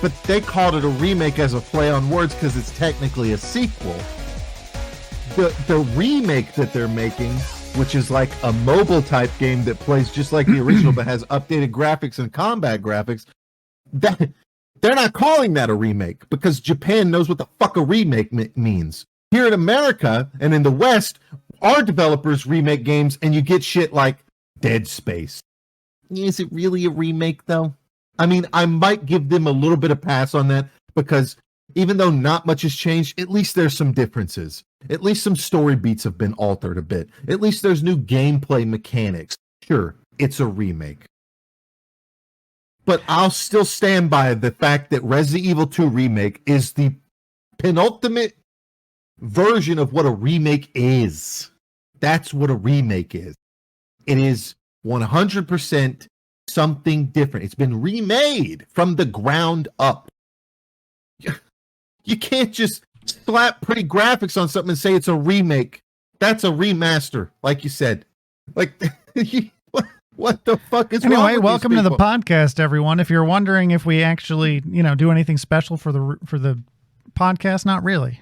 but they called it a remake as a play on words because it's technically a sequel. The remake that they're making, which is like a mobile type game that plays just like the original but has updated graphics and combat graphics, that they're not calling that a remake because Japan knows what the fuck a remake means. Here in America and in the West, our developers remake games and you get shit like Dead Space. Is it really a remake though? I mean, I might give them a little bit of pass on that because even though not much has changed, at least there's some differences. At least some story beats have been altered a bit. At least there's new gameplay mechanics. Sure, it's a remake. But I'll still stand by the fact that Resident Evil 2 Remake is the penultimate version of what a remake is. That's what a remake is. It is 100% something different. It's been remade from the ground up. You can't just slap pretty graphics on something and say it's a remake. That's a remaster, like you said. Like, what the fuck is wrong with these welcome to the people? podcast, everyone. If you're wondering if we actually, do anything special for the podcast, not really.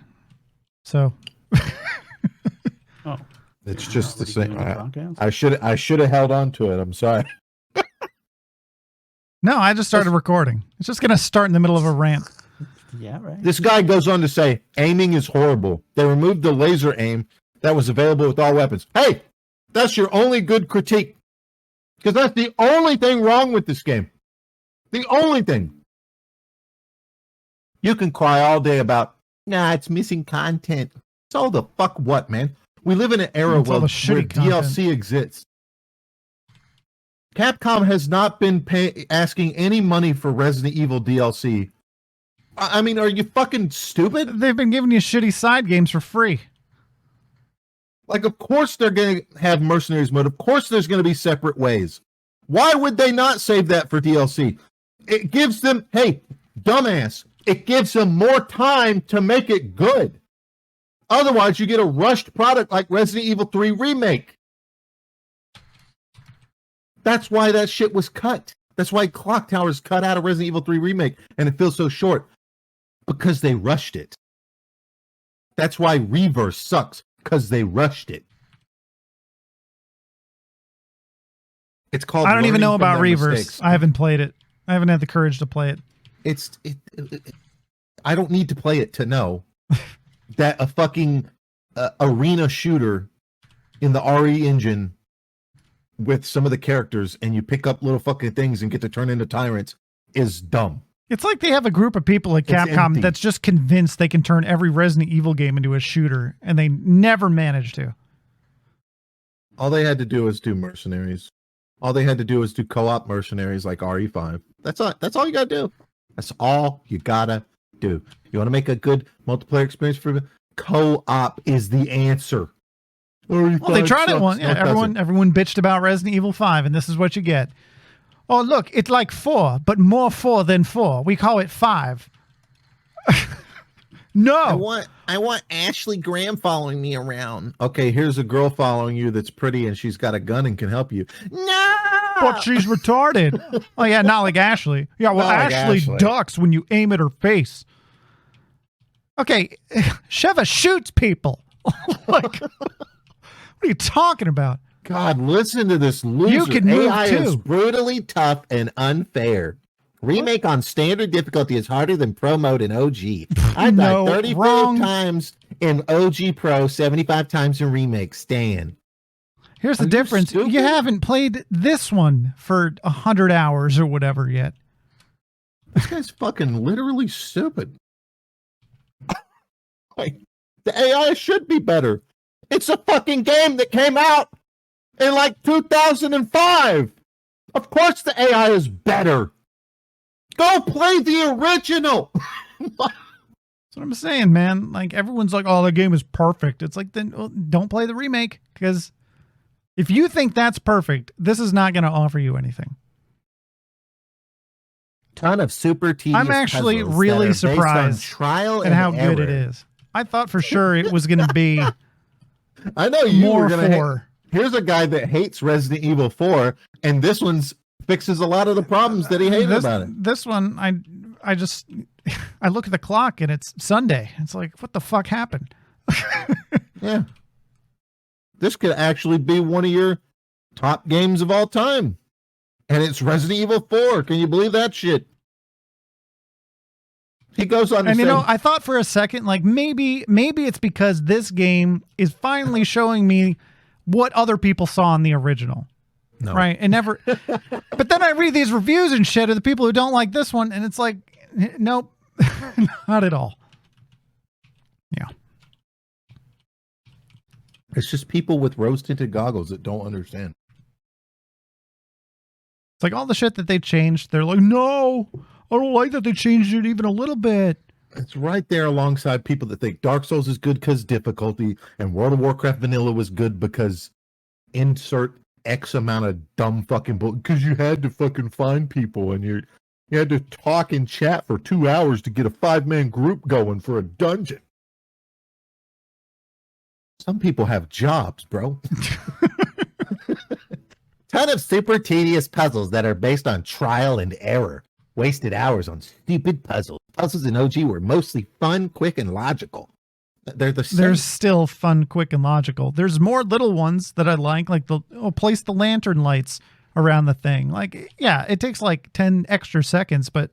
So, It's just the same. I should have held on to it. I'm sorry. No, I just started recording. It's just going to start in the middle of a rant. Yeah, right. This guy goes on to say, aiming is horrible. They removed the laser aim that was available with all weapons. Hey, that's your only good critique. Because that's the only thing wrong with this game. The only thing. You can cry all day about, it's missing content. So the fuck what, man? We live in an era where DLC exists. Capcom has not been asking any money for Resident Evil DLC. I mean, are you fucking stupid? They've been giving you shitty side games for free. Like, of course they're going to have Mercenaries mode. Of course there's going to be separate ways. Why would they not save that for DLC? It gives them, hey, dumbass, it gives them more time to make it good. Otherwise, you get a rushed product like Resident Evil 3 Remake. That's why that shit was cut. That's why Clock Tower's cut out of Resident Evil 3 Remake, and it feels so short. Because they rushed it. That's why Reverse sucks, because they rushed it. It's called. I don't even know about Reverse. Mistakes. I haven't played it. I haven't had the courage to play it. I don't need to play it to know that a fucking arena shooter in the RE engine with some of the characters and you pick up little fucking things and get to turn into tyrants is dumb. It's like they have a group of people at Capcom that's just convinced they can turn every Resident Evil game into a shooter, and they never manage to. All they had to do was do Mercenaries. All they had to do was do co-op Mercenaries like RE5. That's all you gotta do. That's all you gotta do. You want to make a good multiplayer experience for me? Co-op is the answer. Well, they tried it once. Yeah, everyone bitched about Resident Evil 5, and this is what you get. Oh, look, it's like 4, but more 4 than 4. We call it 5. No. I want Ashley Graham following me around. Okay, here's a girl following you that's pretty and she's got a gun and can help you. No! But she's retarded. Oh, yeah, not like Ashley. Yeah, well, Ashley ducks when you aim at her face. Okay, Sheva shoots people. Like, what are you talking about? God, listen to this loser. You can move AI too. is brutally tough and unfair. Remake on standard difficulty is harder than Pro mode in OG. I died 35 times in OG Pro, 75 times in Remake. Stan. Here's the difference. You haven't played this one for 100 hours or whatever yet. This guy's fucking literally stupid. Like, the AI should be better. It's a fucking game that came out in like 2005. Of course the AI is better. Go play the original. That's what I'm saying, man. Like, everyone's like, oh, the game is perfect. It's like, then don't play the remake, because if you think that's perfect, this is not going to offer you anything. Ton of super tedious I'm actually really surprised trial at how good it is. I thought for sure it was going to be I know you more were going to. Here's a guy that hates Resident Evil 4, and this one's fixes a lot of the problems that he hated about it. This one, I look at the clock and it's Sunday. It's like, what the fuck happened? Yeah. This could actually be one of your top games of all time. And it's Resident Evil 4. Can you believe that shit? He goes on to say, I thought for a second, like maybe it's because this game is finally showing me what other people saw in the original. No. Right? And never. But then I read these reviews and shit of the people who don't like this one, and it's like, nope, not at all. Yeah. It's just people with rose-tinted goggles that don't understand. It's like all the shit that they changed. They're like, no, I don't like that they changed it even a little bit. It's right there alongside people that think Dark Souls is good because difficulty and World of Warcraft Vanilla was good because insert X amount of dumb fucking because you had to fucking find people and you had to talk and chat for 2 hours to get a 5-man group going for a dungeon. Some people have jobs, bro. Ton of super tedious puzzles that are based on trial and error. Wasted hours on stupid puzzles. Puzzles in OG were mostly fun, quick, and logical. They're the same. There's still fun, quick, and logical. There's more little ones that I like place the lantern lights around the thing. Like, yeah, it takes like 10 extra seconds, but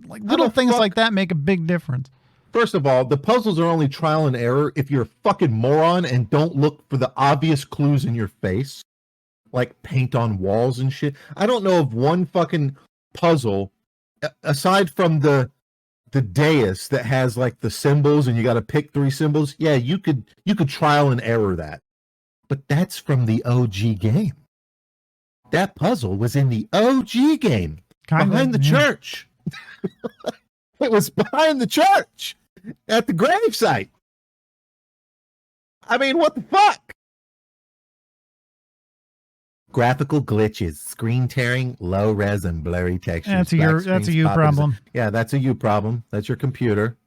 little things like that make a big difference. First of all, the puzzles are only trial and error if you're a fucking moron and don't look for the obvious clues in your face, like paint on walls and shit. I don't know of one fucking puzzle, aside from the dais that has like the symbols and you got to pick 3 symbols. Yeah, you could trial and error that. But that's from the OG game. That puzzle was in the OG game. Behind the church. It was behind the church at the gravesite. I mean, what the fuck? Graphical glitches, screen tearing, low res and blurry textures. That's a you problem. Yeah, that's a you problem. That's your computer.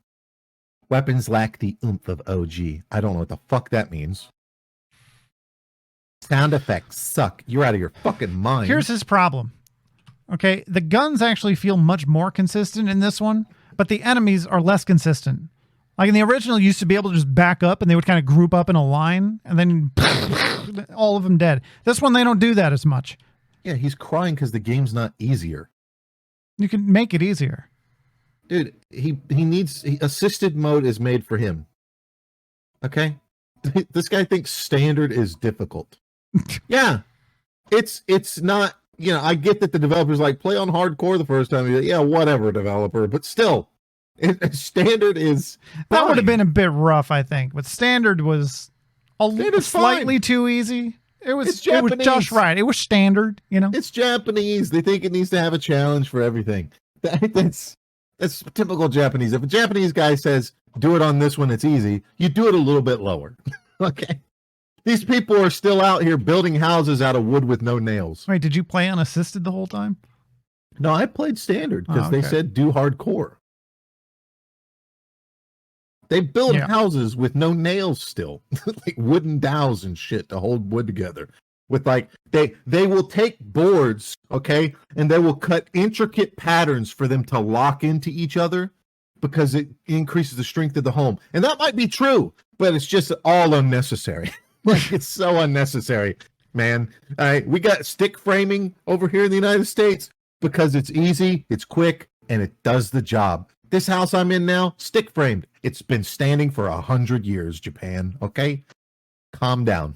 Weapons lack the oomph of OG. I don't know what the fuck that means. Sound effects suck. You're out of your fucking mind. Here's his problem. Okay, the guns actually feel much more consistent in this one, but the enemies are less consistent. Like in the original, you used to be able to just back up and they would kind of group up in a line and then all of them dead. This one, they don't do that as much. Yeah, he's crying because the game's not easier. You can make it easier. Dude, he needs... assisted mode is made for him. Okay? This guy thinks standard is difficult. Yeah. It's not... You know, I get that the developer's like, play on hardcore the first time. You're like, yeah, whatever, developer. But still, standard is fine. That would have been a bit rough, I think. But standard was slightly too easy. It was just right. It was standard, you know? It's Japanese. They think it needs to have a challenge for everything. That's typical Japanese. If a Japanese guy says, do it on this one, it's easy, you do it a little bit lower. Okay? These people are still out here building houses out of wood with no nails. Wait, did you play unassisted the whole time? No, I played standard because they said do hardcore. They build houses with no nails still. Like wooden dowels and shit to hold wood together. With like, they will take boards, okay, and they will cut intricate patterns for them to lock into each other because it increases the strength of the home. And that might be true, but it's just all unnecessary. Like, it's so unnecessary, man. All right, we got stick framing over here in the United States because it's easy, it's quick, and it does the job. This house I'm in now, stick framed. It's been standing for 100 years, Japan, okay? Calm down.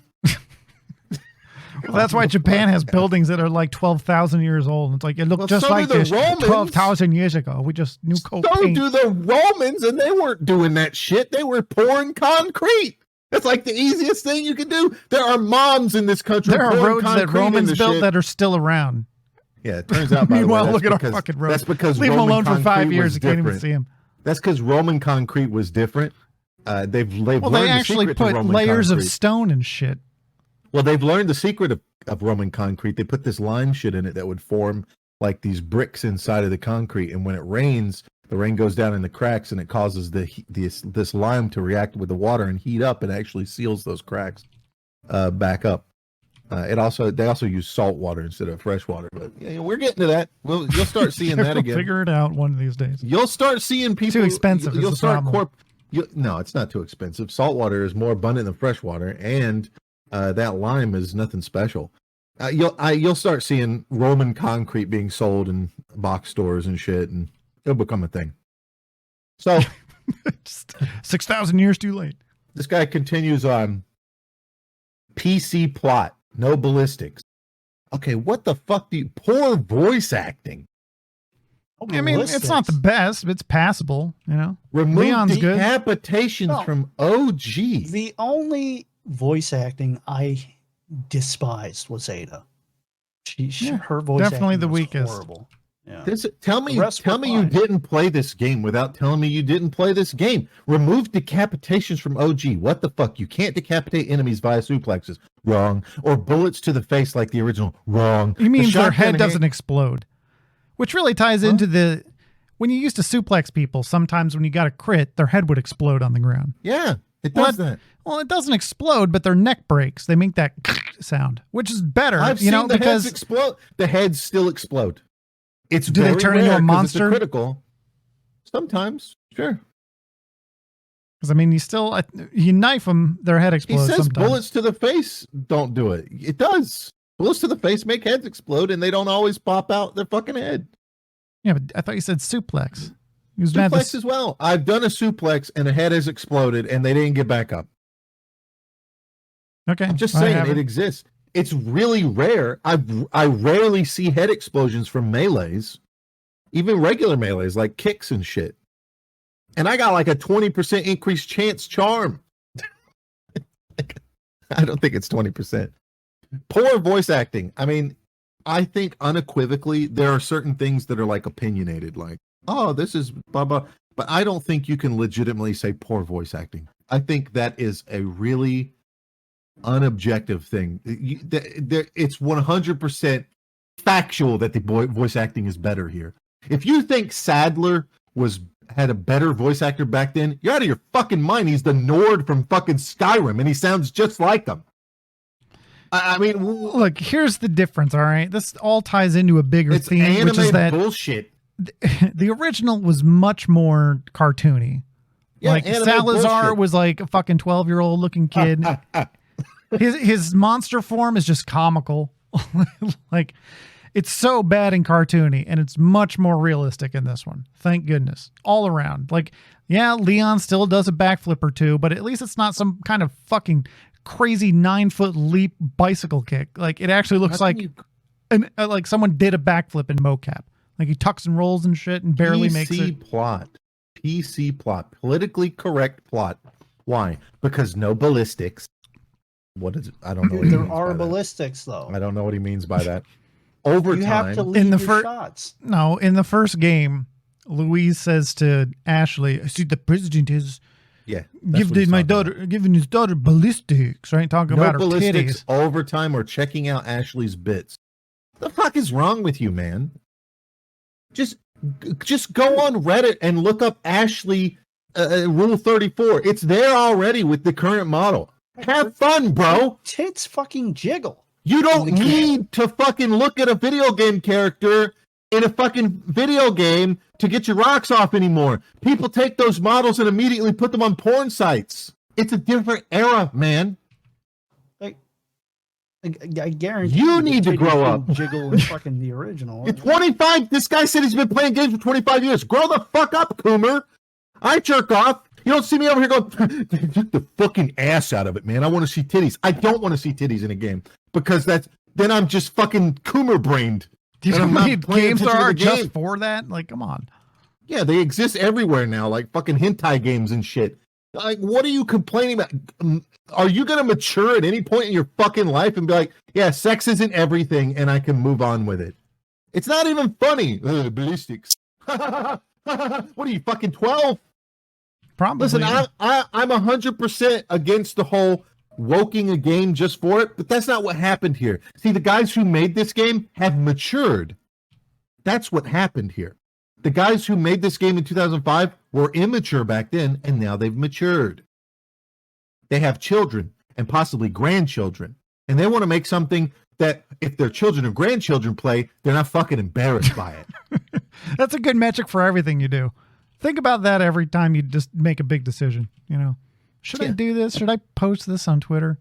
Well, that's why Japan has buildings that are like 12,000 years old. It's like, it looked just like this 12,000 years ago. We just knew coat paint. So do the Romans, and they weren't doing that shit. They were pouring concrete. That's like the easiest thing you can do. There are moms in this country. There are roads that Romans built that are still around. Yeah, it turns out, by the way, look at our fucking roads. That's because leave them alone for 5 years. You can't even see them. That's because Roman concrete was different. They've they actually put layers of stone and shit. Well, they've learned the secret of Roman concrete. They put this lime shit in it that would form like these bricks inside of the concrete, and when it rains, the rain goes down in the cracks, and it causes this lime to react with the water and heat up, and actually seals those cracks back up. They also use salt water instead of fresh water. But yeah, we're getting to that. You'll start seeing that again. Figure it out one of these days. You'll start seeing people. Too expensive. You'll start no, it's not too expensive. Salt water is more abundant than fresh water, and that lime is nothing special. You'll start seeing Roman concrete being sold in box stores and shit, and it'll become a thing. So, 6,000 years too late. This guy continues on. PC plot, no ballistics. Okay, what the fuck poor voice acting. I mean, it's not the best, but it's passable, you know. Remove Leon's decapitations from OG. The only voice acting I despised was Ada. Her voice definitely acting the was weakest. horrible. Yeah. Tell me you didn't play this game without telling me you didn't play this game. Remove decapitations from OG. What the fuck? You can't decapitate enemies via suplexes. Wrong. Or bullets to the face like the original. Wrong. You mean their head doesn't explode? Which really ties into when you used to suplex people, sometimes when you got a crit, their head would explode on the ground. Yeah, it does that. Well, it doesn't explode, but their neck breaks. They make that sound, which is better. I've seen the heads explode. The heads still explode. Do they turn into a monster? It's critical. Sometimes, sure. Because I mean, you knife them, their head explodes. He says sometimes. Bullets to the face don't do it. It does. Bullets to the face make heads explode, and they don't always pop out their fucking head. Yeah, but I thought you said suplex. Suplex as well. I've done a suplex, and a head has exploded, and they didn't get back up. Okay, I'm just saying it exists. It's really rare. I rarely see head explosions from melees, even regular melees like kicks and shit. And I got like a 20% increased chance charm. I don't think it's 20%. Poor voice acting. I mean, I think unequivocally there are certain things that are like opinionated, like, oh, this is blah blah. But I don't think you can legitimately say poor voice acting. I think that is a really unobjective thing. It's 100% factual that the voice acting is better here. If you think Sadler had a better voice actor back then, you're out of your fucking mind. He's the Nord from fucking Skyrim, and he sounds just like him. I mean, look, here's the difference. All right, this all ties into a bigger theme, which is that bullshit. The original was much more cartoony. Yeah, like Salazar bullshit. Was like a fucking 12-year-old looking kid. His monster form is just comical. Like, it's so bad and cartoony, and it's much more realistic in this one. Thank goodness. All around. Like, yeah, Leon still does a backflip or two, but at least it's not some kind of fucking crazy 9-foot leap bicycle kick. Like, it actually looks like like someone did a backflip in mocap. Like, he tucks and rolls and shit and barely makes it. PC plot. Politically correct plot. Why? Because no ballistics. What is it? I don't know. What there are ballistics, though. I don't know what he means by that. Overtime. You have to lead your shots. No, in the first game, Louise says to Ashley, "See, the president is giving his daughter ballistics, right? Talking about her titties." Overtime or checking out Ashley's bits. The fuck is wrong with you, man? Just go on Reddit and look up Ashley Rule 34. It's there already with the current model. Have fun, bro. Tits fucking jiggle. You don't need to fucking look at a video game character in a fucking video game to get your rocks off anymore. People take those models and immediately put them on porn sites. It's a different era, man. I guarantee you need to grow up. Jiggle in fucking the original. You're 25. This guy said he's been playing games for 25 years. Grow the fuck up, Coomer. I jerk off. You don't see me over here going, get the fucking ass out of it, man. I want to see titties. I don't want to see titties in a game because then I'm just fucking Coomer brained. Do you know how many games there are just for that? Like, come on. Yeah, they exist everywhere now, like fucking hentai games and shit. Like, what are you complaining about? Are you going to mature at any point in your fucking life and be like, yeah, sex isn't everything and I can move on with it? It's not even funny. Ballistics. What are you, fucking 12? Probably. Listen, I'm 100% against the whole woking a game just for it, but that's not what happened here. See, the guys who made this game have matured. That's what happened here. The guys who made this game in 2005 were immature back then, and now they've matured. They have children and possibly grandchildren. And they want to make something that if their children or grandchildren play, they're not fucking embarrassed by it. That's a good metric for everything you do. Think about that every time you just make a big decision. You know, should I do this? Should I post this on Twitter?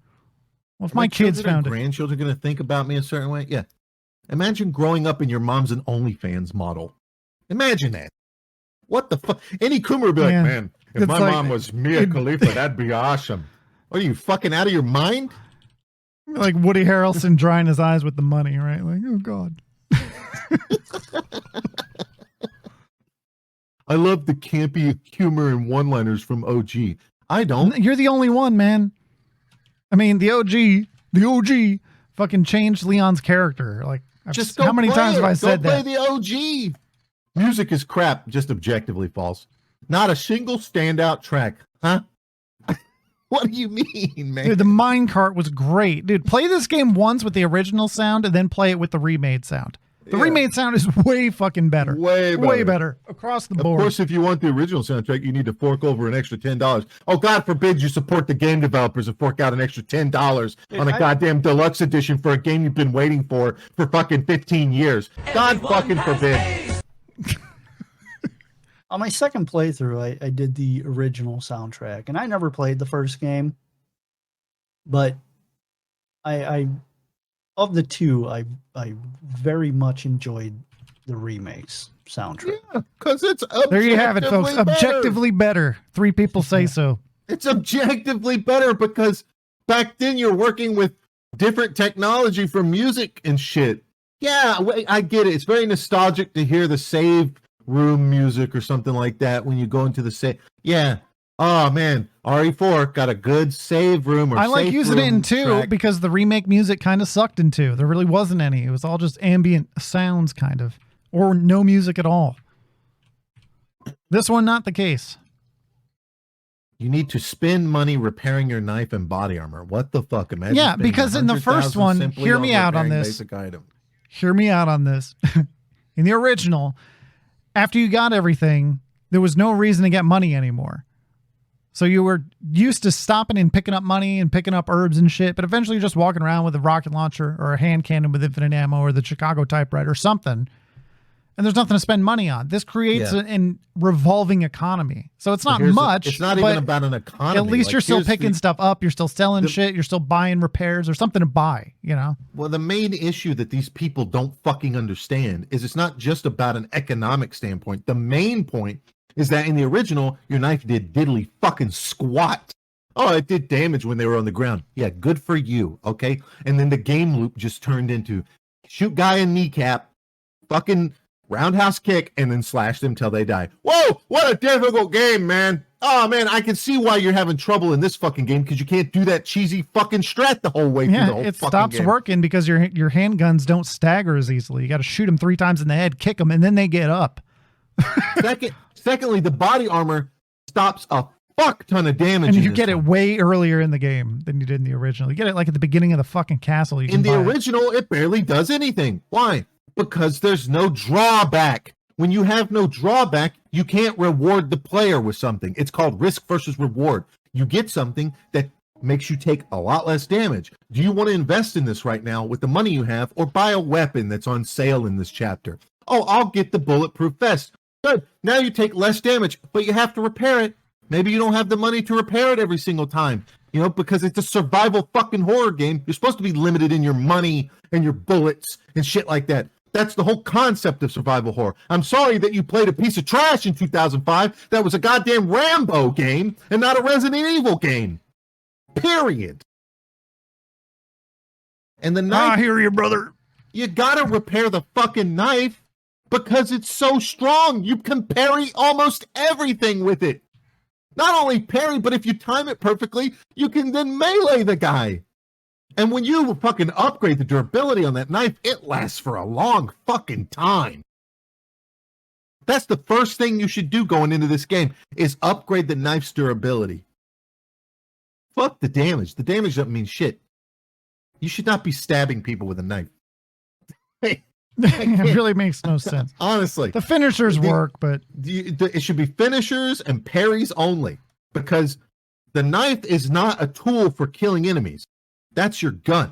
Well, if my kids found it, grandchildren are going to think about me a certain way. Yeah. Imagine growing up and your mom's an OnlyFans model. Imagine that. What the fuck? Any Coomer would be like, man, if my mom was Mia Khalifa, that'd be awesome. Are you fucking out of your mind? Like Woody Harrelson drying his eyes with the money, right? Like, oh God. I love the campy humor and one-liners from OG. I don't. You're the only one, man. I mean, the OG fucking changed Leon's character. Like, how many times have I said that? Go play the OG. Music is crap, just objectively false. Not a single standout track. Huh? What do you mean, man? Dude, the minecart was great. Dude, play this game once with the original sound and then play it with the remade sound. The remade sound is way fucking better. Way better. Across the board. Of course, if you want the original soundtrack, you need to fork over an extra $10. Oh, God forbid you support the game developers and fork out an extra $10 on a goddamn deluxe edition for a game you've been waiting for fucking 15 years. God fucking forbid. On my second playthrough, I did the original soundtrack, and I never played the first game, but I of the two, I very much enjoyed the remakes soundtrack. Yeah, because it's there you have it, folks. Objectively better. 3 people say so. It's objectively better because back then you're working with different technology for music and shit. Yeah, I get it. It's very nostalgic to hear the save room music or something like that when you go into the save. Yeah. Oh man, RE4 got a good save room. Or I like using it in 2 because the remake music kind of sucked in 2. There really wasn't any. It was all just ambient sounds, kind of, or no music at all. This one, not the case. You need to spend money repairing your knife and body armor. What the fuck? Imagine. Yeah, because in the first one, hear me out on this. Basic item. Hear me out on this. In the original, after you got everything, there was no reason to get money anymore. So you were used to stopping and picking up money and picking up herbs and shit, but eventually you're just walking around with a rocket launcher or a hand cannon with infinite ammo or the Chicago typewriter or something, and there's nothing to spend money on. This creates a revolving economy. So it's not much. It's not even about an economy. At least you're still picking stuff up. You're still selling shit. You're still buying repairs or something to buy, you know? Well, the main issue that these people don't fucking understand is it's not just about an economic standpoint. The main point is that in the original, your knife did diddly fucking squat. Oh, it did damage when they were on the ground. Yeah, good for you, okay? And then the game loop just turned into shoot guy in kneecap, fucking roundhouse kick, and then slash them till they die. Whoa, what a difficult game, man. Oh, man, I can see why you're having trouble in this fucking game because you can't do that cheesy fucking strat the whole way through the whole it fucking stops game. Working because your handguns don't stagger as easily. You got to shoot them 3 times in the head, kick them, and then they get up. Secondly, the body armor stops a fuck ton of damage. And you get it way earlier in the game than you did in the original. You get it like at the beginning of the fucking castle. In the original, it barely does anything. Why? Because there's no drawback. When you have no drawback, you can't reward the player with something. It's called risk versus reward. You get something that makes you take a lot less damage. Do you want to invest in this right now with the money you have or buy a weapon that's on sale in this chapter? Oh, I'll get the bulletproof vest. Good. Now you take less damage, but you have to repair it. Maybe you don't have the money to repair it every single time, you know, because it's a survival fucking horror game. You're supposed to be limited in your money and your bullets and shit like that. That's the whole concept of survival horror. I'm sorry that you played a piece of trash in 2005 that was a goddamn Rambo game and not a Resident Evil game. Period. And the knife... I hear you, brother. You gotta repair the fucking knife because it's so strong. You can parry almost everything with it. Not only parry, but if you time it perfectly, you can then melee the guy. And when you fucking upgrade the durability on that knife, it lasts for a long fucking time. That's the first thing you should do going into this game, is upgrade the knife's durability. Fuck the damage. The damage doesn't mean shit. You should not be stabbing people with a knife. It really makes no sense. Honestly. The finishers work, but... It should be finishers and parries only, because the knife is not a tool for killing enemies. That's your gun.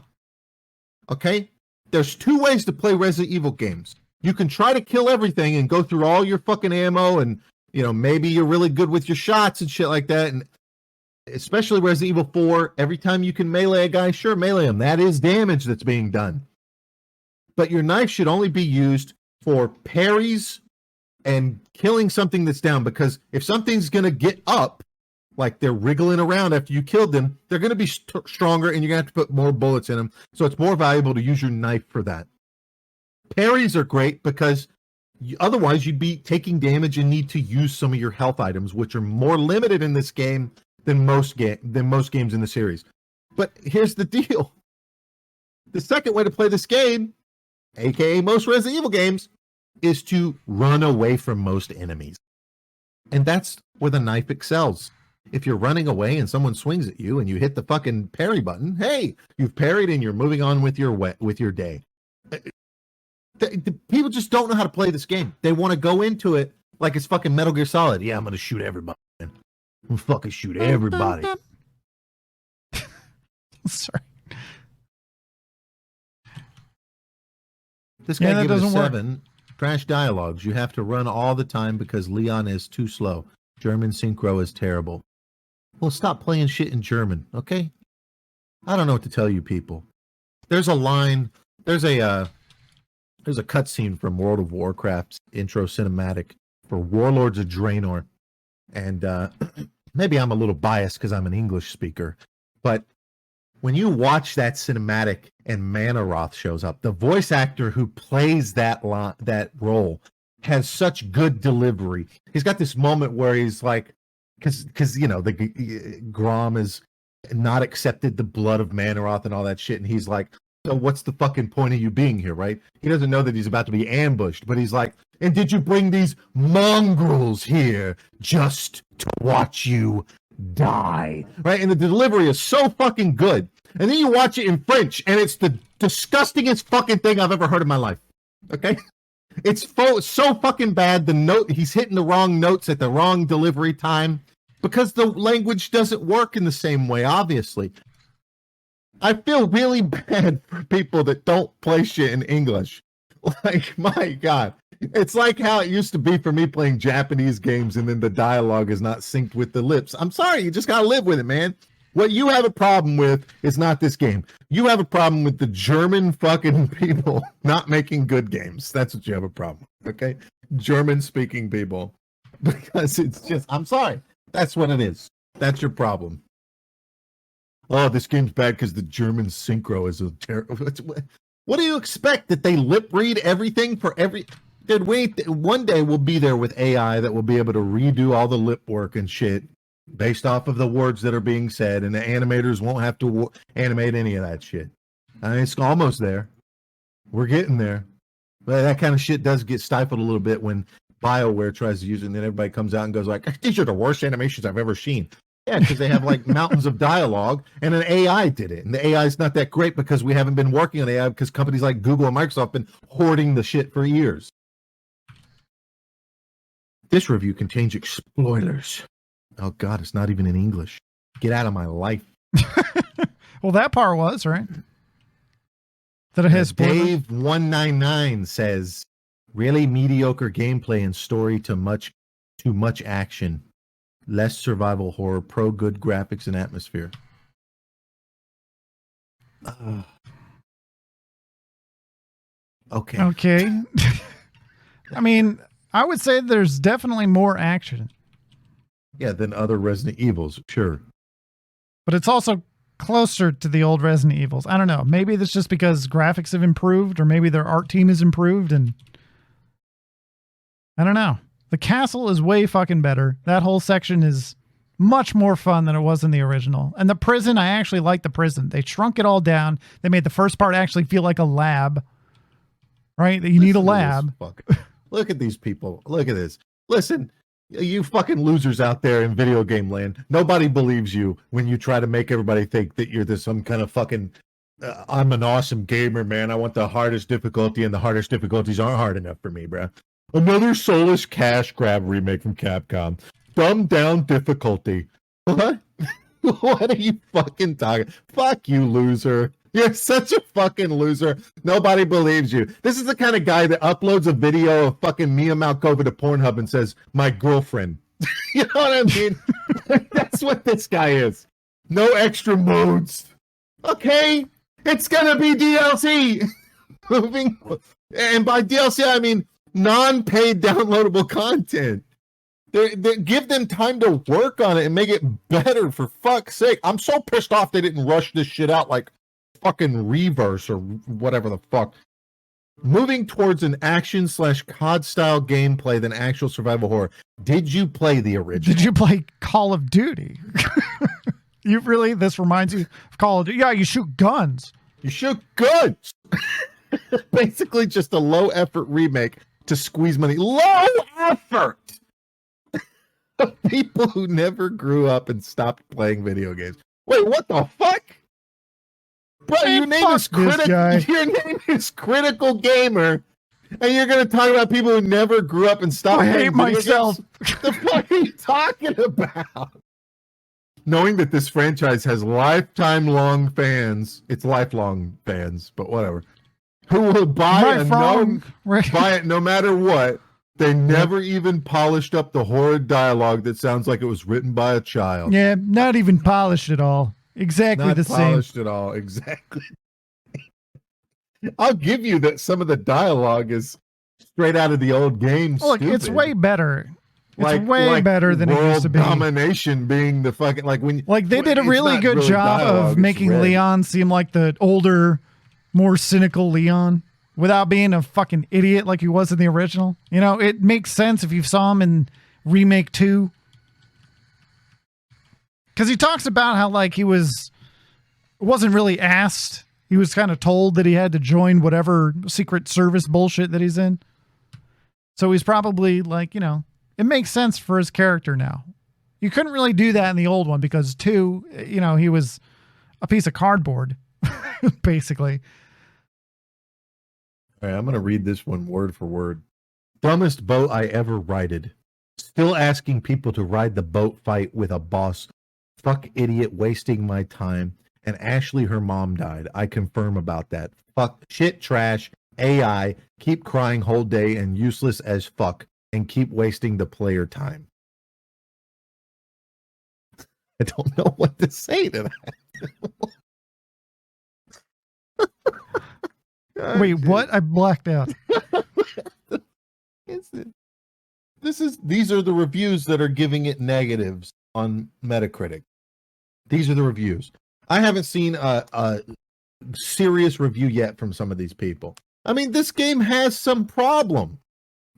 Okay? There's two ways to play Resident Evil games. You can try to kill everything and go through all your fucking ammo, and maybe you're really good with your shots and shit like that. And especially Resident Evil 4, every time you can melee a guy, sure, melee him. That is damage that's being done. But your knife should only be used for parries and killing something that's down, because if something's going to get up, like they're wriggling around after you killed them, they're going to be stronger, and you're going to have to put more bullets in them. So it's more valuable to use your knife for that. Parries are great because otherwise you'd be taking damage and need to use some of your health items, which are more limited in this game than most games in the series. But here's the deal. The second way to play this game, aka most Resident Evil games, is to run away from most enemies. And that's where the knife excels. If you're running away and someone swings at you and you hit the fucking parry button, hey, you've parried and you're moving on with your day. The people just don't know how to play this game. They want to go into it like it's fucking Metal Gear Solid. Yeah, I'm going to shoot everybody. I'm going to fucking shoot everybody. Sorry. This guy gave it a 7. Trash dialogues. You have to run all the time because Leon is too slow. German synchro is terrible. Well, stop playing shit in German, okay? I don't know what to tell you people. There's a line. There's a cutscene from World of Warcraft's intro cinematic for Warlords of Draenor. And maybe I'm a little biased because I'm an English speaker, but when you watch that cinematic and Manaroth shows up, the voice actor who plays that role has such good delivery. He's got this moment where he's like, because the Grom has not accepted the blood of Manaroth and all that shit, and he's like, so what's the fucking point of you being here, right? He doesn't know that he's about to be ambushed, but he's like, and did you bring these mongrels here just to watch you die, right? And the delivery is so fucking good. And then you watch it in French, and it's the disgustingest fucking thing I've ever heard in my life. Okay, it's so fucking bad. He's hitting the wrong notes at the wrong delivery time because the language doesn't work in the same way. Obviously, I feel really bad for people that don't play shit in English. Like, my God. It's like how it used to be for me playing Japanese games and then the dialogue is not synced with the lips. I'm sorry, you just gotta live with it, man. What you have a problem with is not this game. You have a problem with the German fucking people not making good games. That's what you have a problem with, okay? German-speaking people. Because it's just, I'm sorry. That's what it is. That's your problem. Oh, this game's bad because the German synchro is a terrible... What do you expect? That they lip read everything for every... Dude, wait, one day we'll be there with AI that will be able to redo all the lip work and shit based off of the words that are being said, and the animators won't have to animate any of that shit. I mean, it's almost there. We're getting there. But that kind of shit does get stifled a little bit when BioWare tries to use it, and then everybody comes out and goes like, these are the worst animations I've ever seen. Yeah, because they have like mountains of dialogue, and an AI did it. And the AI is not that great because we haven't been working on AI because companies like Google and Microsoft have been hoarding the shit for years. This review contains spoilers. Oh, God, it's not even in English. Get out of my life. Well, that part was, right? That it has spoilers? Dave199 says, really mediocre gameplay and story too much action. Less survival horror, good graphics and atmosphere. Okay. Okay. I mean, I would say there's definitely more action. Yeah, than other Resident Evils, sure. But it's also closer to the old Resident Evils. I don't know. Maybe that's just because graphics have improved, or maybe their art team has improved, and I don't know. The castle is way fucking better. That whole section is much more fun than it was in the original. And the prison, I actually like the prison. They shrunk it all down. They made the first part actually feel like a lab. Right? That you need a lab. Look at these people. Look at this. Listen, you fucking losers out there in video game land. Nobody believes you when you try to make everybody think that you're some kind of fucking, I'm an awesome gamer, man. I want the hardest difficulty, and the hardest difficulties aren't hard enough for me, bro. Another soulless cash grab remake from Capcom. Dumbed down difficulty. What? What are you fucking talking? Fuck you, loser. You're such a fucking loser. Nobody believes you. This is the kind of guy that uploads a video of fucking Mia Malkova to Pornhub and says, my girlfriend. You know what I mean? That's what this guy is. No extra modes. Okay, it's gonna be DLC. Moving, and by DLC I mean non-paid downloadable content. They give them time to work on it and make it better, for fuck's sake. I'm so pissed off they didn't rush this shit out like fucking Reverse or whatever the fuck. Moving towards an action/COD style gameplay than actual survival horror. Did you play the original? Did you play Call of Duty? You really? This reminds you of Call of Duty? Yeah, you shoot guns. You shoot guns. Basically, just a low effort remake to squeeze money. Low effort. People who never grew up and stopped playing video games. Wait, what the fuck? Bro, your name is Critical Gamer, and you're going to talk about people who never grew up and stopped playing video games? myself. The fuck are you talking about? Knowing that this franchise has lifetime-long fans, it's lifelong fans, but whatever, who will buy it no matter what. They never even polished up the horrid dialogue that sounds like it was written by a child. Yeah, not even polished at all. Exactly Not the same. polished at all. Exactly. I'll give you that some of the dialogue is straight out of the old games. Look, it's way better. It's way better than it used to be. Domination being the fucking they did a really good job of making Leon seem like the older, more cynical Leon without being a fucking idiot like he was in the original. You know, it makes sense if you saw him in Remake 2. Because he talks about how he wasn't really asked. He was kind of told that he had to join whatever Secret Service bullshit that he's in. So he's probably it makes sense for his character now. You couldn't really do that in the old one because 2, he was a piece of cardboard, basically. All right, I'm going to read this one word for word. Dumbest boat I ever righted. Still asking people to ride the boat fight with a boss. Fuck idiot wasting my time. And Ashley, her mom died. I confirm about that. Fuck shit trash. AI. Keep crying whole day and useless as fuck. And keep wasting the player time. I don't know what to say to that. Wait, what? I blacked out. These are the reviews that are giving it negatives on Metacritic. These are the reviews. I haven't seen a serious review yet from some of these people. I mean, this game has some problem,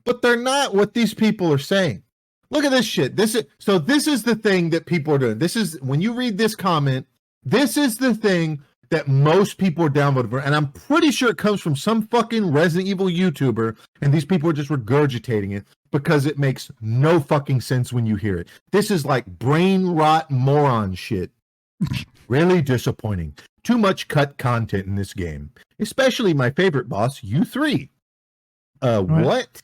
but they're not what these people are saying. Look at this shit. This is the thing that people are doing. This is, when you read this comment, this is the thing that most people are downvoting for. And I'm pretty sure it comes from some fucking Resident Evil YouTuber, and these people are just regurgitating it because it makes no fucking sense when you hear it. This is like brain rot moron shit. Really disappointing. Too much cut content in this game. Especially my favorite boss, U3. What?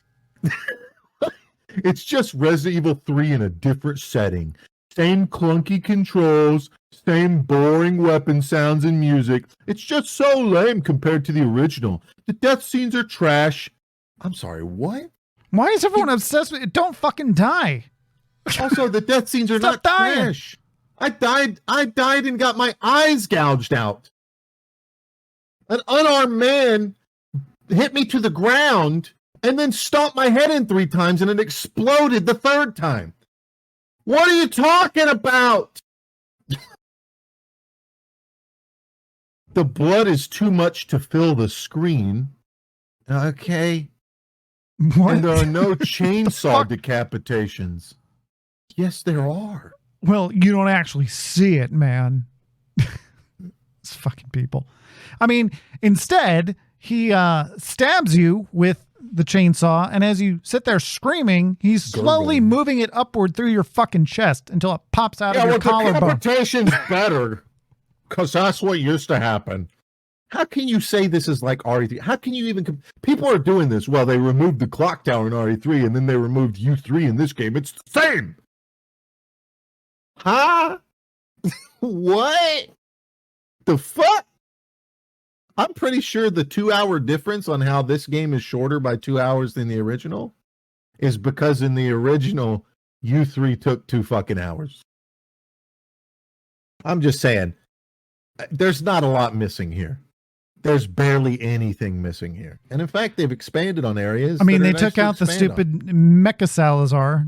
It's just Resident Evil 3 in a different setting. Same clunky controls, same boring weapon sounds and music. It's just so lame compared to the original. The death scenes are trash. I'm sorry, what? Why is everyone obsessed with it? Don't fucking die. Also, the death scenes are not trash. I died and got my eyes gouged out. An unarmed man hit me to the ground and then stomped my head in 3 times and it exploded the 3rd time. What are you talking about? The blood is too much to fill the screen. Okay. What? And there are no chainsaw decapitations. Yes, there are. Well, you don't actually see it, man. It's fucking people. I mean, instead, he stabs you with the chainsaw, and as you sit there screaming, he's slowly moving it upward through your fucking chest until it pops out of your collarbone. The decapitation's better, because that's what used to happen. How can you say this is like RE3? How can you even... People are doing this. Well, they removed the clock tower in RE3, and then they removed U3 in this game. It's the same! Huh? What? The fuck? I'm pretty sure the 2-hour difference on how this game is shorter by 2 hours than the original is because in the original, you 3 took 2 fucking hours. I'm just saying, there's not a lot missing here. There's barely anything missing here. And in fact, they've expanded on areas. I mean, they took out the stupid Mecha Salazar.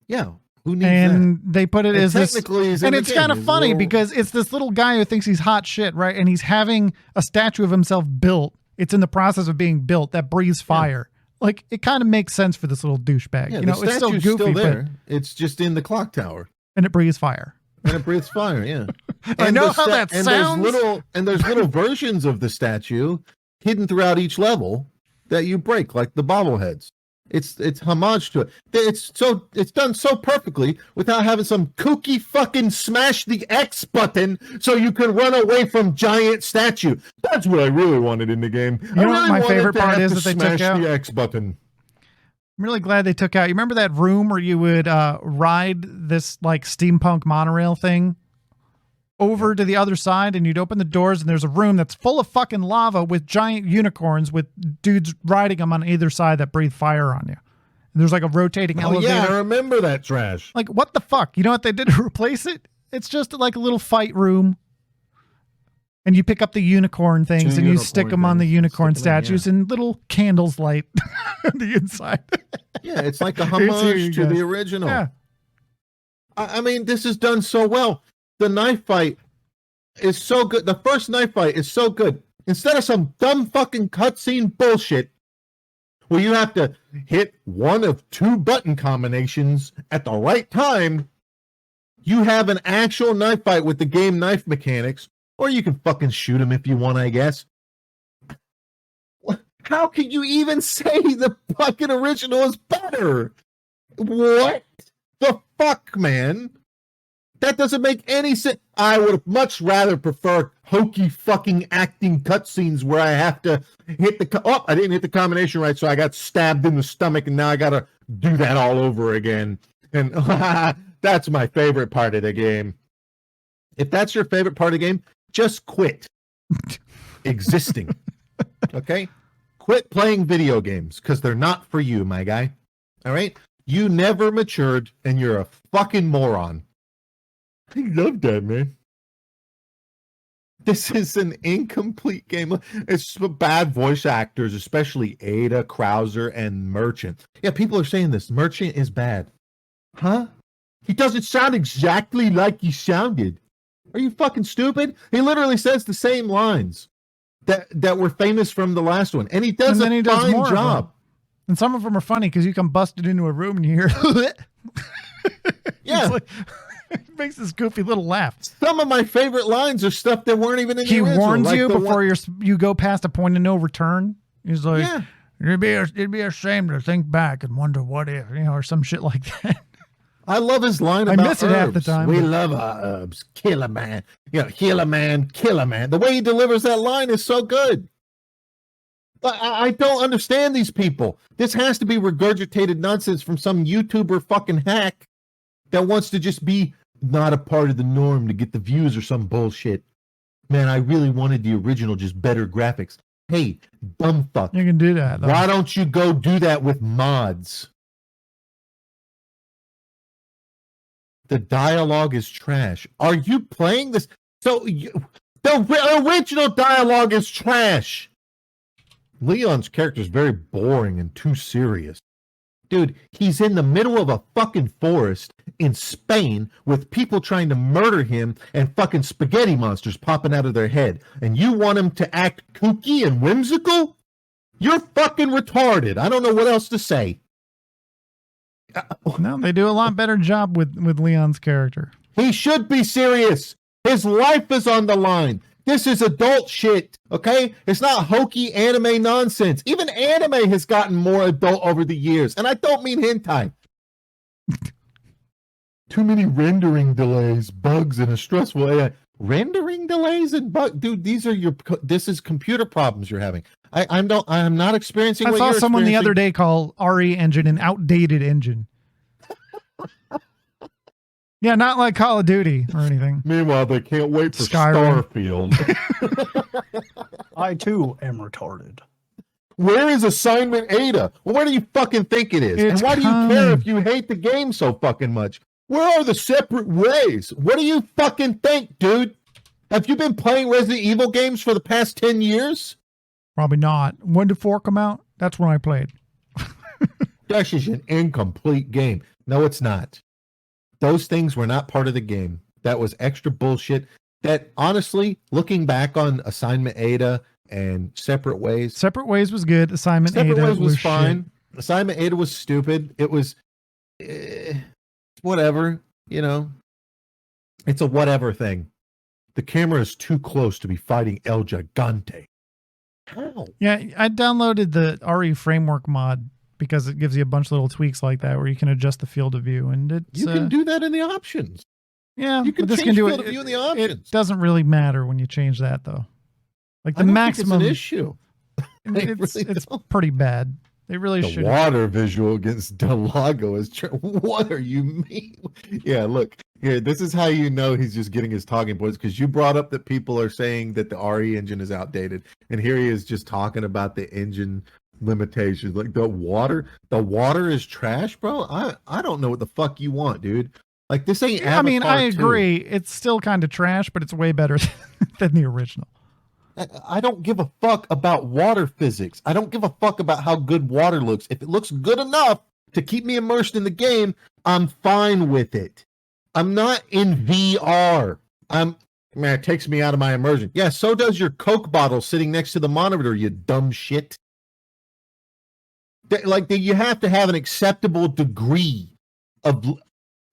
Yeah. Who needs and that? They put it as this. And it's kind of funny because it's this little guy who thinks he's hot shit, right? And he's having a statue of himself built. It's in the process of being built that breathes fire. Like, it kind of makes sense for this little douchebag. Yeah, you know, it's still goofy, still there. It's just in the clock tower. And it breathes fire. And it breathes fire, yeah. I know how that sounds. There's little versions of the statue hidden throughout each level that you break, like the bobbleheads. It's homage to it. It's done so perfectly without having some kooky fucking smash the X button so you can run away from giant statue. That's what I really wanted in the game. You know what my favorite part is that they took out? The X button. I'm really glad they took out. You remember that room where you would ride this like steampunk monorail thing over to the other side, and you'd open the doors, and there's a room that's full of fucking lava with giant unicorns with dudes riding them on either side that breathe fire on you. And there's like a rotating elevator. Yeah, I remember that trash. Like, what the fuck? You know what they did to replace it? It's just like a little fight room. And you pick up the unicorn things and you stick them on the unicorn statues and little candles light on the inside. Yeah, it's like a homage to the original. Yeah. I mean, this is done so well. The knife fight is so good. The first knife fight is so good. Instead of some dumb fucking cutscene bullshit where you have to hit one of 2 button combinations at the right time, you have an actual knife fight with the game knife mechanics. Or you can fucking shoot him if you want, I guess. How can you even say the fucking original is better? What the fuck, man? That doesn't make any sense. I would much rather prefer hokey fucking acting cutscenes where I have to hit the... Oh, I didn't hit the combination right, so I got stabbed in the stomach, and now I got to do that all over again. And that's my favorite part of the game. If that's your favorite part of the game, just quit existing. Okay? Quit playing video games because they're not for you, my guy. All right? You never matured and you're a fucking moron. I love that, man. This is an incomplete game. It's bad voice actors, especially Ada, Krauser, and Merchant. Yeah, people are saying this. Merchant is bad. Huh? He doesn't sound exactly like he sounded. Are you fucking stupid? He literally says the same lines that were famous from the last one. And he does a fine job. And some of them are funny because you come busted into a room and you hear... Yeah. It makes this goofy little laugh. Some of my favorite lines are stuff that weren't even in the original. He warns you before you go past a point of no return. He's like, it'd be a shame to think back and wonder what if, or some shit like that. I love his line about herbs. I miss it half the time. We love our herbs. Kill a man. Heal a man, kill a man. The way he delivers that line is so good. I don't understand these people. This has to be regurgitated nonsense from some YouTuber fucking hack that wants to just be not a part of the norm to get the views or some bullshit. Man, I really wanted the original, just better graphics. Hey, dumb fuck. You can do that, though. Why don't you go do that with mods? The dialogue is trash. Are you playing this? The original dialogue is trash. Leon's character is very boring and too serious. Dude, he's in the middle of a fucking forest in Spain with people trying to murder him and fucking spaghetti monsters popping out of their head. And you want him to act kooky and whimsical? You're fucking retarded. I don't know what else to say. No, they do a lot better job with Leon's character. He should be serious. His life is on the line. This is adult shit, okay? It's not hokey anime nonsense. Even anime has gotten more adult over the years. And I don't mean hentai. Too many rendering delays, bugs, and a stressful AI. Rendering delays and bugs? Dude, this is computer problems you're having. I'm not experiencing what you're experiencing. I saw someone the other day call RE Engine an outdated engine. Yeah, not like Call of Duty or anything. Meanwhile, they can't wait for Skyrim. Starfield. I too am retarded. Where is assignment Ada? Well, where do you fucking think it is? It's and why do you coming. care if you hate the game so fucking much? Where are the separate ways? What do you fucking think, dude? Have you been playing Resident Evil games for the past 10 years? Probably not. When did 4 come out? That's when I played. That is an incomplete game. No, it's not. Those things were not part of the game. That was extra bullshit. That, honestly, looking back on Assignment Ada and Separate Ways. Separate Ways was good. Assignment Separate Ada Ways was fine. Shit. Assignment Ada was stupid. It was whatever, you know. It's a whatever thing. The camera is too close to be fighting El Gigante. How? Yeah, I downloaded the RE framework mod because it gives you a bunch of little tweaks like that where you can adjust the field of view, and it's You can do that in the options. Yeah, You can but this change can do field it. of view in the options. It doesn't really matter when you change that though. Like the I don't maximum think it's an issue. it's really it's don't. pretty bad. They really The should. water visual against Delago is what are you mean? Yeah, look here. This is how you know he's just getting his talking points, because you brought up that people are saying that the RE engine is outdated, and here he is just talking about the engine limitations. Like the water is trash, bro. I don't know what the fuck you want, dude. Like this ain't. I mean, Avatar I 2. agree. It's still kind of trash, but it's way better than the original. I don't give a fuck about water physics. I don't give a fuck about how good water looks. If it looks good enough to keep me immersed in the game, I'm fine with it. I'm not in VR. Man, it takes me out of my immersion. Yeah, so does your Coke bottle sitting next to the monitor, you dumb shit. You have to have an acceptable degree of...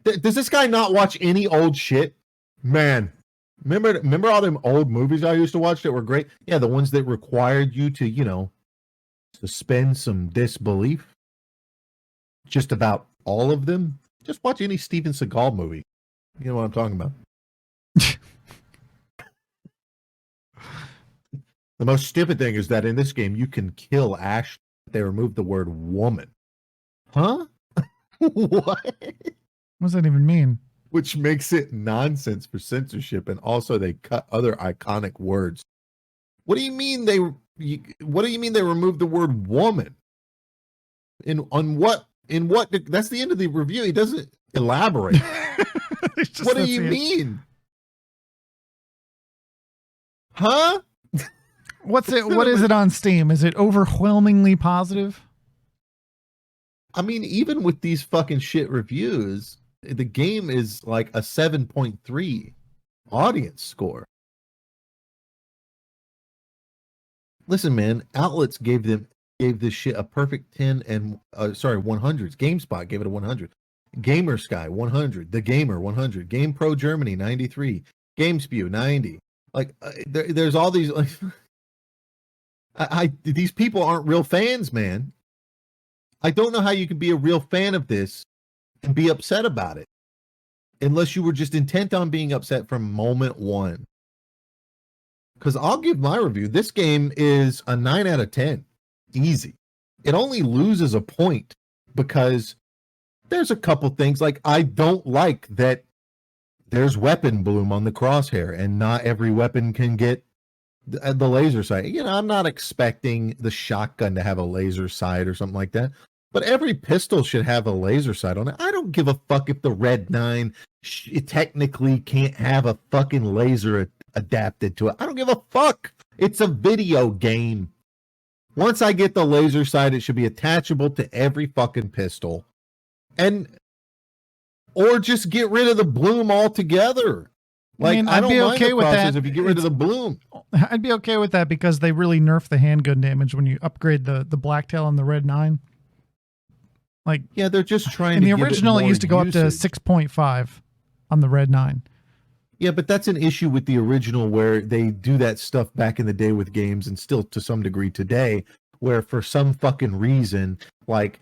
Does this guy not watch any old shit? Man, remember all them old movies I used to watch that were great? Yeah, the ones that required you to, you know, suspend some disbelief. Just about all of them. Just watch any Steven Seagal movie. You know what I'm talking about. The most stupid thing is that in this game, you can kill Ash. They removed the word woman. Huh? What? What does that even mean? Which makes it nonsense for censorship, and also they cut other iconic words. What do you mean they removed the word woman? In what? That's the end of the review. He doesn't elaborate. What do you mean? Huh? What is it on Steam? Is it overwhelmingly positive? I mean, even with these fucking shit reviews, the game is like a 7.3 audience score. Listen, man, outlets gave this shit a perfect 10 and 100s. GameSpot gave it a 100. Gamer Sky 100. The Gamer 100. Game Pro Germany 93. GameSpew 90. Like there's all these like these people aren't real fans, man. I don't know how you can be a real fan of this and be upset about it, unless you were just intent on being upset from moment one. Because I'll give my review. This game is a 9 out of 10. Easy. It only loses a point because there's a couple things, like I don't like that there's weapon bloom on the crosshair and not every weapon can get the laser sight. You know, I'm not expecting the shotgun to have a laser sight or something like that, but every pistol should have a laser sight on it. I don't give a fuck if the Red 9 it technically can't have a fucking laser adapted to it. I don't give a fuck. It's a video game. Once I get the laser sight, it should be attachable to every fucking pistol. Or just get rid of the bloom altogether. Like, I don't mind the process if you get rid of the bloom. I'd be okay with that because they really nerf the handgun damage when you upgrade the Blacktail and the Red 9. Like, yeah, they're just trying in to the give original, it used to go up to usage. 6.5 on the Red 9. Yeah, but that's an issue with the original where they do that stuff back in the day with games, and still to some degree today, where for some fucking reason, like,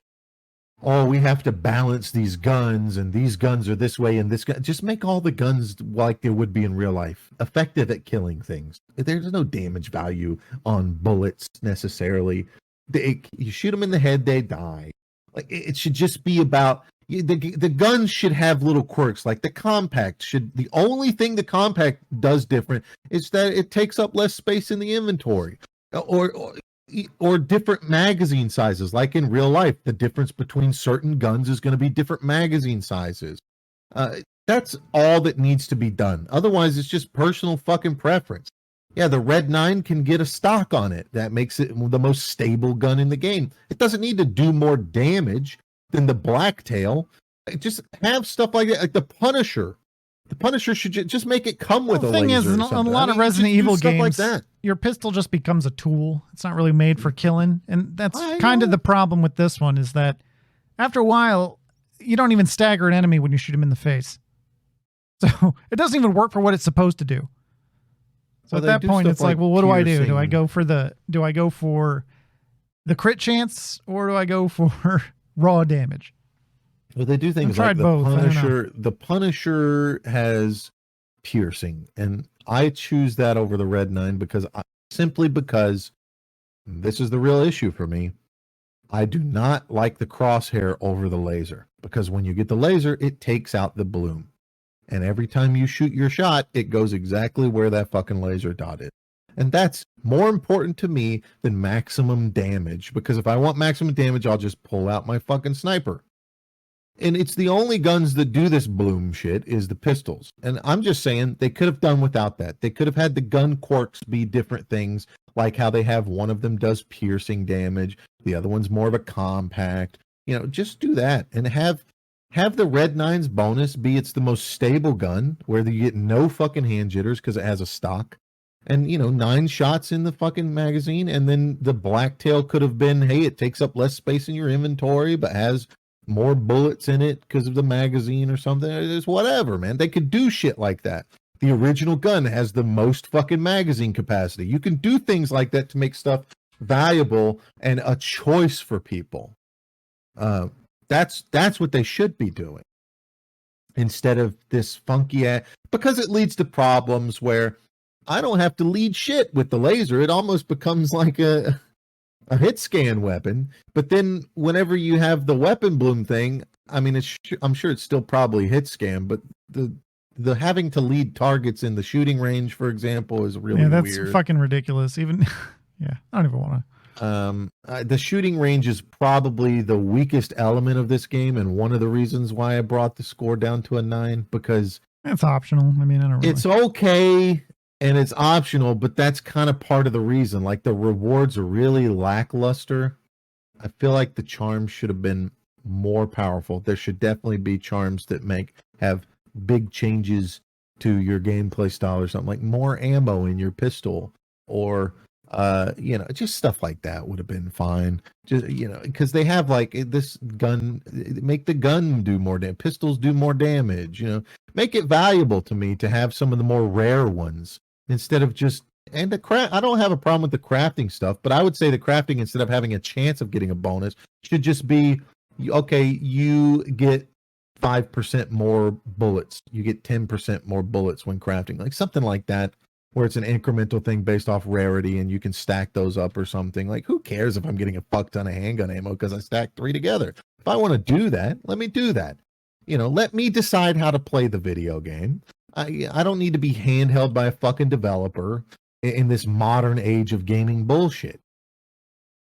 oh, we have to balance these guns, and these guns are this way, and this gun. Just make all the guns like they would be in real life, effective at killing things. There's no damage value on bullets necessarily. You shoot them in the head, they die. Like, it should just be about the guns should have little quirks. Like the compact the only thing the compact does different is that it takes up less space in the inventory. or or different magazine sizes. Like in real life, the difference between certain guns is going to be different magazine sizes. That's all that needs to be done. Otherwise, it's just personal fucking preference. Yeah, the Red 9 can get a stock on it. That makes it the most stable gun in the game. It doesn't need to do more damage than the Blacktail. Just have stuff like that, like the Punisher. The Punisher should just make it come with a laser. The thing is, in a lot of Resident Evil games, like your pistol just becomes a tool. It's not really made for killing. And that's kind of the problem with this one, is that after a while, you don't even stagger an enemy when you shoot him in the face. So it doesn't even work for what it's supposed to do. So at that point, it's like, well, what do I do? Do I go for the crit chance, or do I go for raw damage? Well, they do things like the Punisher has piercing, and I choose that over the Red 9 simply because this is the real issue for me. I do not like the crosshair over the laser, because when you get the laser, it takes out the bloom. And every time you shoot your shot, it goes exactly where that fucking laser dot is. And that's more important to me than maximum damage, because if I want maximum damage, I'll just pull out my fucking sniper. And it's the only guns that do this bloom shit is the pistols. And I'm just saying they could have done without that. They could have had the gun quirks be different things, like how they have one of them does piercing damage, the other one's more of a compact. You know, just do that and have the Red 9's bonus be it's the most stable gun, where you get no fucking hand jitters because it has a stock. And, 9 shots in the fucking magazine. And then the Blacktail could have been, hey, it takes up less space in your inventory, but has more bullets in it because of the magazine or something. It's whatever, man. They could do shit like that. The original gun has the most fucking magazine capacity. You can do things like that to make stuff valuable and a choice for people. That's what they should be doing, instead of this funky because it leads to problems where I don't have to lead shit with the laser. It almost becomes like a hit scan weapon. But then whenever you have the weapon bloom thing, I mean, I'm sure it's still probably hit scan, but the having to lead targets in the shooting range, for example, is really that's weird. Fucking ridiculous. Even I don't even want to. The shooting range is probably the weakest element of this game, and one of the reasons why I brought the score down to a 9, because it's optional. I mean, I don't really... It's okay and it's optional, but that's kind of part of the reason. Like, the rewards are really lackluster. I feel like the charms should have been more powerful. There should definitely be charms that have big changes to your gameplay style or something, like more ammo in your pistol, or just stuff like that would have been fine. Just, because they have like this gun, make the gun do more damage, pistols do more damage, make it valuable to me to have some of the more rare ones instead of just, and I don't have a problem with the crafting stuff, but I would say the crafting, instead of having a chance of getting a bonus, should just be, okay, you get 5% more bullets, you get 10% more bullets when crafting, like something like that, where it's an incremental thing based off rarity and you can stack those up or something. Like, who cares if I'm getting a fuck ton of handgun ammo because I stacked 3 together? If I want to do that, let me do that. Let me decide how to play the video game. I don't need to be handheld by a fucking developer in this modern age of gaming bullshit.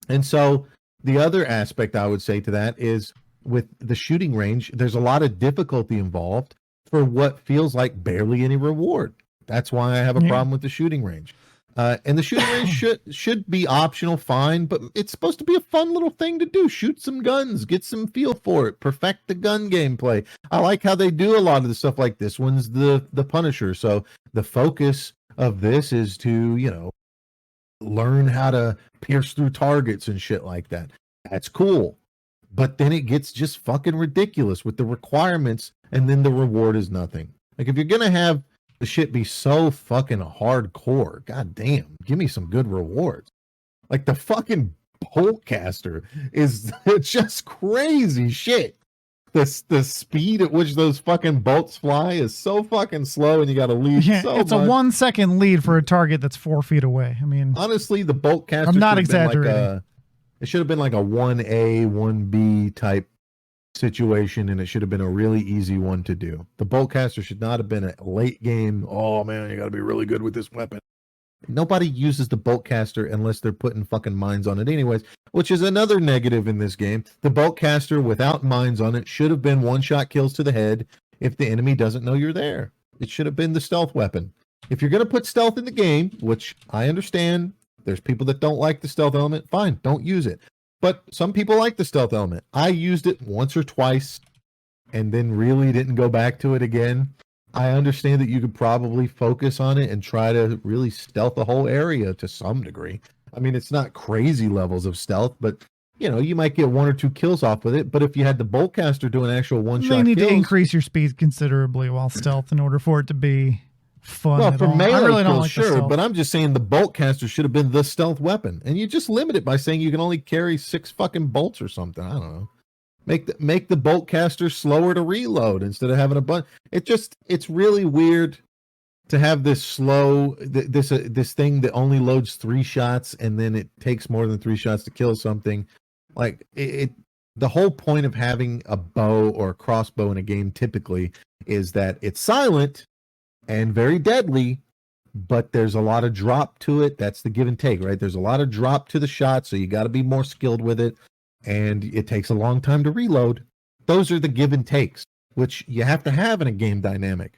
And so the other aspect I would say to that is, with the shooting range, there's a lot of difficulty involved for what feels like barely any reward. That's why I have a problem with the shooting range. And the shooting range should be optional, fine, but it's supposed to be a fun little thing to do. Shoot some guns, get some feel for it, perfect the gun gameplay. I like how they do a lot of the stuff, like this one's the Punisher. So the focus of this is to, learn how to pierce through targets and shit like that. That's cool. But then it gets just fucking ridiculous with the requirements, and then the reward is nothing. Like, if you're going to have the shit be so fucking hardcore, god damn, give me some good rewards. Like, the fucking bolt caster is just crazy shit. The speed at which those fucking bolts fly is so fucking slow, and you got to lead so it's much. A 1 second lead for a target that's 4 feet away. I mean, honestly, the bolt caster, I'm not exaggerating. It should have been like a 1A, 1B type situation, and it should have been a really easy one to do. The bolt caster should not have been a late game, oh man, you got to be really good with this weapon. Nobody uses the boltcaster unless they're putting fucking mines on it anyways, which is another negative in this game. The boltcaster without mines on it should have been one-shot kills to the head if the enemy doesn't know you're there. It should have been the stealth weapon. If you're going to put stealth in the game, which I understand, there's people that don't like the stealth element, fine, don't use it. But some people like the stealth element. I used it once or twice and then really didn't go back to it again. I understand that you could probably focus on it and try to really stealth the whole area to some degree. I mean, it's not crazy levels of stealth, but you know, you might get 1 or 2 kills off with it. But if you had the boltcaster do an actual one-shot, you need to increase your speed considerably while stealth in order for it to be fun. Well, for melee I really don't kills, like sure, but I'm just saying the boltcaster should have been the stealth weapon, and you just limit it by saying you can only carry 6 fucking bolts or something. I don't know. Make the boltcaster slower to reload instead of having a bunch. It's really weird to have this slow this thing that only loads 3 shots and then it takes more than 3 shots to kill something. Like the whole point of having a bow or a crossbow in a game typically is that it's silent and very deadly, but there's a lot of drop to it. That's the give and take, right? There's a lot of drop to the shot, so you got to be more skilled with it. And it takes a long time to reload. Those are the give and takes, which you have to have in a game dynamic.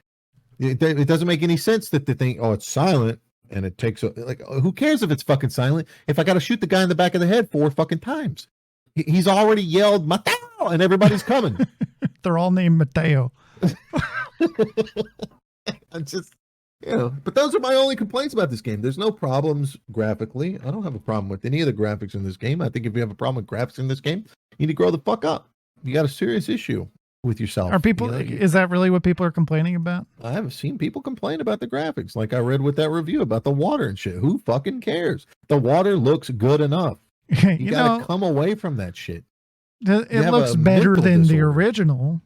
It doesn't make any sense that they think, oh, it's silent and it takes like, who cares if it's fucking silent? If I got to shoot the guy in the back of the head 4 fucking times, he's already yelled Mateo and everybody's coming. They're all named Mateo. I'm just, you know, but those are my only complaints about this game. There's no problems graphically. I don't have a problem with any of the graphics in this game. I think if you have a problem with graphics in this game, you need to grow the fuck up. You got a serious issue with yourself. Are people, is that really what people are complaining about? I haven't seen people complain about the graphics. Like I read with that review about the water and shit. Who fucking cares? The water looks good enough. You gotta come away from that shit. It looks better than the original.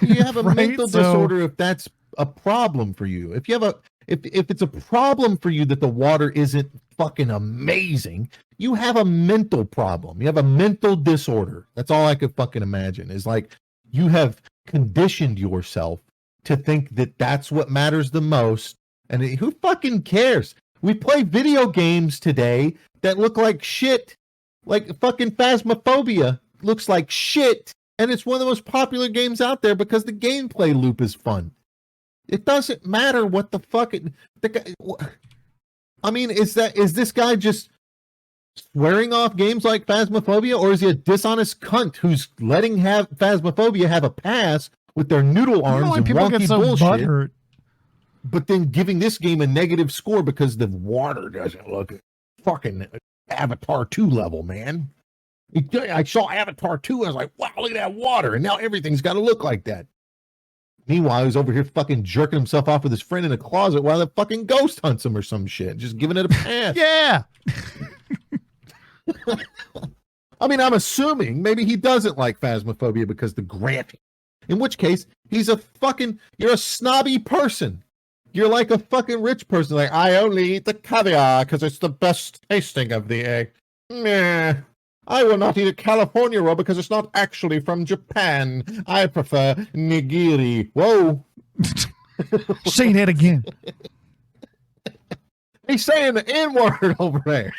You have a right? mental disorder if that's a problem for you. If you have if it's a problem for you that the water isn't fucking amazing, you have a mental problem. You have a mental disorder. That's all I could fucking imagine is like you have conditioned yourself to think that that's what matters the most. And who fucking cares? We play video games today that look like shit. Like fucking Phasmophobia looks like shit. And it's one of the most popular games out there because the gameplay loop is fun. It doesn't matter what the fuck I mean, is this guy just swearing off games like Phasmophobia, or is he a dishonest cunt who's letting Phasmophobia have a pass with their noodle arms and people wonky get so bullshit, butthurt. but then giving this game a negative score because the water doesn't look fucking Avatar 2 level, man. I saw Avatar 2 and I was like, wow, look at that water, and now everything's got to look like that. Meanwhile, he's over here fucking jerking himself off with his friend in a closet while the fucking ghost hunts him or some shit. Just giving it a pass. Yeah. I mean, I'm assuming maybe he doesn't like Phasmophobia because the graphic. In which case, you're a snobby person. You're like a fucking rich person. Like, I only eat the caviar because it's the best tasting of the egg. Nah. I will not eat a California roll because it's not actually from Japan. I prefer nigiri. Whoa. Say that again. He's saying the N-word over there.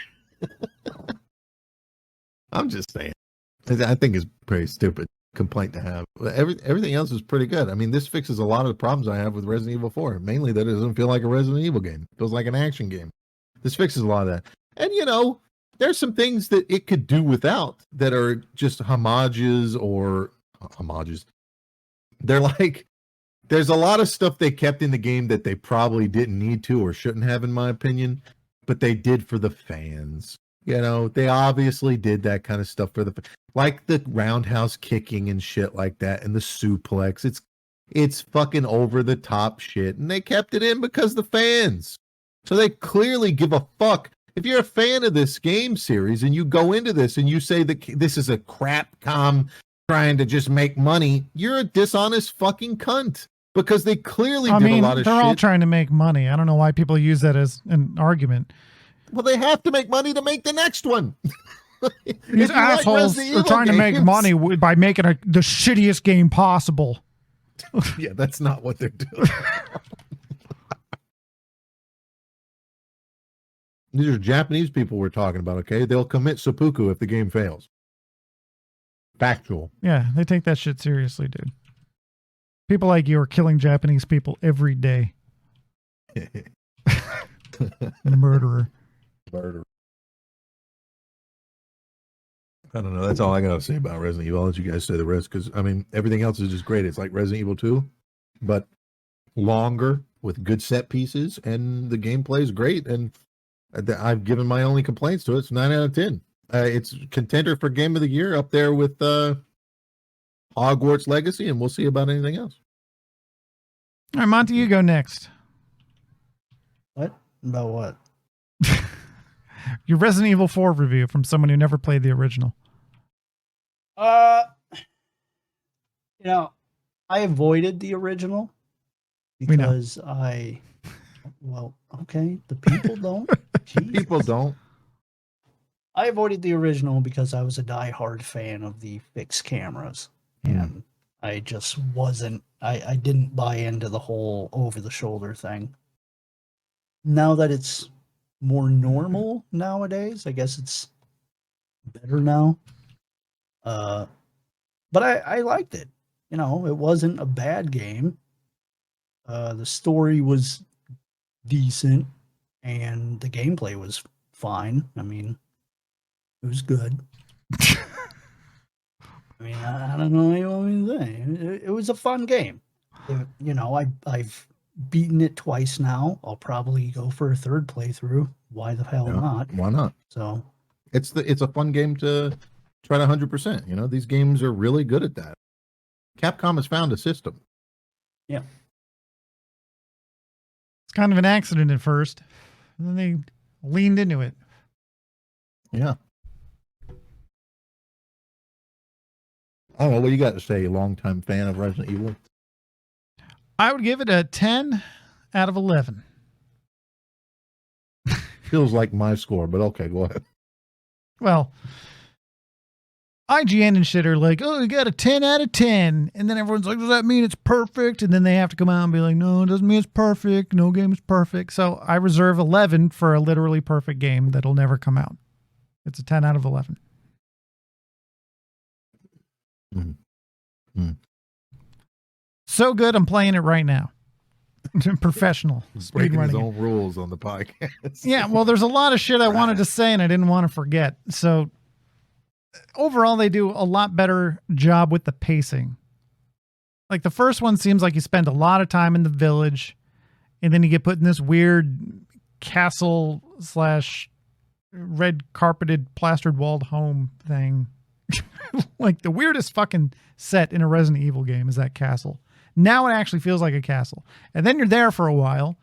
I'm just saying. I think it's pretty stupid complaint to have. Everything else is pretty good. I mean, this fixes a lot of the problems I have with Resident Evil 4. Mainly that it doesn't feel like a Resident Evil game. It feels like an action game. This fixes a lot of that. And, you know, there's some things that it could do without that are just homages. They're like, there's a lot of stuff they kept in the game that they probably didn't need to or shouldn't have, in my opinion, but they did for the fans. You know, they obviously did that kind of stuff for like the roundhouse kicking and shit like that, and the suplex. It's fucking over the top shit, and they kept it in because the fans. So they clearly give a fuck. If you're a fan of this game series and you go into this and you say that this is a crap com trying to just make money, you're a dishonest fucking cunt because they clearly did a lot of shit. They're all trying to make money. I don't know why people use that as an argument. Well, they have to make money to make the next one. These assholes are trying to make money by making the shittiest game possible. Yeah, that's not what they're doing. These are Japanese people we're talking about, okay? They'll commit seppuku if the game fails. Factual. Yeah, they take that shit seriously, dude. People like you are killing Japanese people every day. Murderer. Murder. I don't know. That's all I got to say about Resident Evil. I'll let you guys say the rest because, I mean, everything else is just great. It's like Resident Evil 2, but longer with good set pieces, and the gameplay is great. And I've given my only complaints to it. It's 9 out of 10. It's contender for Game of the Year up there with Hogwarts Legacy, and we'll see about anything else. All right, Monty, you go next. What? About what? Your Resident Evil 4 review from someone who never played the original. I avoided the original because okay, the people don't. People don't. I avoided the original because I was a diehard fan of the fixed cameras, and I just wasn't. I didn't buy into the whole over-the-shoulder thing. Now that it's more normal nowadays, I guess it's better now. But I liked it. It wasn't a bad game. The story was decent, and the gameplay was fine. I mean, it was good. I mean, I don't know what you want me to say. It was a fun game. I've beaten it twice now. I'll probably go for a third playthrough. Why the hell not? Why not? So it's a fun game to try to 100%. These games are really good at that. Capcom has found a system. Yeah. It's kind of an accident at first, and then they leaned into it. Yeah. I don't know. What do you got to say, longtime fan of Resident Evil? I would give it a 10 out of 11. Feels like my score, but okay, go ahead. Well, IGN and shit are like, oh, you got a 10 out of 10. And then everyone's like, does that mean it's perfect? And then they have to come out and be like, no, it doesn't mean it's perfect. No game is perfect. So I reserve 11 for a literally perfect game that'll never come out. It's a 10 out of 11. So good, I'm playing it right now. Professional. Breaking his own rules on the podcast. Yeah, well, there's a lot of shit I wanted to say and I didn't want to forget. So overall, they do a lot better job with the pacing. Like the first one seems like you spend a lot of time in the village, and then you get put in this weird castle / red carpeted plastered walled home thing. Like the weirdest fucking set in a Resident Evil game is that castle. Now it actually feels like a castle. And then you're there for a while,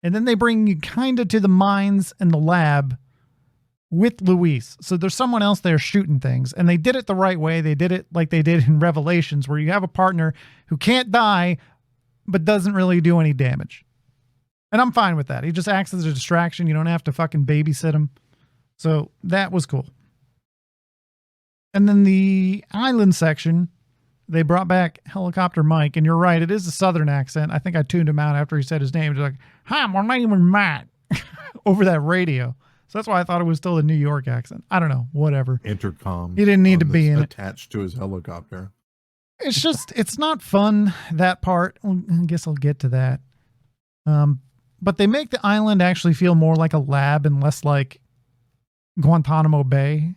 and then they bring you kind of to the mines and the lab with Luis. So there's someone else there shooting things, and they did it the right way. They did it like they did in Revelations, where you have a partner who can't die but doesn't really do any damage. And I'm fine with that. He just acts as a distraction. You don't have to fucking babysit him. So that was cool. And then the island section, they brought back Helicopter Mike, and you're right, it is a southern accent. I think I tuned him out after he said his name. He's like, hi, my name is Matt, over that radio. So that's why I thought it was still a New York accent. I don't know, whatever. Intercom. He didn't need to be in it. Attached to his helicopter. It's just, it's not fun, that part. Well, I guess I'll get to that. But they make the island actually feel more like a lab and less like Guantanamo Bay.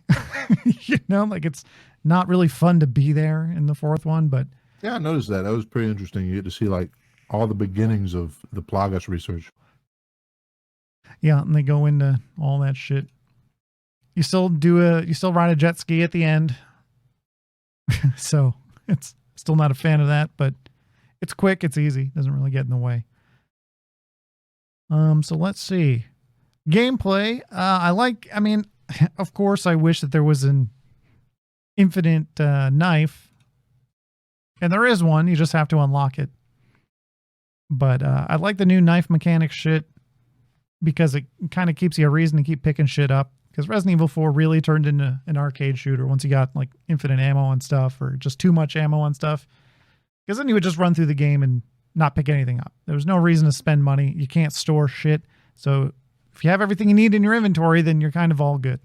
Like it's not really fun to be there in the fourth one, but yeah, I noticed that. That was pretty interesting. You get to see like all the beginnings of the Plagas research. Yeah, and they go into all that shit. You still ride a jet ski at the end. So it's still not a fan of that, but it's quick, it's easy, doesn't really get in the way. So let's see. Gameplay, of course, I wish that there was an infinite knife, and there is one. You just have to unlock it. But I like the new knife mechanic shit because it kind of keeps you a reason to keep picking shit up. Because Resident Evil 4 really turned into an arcade shooter once you got like infinite ammo on stuff, or just too much ammo on stuff. Because then you would just run through the game and not pick anything up. There was no reason to spend money. You can't store shit. So If you have everything you need in your inventory, then you're kind of all good.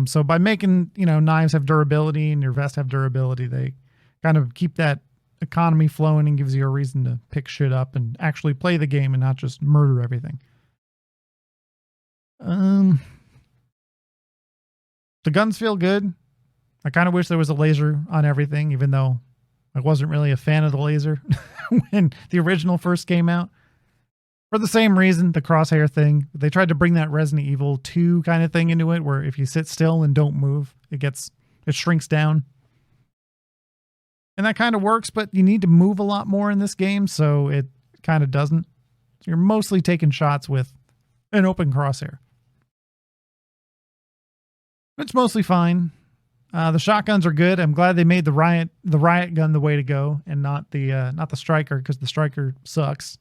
So by making, knives have durability and your vest have durability, they kind of keep that economy flowing and gives you a reason to pick shit up and actually play the game and not just murder everything. The guns feel good. I kind of wish there was a laser on everything, even though I wasn't really a fan of the laser when the original first came out. For the same reason, the crosshair thing. They tried to bring that Resident Evil 2 kind of thing into it, where if you sit still and don't move, it shrinks down. And that kind of works, but you need to move a lot more in this game, so it kind of doesn't. So you're mostly taking shots with an open crosshair. It's mostly fine. The shotguns are good. I'm glad they made the riot gun the way to go, and not the striker, because the striker sucks.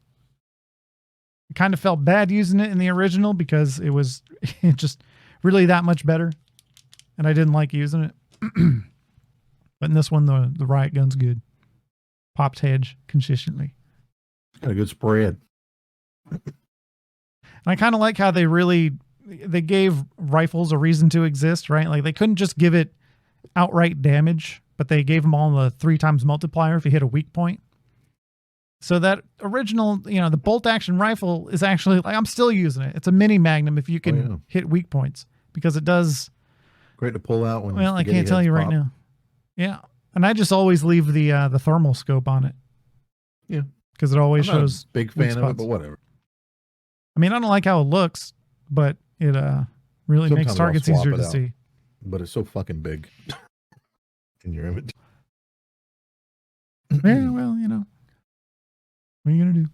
I kind of felt bad using it in the original because it was just really that much better, and I didn't like using it. But in this one, the riot gun's good. Pops hedge consistently. Got a good spread. And I kind of like how they gave rifles a reason to exist, right? Like they couldn't just give it outright damage, but they gave them all the 3 times multiplier if you hit a weak point. So that original, the bolt action rifle is actually, like, I'm still using it. It's a mini magnum if you can hit weak points, because it does. Great to pull out when. Well, I can't tell you right now. Yeah, and I just always leave the thermal scope on it. Yeah, because it always I'm not shows. A big fan of it, but whatever. I mean, I don't like how it looks, but it really makes targets easier to see. But it's so fucking big in your inventory. Yeah, well, what are you gonna do?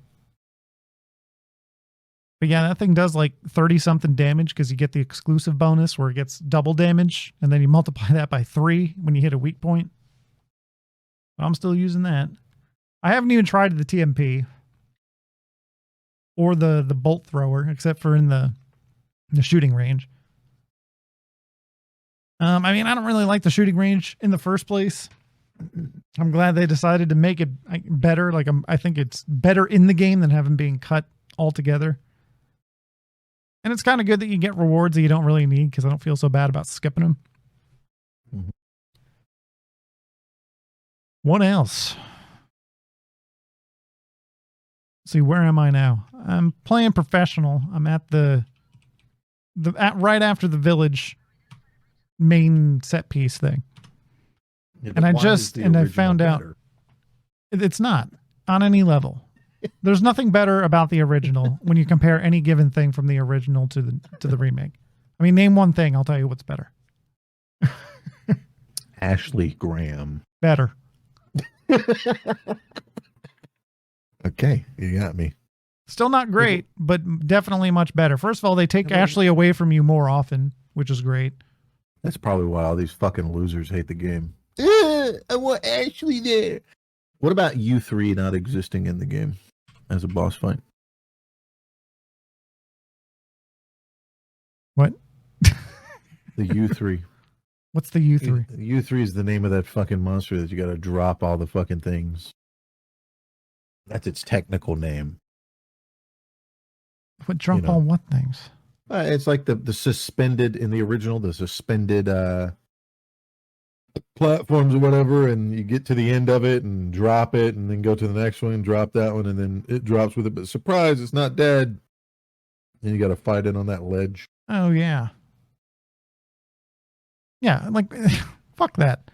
But yeah, that thing does like 30 something damage because you get the exclusive bonus where it gets double damage, and then you multiply that by 3 when you hit a weak point. I'm still using that. I haven't even tried the TMP or the bolt thrower, except for in the shooting range. I mean, I don't really like the shooting range in the first place. I'm glad they decided to make it better. Like, I think it's better in the game than having being cut altogether. And it's kind of good that you get rewards that you don't really need, because I don't feel so bad about skipping them. Mm-hmm. What else? Let's see, where am I now? I'm playing professional. I'm at right after the village main set piece thing. Yeah, and I found out it's not on any level. There's nothing better about the original when you compare any given thing from the original to the remake. I mean, name one thing, I'll tell you what's better. Ashley Graham. Better. Okay, you got me. Still not great, but definitely much better. First of all, they take Ashley away from you more often, which is great. That's probably why all these fucking losers hate the game. I want Ashley there. What about U3 not existing in the game as a boss fight? What? The U3. What's the U3? U3 is the name of that fucking monster that you got to drop all the fucking things. That's its technical name. What drop all what things? It's like the suspended in the original, the suspended platforms or whatever, and you get to the end of it and drop it, and then go to the next one and drop that one, and then it drops with it. But surprise, it's not dead. And you got to fight it on that ledge. Oh yeah, yeah. Like, fuck that.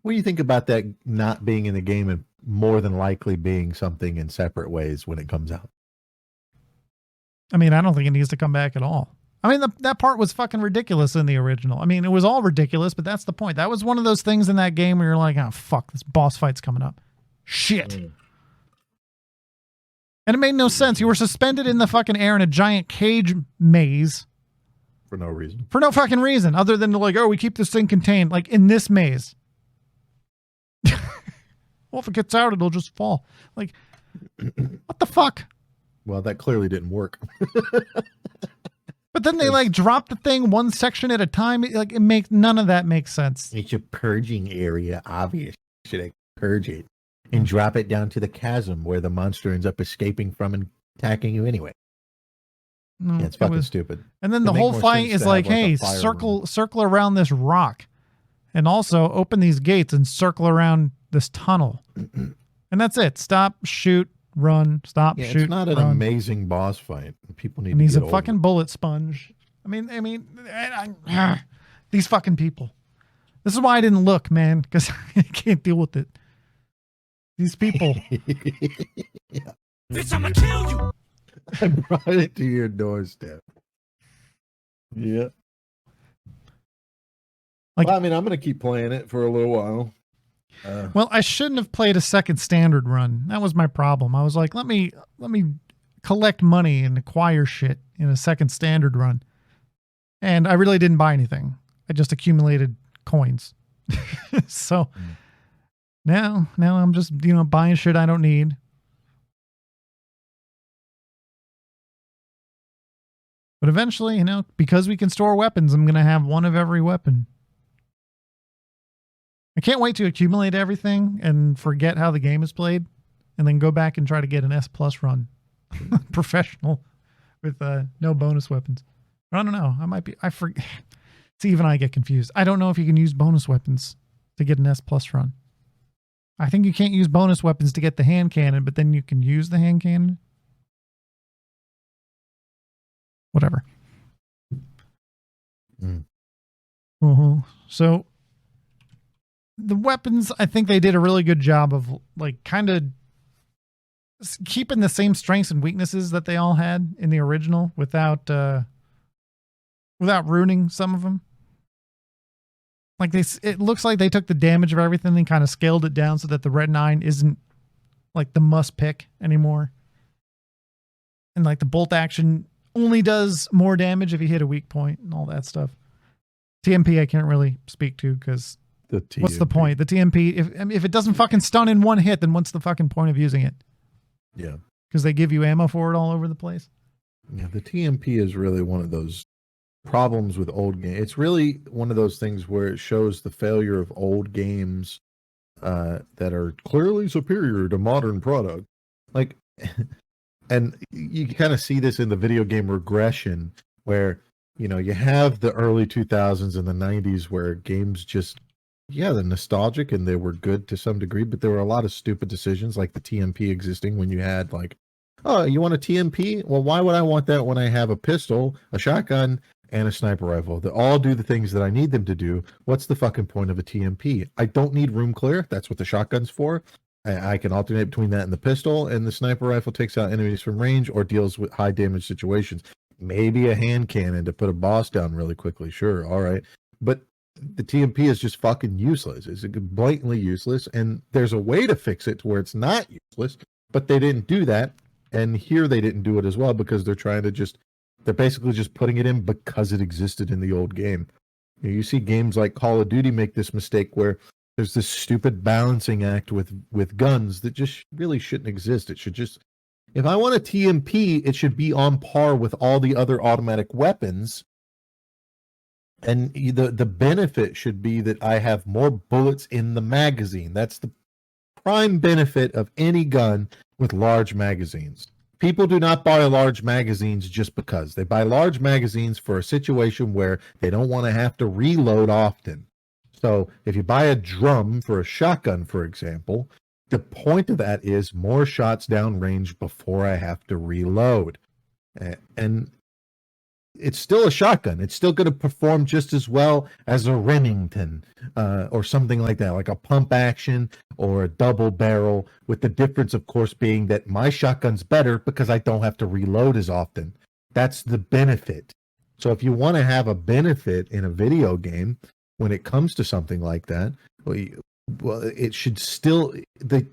What do you think about that not being in the game and more than likely being something in separate ways when it comes out? I mean, I don't think it needs to come back at all. I mean, that part was fucking ridiculous in the original. I mean, it was all ridiculous, but that's the point. That was one of those things in that game where you're like, oh, fuck, this boss fight's coming up. Shit. And it made no sense. You were suspended in the fucking air in a giant cage maze. For no reason. For no fucking reason, other than like, oh, we keep this thing contained, like in this maze. Well, if it gets out, it'll just fall. Like, what the fuck? Well, that clearly didn't work. But then they like drop the thing one section at a time. Like, it makes none of that makes sense. It's a purging area, obvious. Should I purge it and drop it down to the chasm where the monster ends up escaping from and attacking you anyway. No, Yeah, it's fucking stupid. And then the whole fight is like, hey, circle around this rock. And also open these gates and circle around this tunnel. And that's it. Stop, shoot, run, stop, shoot. It's not an amazing boss fight. People need and to he's get a fucking bullet sponge. I mean, these fucking people. This is why I didn't look, man, because I can't deal with it. These people. Yeah. Bitch, I'm gonna kill you. I brought it to your doorstep. Yeah. Like, well, I mean, I'm going to keep playing it for a little while. Well, I shouldn't have played a second standard run. That was my problem. I was like, let me collect money and acquire shit in a second standard run. And I really didn't buy anything. I just accumulated coins. So now I'm just, buying shit I don't need. But eventually, because we can store weapons, I'm going to have one of every weapon. I can't wait to accumulate everything and forget how the game is played and then go back and try to get an S+ run. Professional with no bonus weapons. But I don't know. I forget. See, even I get confused. I don't know if you can use bonus weapons to get an S+ run. I think you can't use bonus weapons to get the hand cannon, but then you can use the hand cannon. Whatever. So the weapons, I think they did a really good job of kind of keeping the same strengths and weaknesses that they all had in the original without ruining some of them. It looks like they took the damage of everything and kind of scaled it down so that the Red 9 isn't like the must pick anymore. And the bolt action only does more damage if you hit a weak point and all that stuff. TMP I can't really speak to because what's the point? The TMP, if it doesn't fucking stun in one hit, then what's the fucking point of using it? Yeah. Because they give you ammo for it all over the place. Yeah, the TMP is really one of those problems with old games. It's really one of those things where it shows the failure of old games that are clearly superior to modern product. And you kind of see this in the video game regression where, you have the early 2000s and the 90s where games just, they're nostalgic and they were good to some degree, but there were a lot of stupid decisions like the TMP existing when you had oh, you want a TMP? Well, why would I want that when I have a pistol, a shotgun, and a sniper rifle that all do the things that I need them to do? What's the fucking point of a TMP? I don't need room clear. That's what the shotgun's for. I can alternate between that and the pistol, and the sniper rifle takes out enemies from range or deals with high damage situations. Maybe a hand cannon to put a boss down really quickly. Sure, all right. But the TMP is just fucking useless. It's blatantly useless, and there's a way to fix it to where it's not useless, but they didn't do that, and here they didn't do it as well because they're basically just putting it in because it existed in the old game. You see games like Call of Duty make this mistake where there's this stupid balancing act with guns that just really shouldn't exist. It should just, if I want a TMP, it should be on par with all the other automatic weapons. And the benefit should be that I have more bullets in the magazine. That's the prime benefit of any gun with large magazines. People do not buy large magazines just because. They buy large magazines for a situation where they don't want to have to reload often. So if you buy a drum for a shotgun, for example, the point of that is more shots down range before I have to reload. And it's still a shotgun. It's still going to perform just as well as a Remington or something like that, like a pump action or a double barrel, with the difference, of course, being that my shotgun's better because I don't have to reload as often. That's the benefit. So if you want to have a benefit in a video game, when it comes to something like that, well, it should still,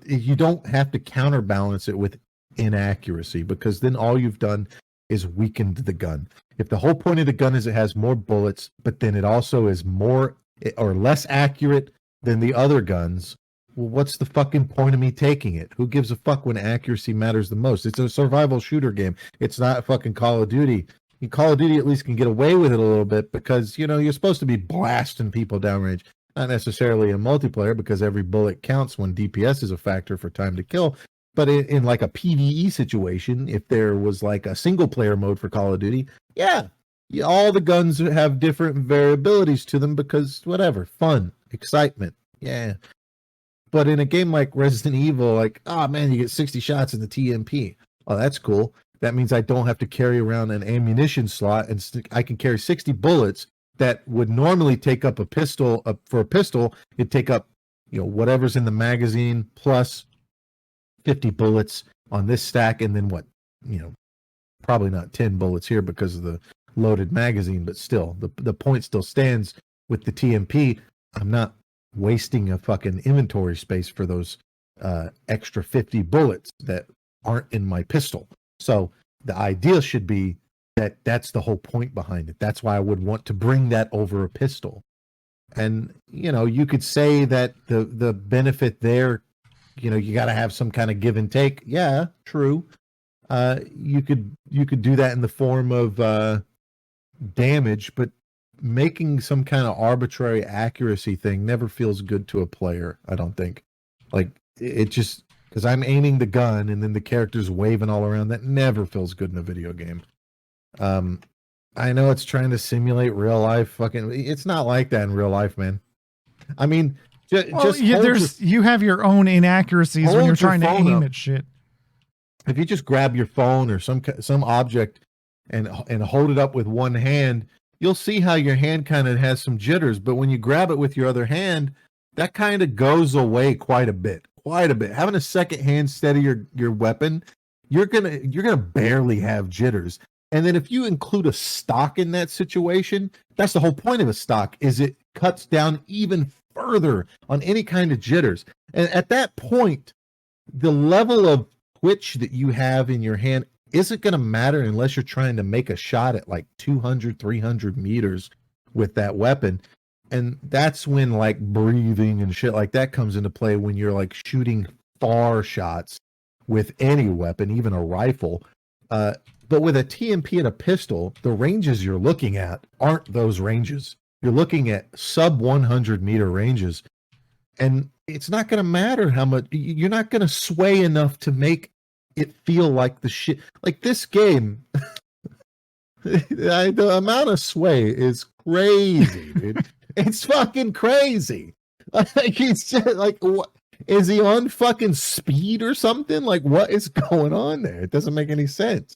you don't have to counterbalance it with inaccuracy, because then all you've done is weakened the gun. If the whole point of the gun is it has more bullets, but then it also is more or less accurate than the other guns, well, what's the fucking point of me taking it? Who gives a fuck when accuracy matters the most? It's a survival shooter game. It's not fucking Call of Duty. Call of Duty at least can get away with it a little bit because, you're supposed to be blasting people downrange. Not necessarily in multiplayer because every bullet counts when DPS is a factor for time to kill. But in like a PvE situation, if there was like a single player mode for Call of Duty, yeah, all the guns have different variabilities to them because whatever, fun, excitement, yeah. But in a game like Resident Evil, like, oh man, you get 60 shots in the TMP. Oh, that's cool. That means I don't have to carry around an ammunition slot, and I can carry 60 bullets that would normally take up a pistol. For a pistol, it'd take up, whatever's in the magazine plus 50 bullets on this stack, and then what, probably not 10 bullets here because of the loaded magazine, but still, the point still stands with the TMP. I'm not wasting a fucking inventory space for those extra 50 bullets that aren't in my pistol. So the idea should be that that's the whole point behind it. That's why I would want to bring that over a pistol. And, you could say that the benefit there, you got to have some kind of give and take. Yeah, true. You could do that in the form of damage, but making some kind of arbitrary accuracy thing never feels good to a player, I don't think. Like, it just, because I'm aiming the gun and then the character's waving all around, that never feels good in a video game. I know it's trying to simulate real life. It's not like that in real life, man. I mean, you have your own inaccuracies when you're trying to aim at shit. If you just grab your phone or some object and hold it up with one hand, you'll see how your hand kind of has some jitters. But when you grab it with your other hand, that kind of goes away quite a bit. Having a second hand steady your weapon, you're gonna barely have jitters. And then if you include a stock in that situation, that's the whole point of a stock, is it cuts down even further on any kind of jitters. And at that point, the level of twitch that you have in your hand isn't going to matter unless you're trying to make a shot at like 200, 300 meters with that weapon. And that's when like breathing and shit like that comes into play, when you're like shooting far shots with any weapon, even a rifle. But with a TMP and a pistol, the ranges you're looking at aren't those ranges. You're looking at sub 100 meter ranges. And it's not going to matter how much, you're not going to sway enough to make it feel like the shit. Like this game, the amount of sway is crazy, dude. It's fucking crazy. Like, it's just like, what is he on fucking speed or something? Like, what is going on there? It doesn't make any sense.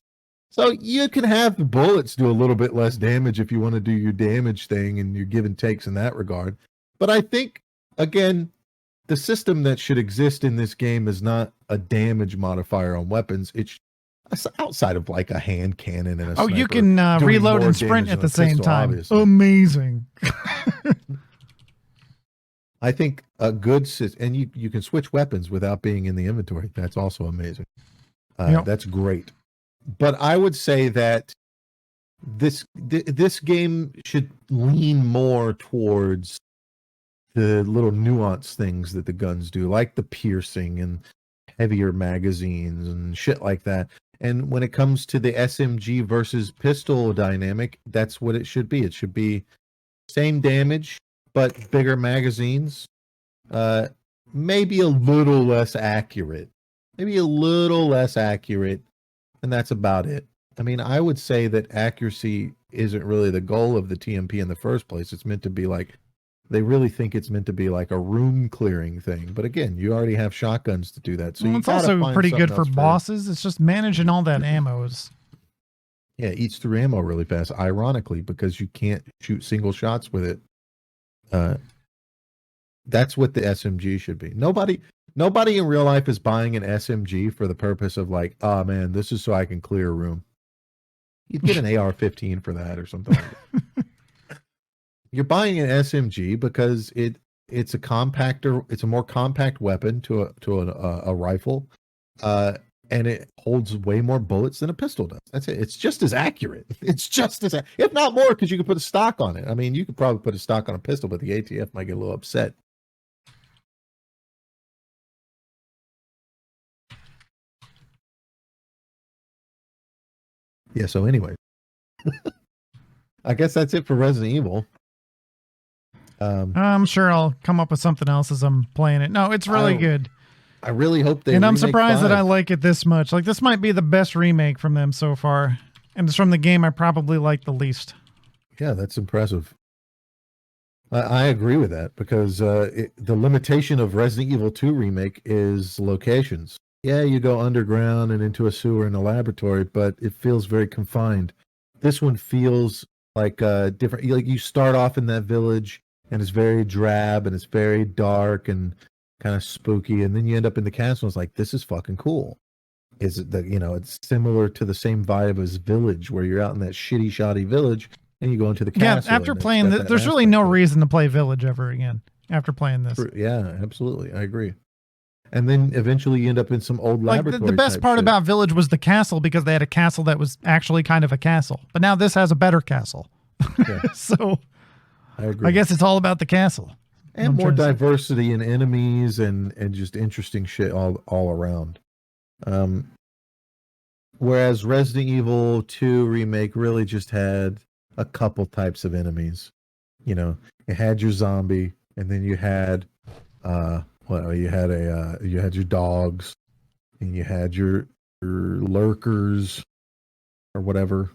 So you can have the bullets do a little bit less damage if you want to do your damage thing and your give and takes in that regard. But I think, again, the system that should exist in this game is not a damage modifier on weapons. It's outside of like a hand cannon and a sniper. You can reload and sprint at the same time. Obviously. Amazing. I think a good system, and you can switch weapons without being in the inventory. That's also amazing. That's great. But I would say that this game should lean more towards the little nuance things that the guns do, like the piercing and heavier magazines and shit like that. And when it comes to the SMG versus pistol dynamic, that's what it should be. It should be same damage, but bigger magazines. Maybe a little less accurate. And that's about it. I mean, I would say that accuracy isn't really the goal of the TMP in the first place. It's meant to be like, they really think it's meant to be like a room clearing thing. But again, you already have shotguns to do that. So it's also pretty good for bosses. It's just managing all that ammos. Yeah, it eats through ammo really fast, ironically, because you can't shoot single shots with it. That's what the SMG should be. Nobody in real life is buying an SMG for the purpose of like, oh man, this is so I can clear a room. You'd get an AR-15 for that or something like that. You're buying an SMG because it's a compactor. It's a more compact weapon to a rifle, and it holds way more bullets than a pistol does. That's it. It's just as accurate. If not more, because you can put a stock on it. I mean, you could probably put a stock on a pistol, but the ATF might get a little upset. Yeah. So anyway, I guess that's it for Resident Evil. I'm sure I'll come up with something else as I'm playing it. No, it's really good. I really hope they. And I'm remake surprised 5. that I like it this much. Like, this might be the best remake from them so far, and it's from the game I probably like the least. Yeah, that's impressive. I agree with that because the limitation of Resident Evil 2 remake is locations. Yeah, you go underground and into a sewer in a laboratory, but it feels very confined. This one feels like different. Like you start off in that village and it's very drab and it's very dark and kind of spooky, and then you end up in the castle. And it's like, this is fucking cool. Is it that it's similar to the same vibe as Village, where you're out in that shitty, shoddy village and you go into the castle. Yeah, after playing this, there's really no reason to play Village ever again after playing this. Yeah, absolutely. I agree. And then eventually you end up in some old laboratory. The best part about Village was the castle, because they had a castle that was actually kind of a castle. But now this has a better castle. Yeah. So I agree. I guess it's all about the castle. And more diversity in enemies and just interesting shit all around. Whereas Resident Evil 2 Remake really just had a couple types of enemies. You had your zombie, and then you had you had your dogs, and you had your lurkers or whatever.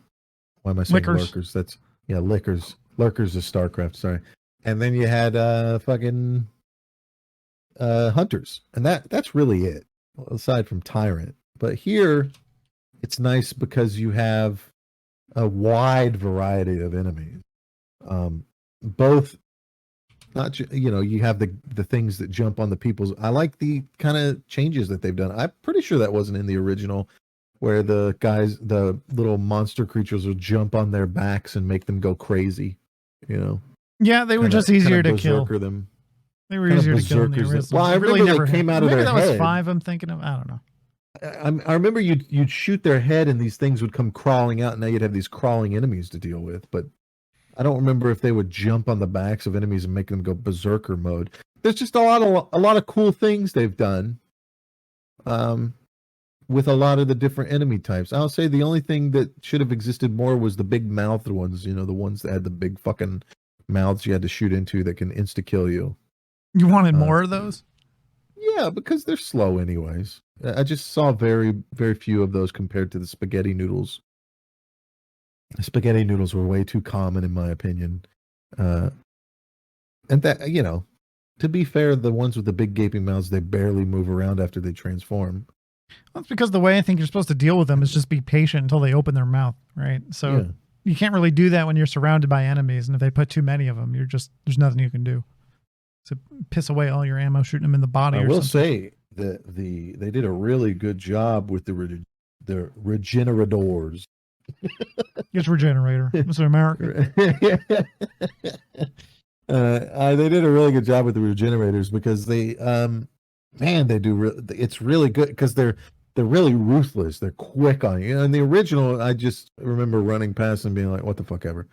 Why am I saying lurkers? That's lickers. Lurkers is StarCraft, sorry. And then you had fucking hunters. And that's really it, aside from Tyrant. But here it's nice because you have a wide variety of enemies. Both, not you have the things that jump on the people's. I like the kind of changes that they've done. I'm pretty sure that wasn't in the original, where the little monster creatures would jump on their backs and make them go crazy. Yeah, they were just easier to kill. Them. They were easier to kill in the original. Well, I really never came out of their head. Maybe that was 5 I'm thinking of. I don't know. I remember you'd shoot their head and these things would come crawling out, and now you'd have these crawling enemies to deal with. But I don't remember if they would jump on the backs of enemies and make them go berserker mode. There's just a lot of cool things they've done with a lot of the different enemy types. I'll say the only thing that should have existed more was the big mouthed ones, the ones that had the big fucking mouths you had to shoot into that can insta-kill you. You wanted more of those? Yeah, because they're slow anyways. I just saw very, very few of those compared to the spaghetti noodles. The spaghetti noodles were way too common, in my opinion. And that, to be fair, the ones with the big gaping mouths, they barely move around after they transform. That's because the way I think you're supposed to deal with them is just be patient until they open their mouth, right? So you can't really do that when you're surrounded by enemies, and if they put too many of them, there's nothing you can do. So piss away all your ammo shooting them in the body. I will say that they did a really good job with the regenerators. It's regenerator. It's American. They did a really good job with the regenerators because they do. It's really good because they're really ruthless. They're quick on you. In the original, I just remember running past and being like, "What the fuck ever."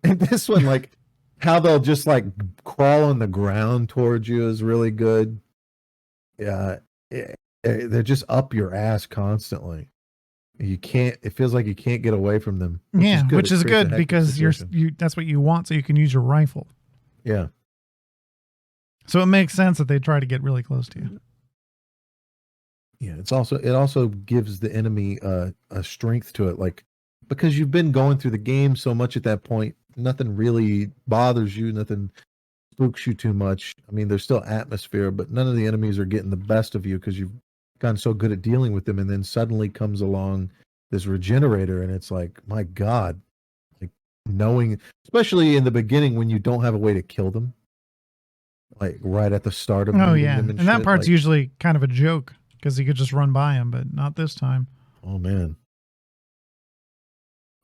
And this one, like, how they'll just like crawl on the ground towards you is really good. Yeah, they're just up your ass constantly. It feels like you can't get away from them. Which is good because that's what you want, so you can use your rifle. Yeah. So it makes sense that they try to get really close to you. Yeah, it also gives the enemy a strength to it, like, because you've been going through the game so much at that point, nothing really bothers you, nothing spooks you too much. I mean, there's still atmosphere, but none of the enemies are getting the best of you because you've gotten so good at dealing with them, and then suddenly comes along this regenerator, and it's like, my God, like, knowing, especially in the beginning when you don't have a way to kill them, like right at the start of them and that part's usually kind of a joke because you could just run by them, but not this time. Oh man,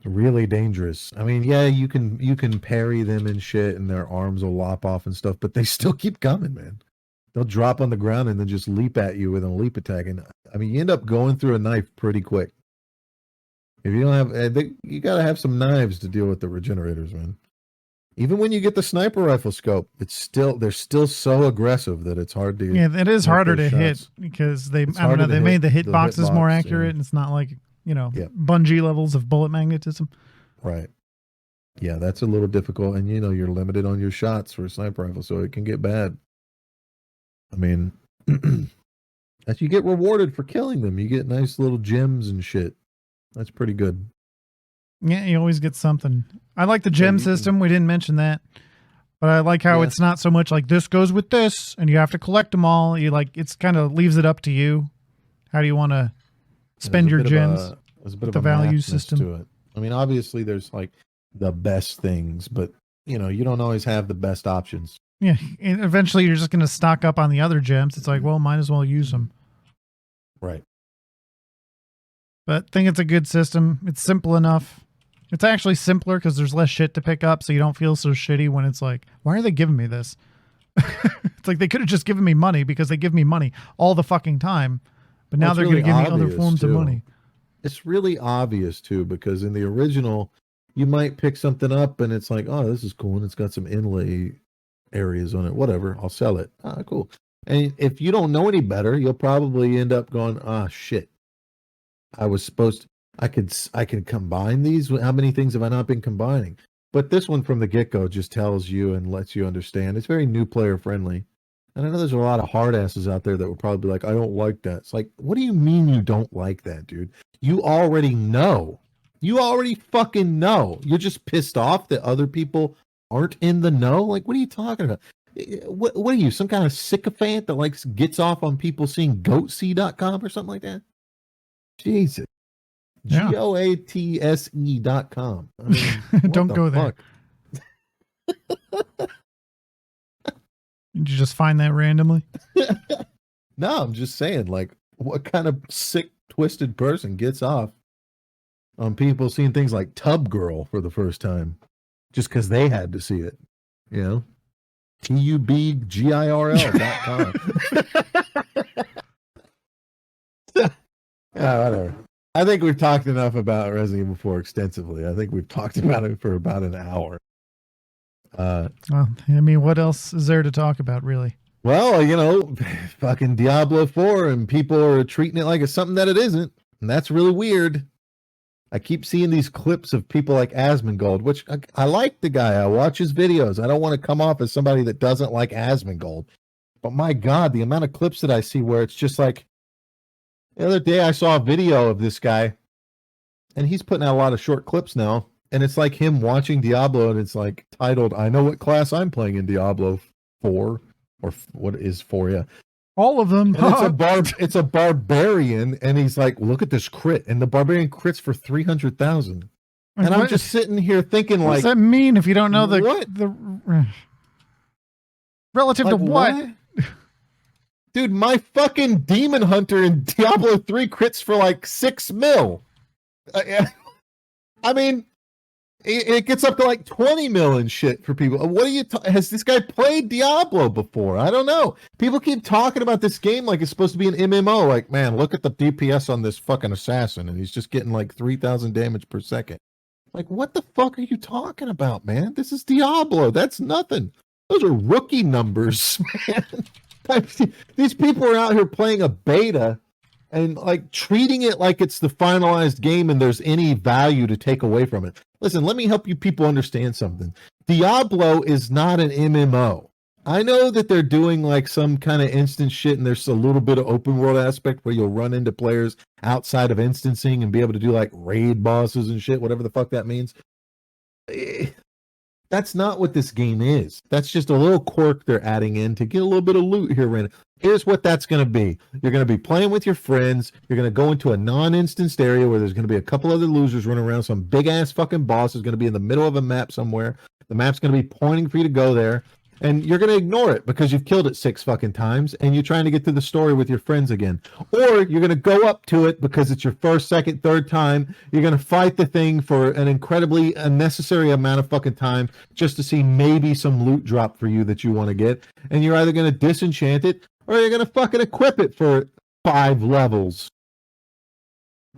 really dangerous. I mean, yeah, you can parry them and shit, and their arms will lop off and stuff, but they still keep coming, man. They'll drop on the ground and then just leap at you with a leap attack. And I mean, you end up going through a knife pretty quick. If you don't have, you got to have some knives to deal with the regenerators, man. Even when you get the sniper rifle scope, they're still so aggressive that it's hard to. Yeah, it is harder to hit because they made the hitboxes more accurate, and it's not like Bungie levels of bullet magnetism. Right. Yeah, that's a little difficult, and you're limited on your shots for a sniper rifle, so it can get bad. I mean, As you get rewarded for killing them, you get nice little gems and shit. That's pretty good. Yeah, you always get something. I like the gem system. We didn't mention that. But I like how it's not so much like this goes with this and you have to collect them all. You like it's kind of leaves it up to you. How do you want to spend your gems? There's a bit of a value system to it. I mean, obviously there's like the best things, but you know, you don't always have the best options. Yeah, and eventually you're just going to stock up on the other gems. It's like, well, might as well use them. Right. But I think it's a good system. It's simple enough. It's actually simpler because there's less shit to pick up, so you don't feel so shitty when it's like, why are they giving me this? It's like they could have just given me money because they give me money all the fucking time. But now they're going to give me other forms of money. It's really obvious, too, because in the original, you might pick something up and it's like, oh, this is cool, and it's got some inlay areas on it. Whatever, I'll sell it. Ah, cool. And if you don't know any better, you'll probably end up going, ah, shit. I could combine these. How many things have I not been combining? But this one from the get-go just tells you and lets you understand. It's very new player friendly. And I know there's a lot of hard asses out there that would probably be like, I don't like that. It's like, what do you mean you don't like that, dude? You already know. You already fucking know. You're just pissed off that other people aren't in the know? Like, what are you talking about? What are you, some kind of sycophant that like gets off on people seeing goatse.com or something like that? Jesus. Yeah. GOATSE.com. I mean, don't go there. Did you just find that randomly? No, I'm just saying, like, what kind of sick, twisted person gets off on people seeing things like Tub Girl for the first time just because they had to see it? You know? TUBGIRL.com. Whatever. I think we've talked enough about Resident Evil 4 extensively. I think we've talked about it for about an hour. Well, I mean, what else is there to talk about, really? Well, you know, fucking Diablo 4, and people are treating it like it's something that it isn't. And that's really weird. I keep seeing these clips of people like Asmongold, which I like the guy. I watch his videos. I don't want to come off as somebody that doesn't like Asmongold. But my God, the amount of clips that I see where it's just like, the other day I saw a video of this guy, and he's putting out a lot of short clips now, and it's like him watching Diablo, and it's like titled, I know what class I'm playing in Diablo 4, or what is 4, yeah. All of them. And it's a barbarian, and he's like, look at this crit, and the barbarian crits for 300,000. And I'm just sitting here thinking, what like, does that mean if you don't know the relative to what? Dude, my fucking Demon Hunter in Diablo 3 crits for like 6 mil. I mean, it gets up to like 20 mil and shit for people. What are you? Has this guy played Diablo before? I don't know. People keep talking about this game like it's supposed to be an MMO. Like, man, look at the DPS on this fucking assassin, and he's just getting like 3,000 damage per second. Like, what the fuck are you talking about, man? This is Diablo. That's nothing. Those are rookie numbers, man. These people are out here playing a beta and like treating it like it's the finalized game and there's any value to take away from it. Listen, let me help you people understand something. Diablo is not an MMO. I know that they're doing like some kind of instant shit and there's a little bit of open world aspect where you'll run into players outside of instancing and be able to do like raid bosses and shit, whatever the fuck that means. That's not what this game is. That's just a little quirk they're adding in to get a little bit of loot here, Ren. Here's what that's going to be. You're going to be playing with your friends. You're going to go into a non-instanced area where there's going to be a couple other losers running around. Some big-ass fucking boss is going to be in the middle of a map somewhere. The map's going to be pointing for you to go there. And you're going to ignore it because you've killed it 6 fucking times and you're trying to get to the story with your friends again. Or you're going to go up to it because it's your first, second, third time. You're going to fight the thing for an incredibly unnecessary amount of fucking time just to see maybe some loot drop for you that you want to get. And you're either going to disenchant it or you're going to fucking equip it for 5 levels.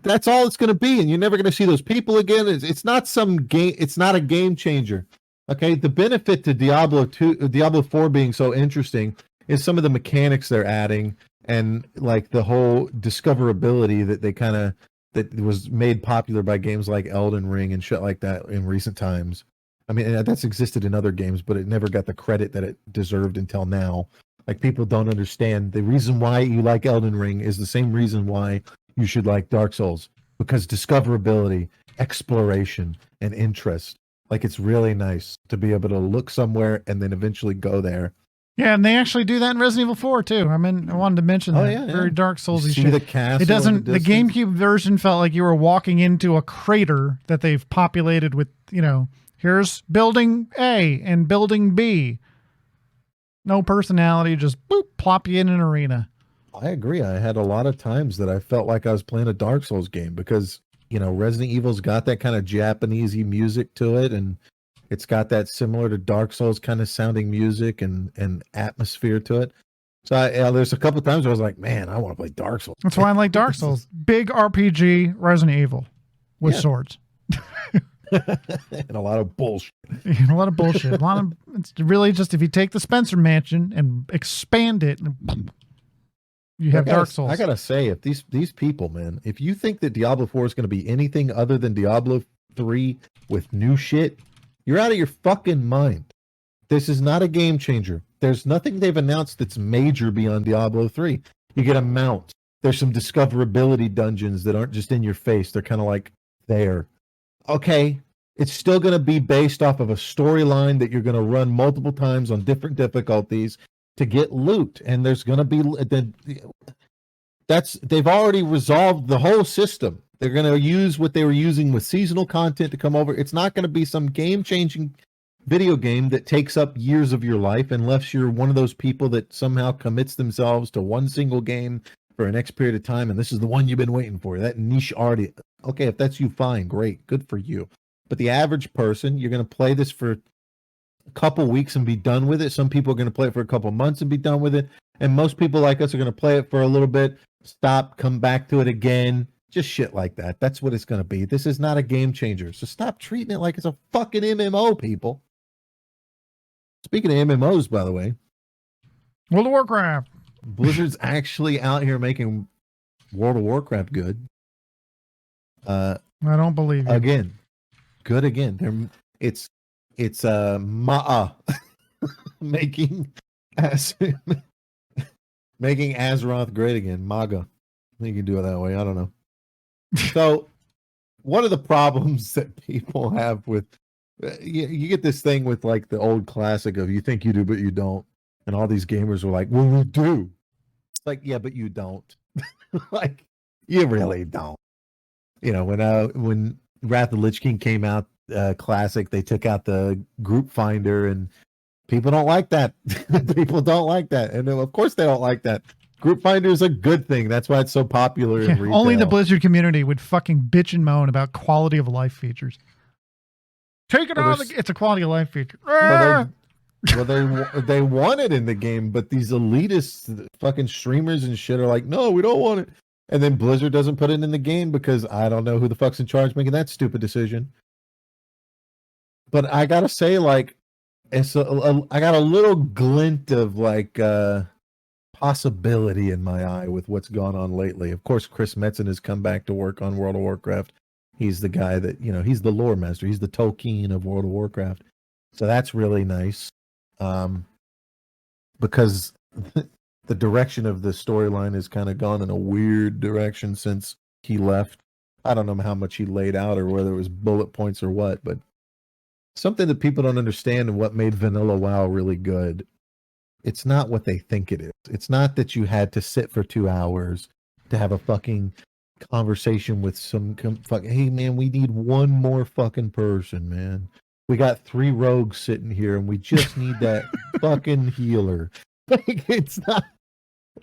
That's all it's going to be. And you're never going to see those people again. It's not some game. It's not a game changer. Okay, the benefit to Diablo 4 being so interesting is some of the mechanics they're adding and like the whole discoverability that was made popular by games like Elden Ring and shit like that in recent times. I mean, that's existed in other games, but it never got the credit that it deserved until now. Like people don't understand the reason why you like Elden Ring is the same reason why you should like Dark Souls, because discoverability, exploration, and interest. Like it's really nice to be able to look somewhere and then eventually go there. Yeah, and they actually do that in Resident Evil 4 too. I mean, I wanted to mention that. Very Dark Soulsy see shit. The castle it doesn't. the The GameCube version felt like you were walking into a crater that they've populated with. Here's building A and building B. No personality, just boop, plop you in an arena. I agree. I had a lot of times that I felt like I was playing a Dark Souls game because Resident Evil's got that kind of Japanesey music to it, and it's got that similar to Dark Souls kind of sounding music and atmosphere to it. So there's a couple of times where I was like, man, I want to play Dark Souls. That's why I like Dark Souls. Big RPG Resident Evil with swords. And a lot of bullshit. And a lot of bullshit. It's really just if you take the Spencer Mansion and expand it, you have Dark Souls. I gotta say, if these people, man, if you think that Diablo 4 is going to be anything other than Diablo 3 with new shit, you're out of your fucking mind. This is not a game changer. There's nothing they've announced that's major beyond Diablo 3. You get a mount. There's some discoverability dungeons that aren't just in your face. They're kind of like there. Okay, it's still going to be based off of a storyline that you're going to run multiple times on different difficulties to get loot, and there's going to be they've already resolved the whole system. They're going to use what they were using with seasonal content to come over. It's not going to be some game-changing video game that takes up years of your life unless you're one of those people that somehow commits themselves to one single game for an X period of time, and this is the one you've been waiting for. That niche already. Okay, if that's you, fine, great, good for you. But the average person, you're going to play this for a couple weeks and be done with it. Some people are going to play it for a couple months and be done with it. And most people like us are going to play it for a little bit, stop, come back to it again. Just shit like that. That's what it's going to be. This is not a game changer. So stop treating it like it's a fucking MMO, people. Speaking of MMOs, by the way. World of Warcraft. Blizzard's actually out here making World of Warcraft good. I don't believe you. Again. Good again. It's Ma'a making Azeroth great again. MAGA. You can do it that way. I don't know. So one of the problems that people have with you get this thing with like the old classic of you think you do but you don't, and all these gamers are like, well, we do. It's like, yeah, but you don't. Like, you really don't. When Wrath of the Lich King came out, classic, they took out the group finder, and people don't like that. People don't like that, and of course they don't like that. Group finder is a good thing. That's why it's so popular in retail. Only the Blizzard community would fucking bitch and moan about quality of life features. Take it out. It's a quality of life feature. They want it in the game, but these elitist fucking streamers and shit are like, no, we don't want it. And then Blizzard doesn't put it in the game because I don't know who the fuck's in charge making that stupid decision. But I gotta say, like, I got a little glint of like possibility in my eye with what's gone on lately. Of course, Chris Metzen has come back to work on World of Warcraft. He's the guy that, he's the lore master. He's the Tolkien of World of Warcraft. So that's really nice. Because the direction of the storyline has kind of gone in a weird direction since he left. I don't know how much he laid out or whether it was bullet points or what, but something that people don't understand and what made Vanilla WoW really good. It's not what they think it is. It's not that you had to sit for 2 hours to have a fucking conversation with some hey man, we need one more fucking person, man. We got 3 rogues sitting here and we just need that fucking healer. Like, it's not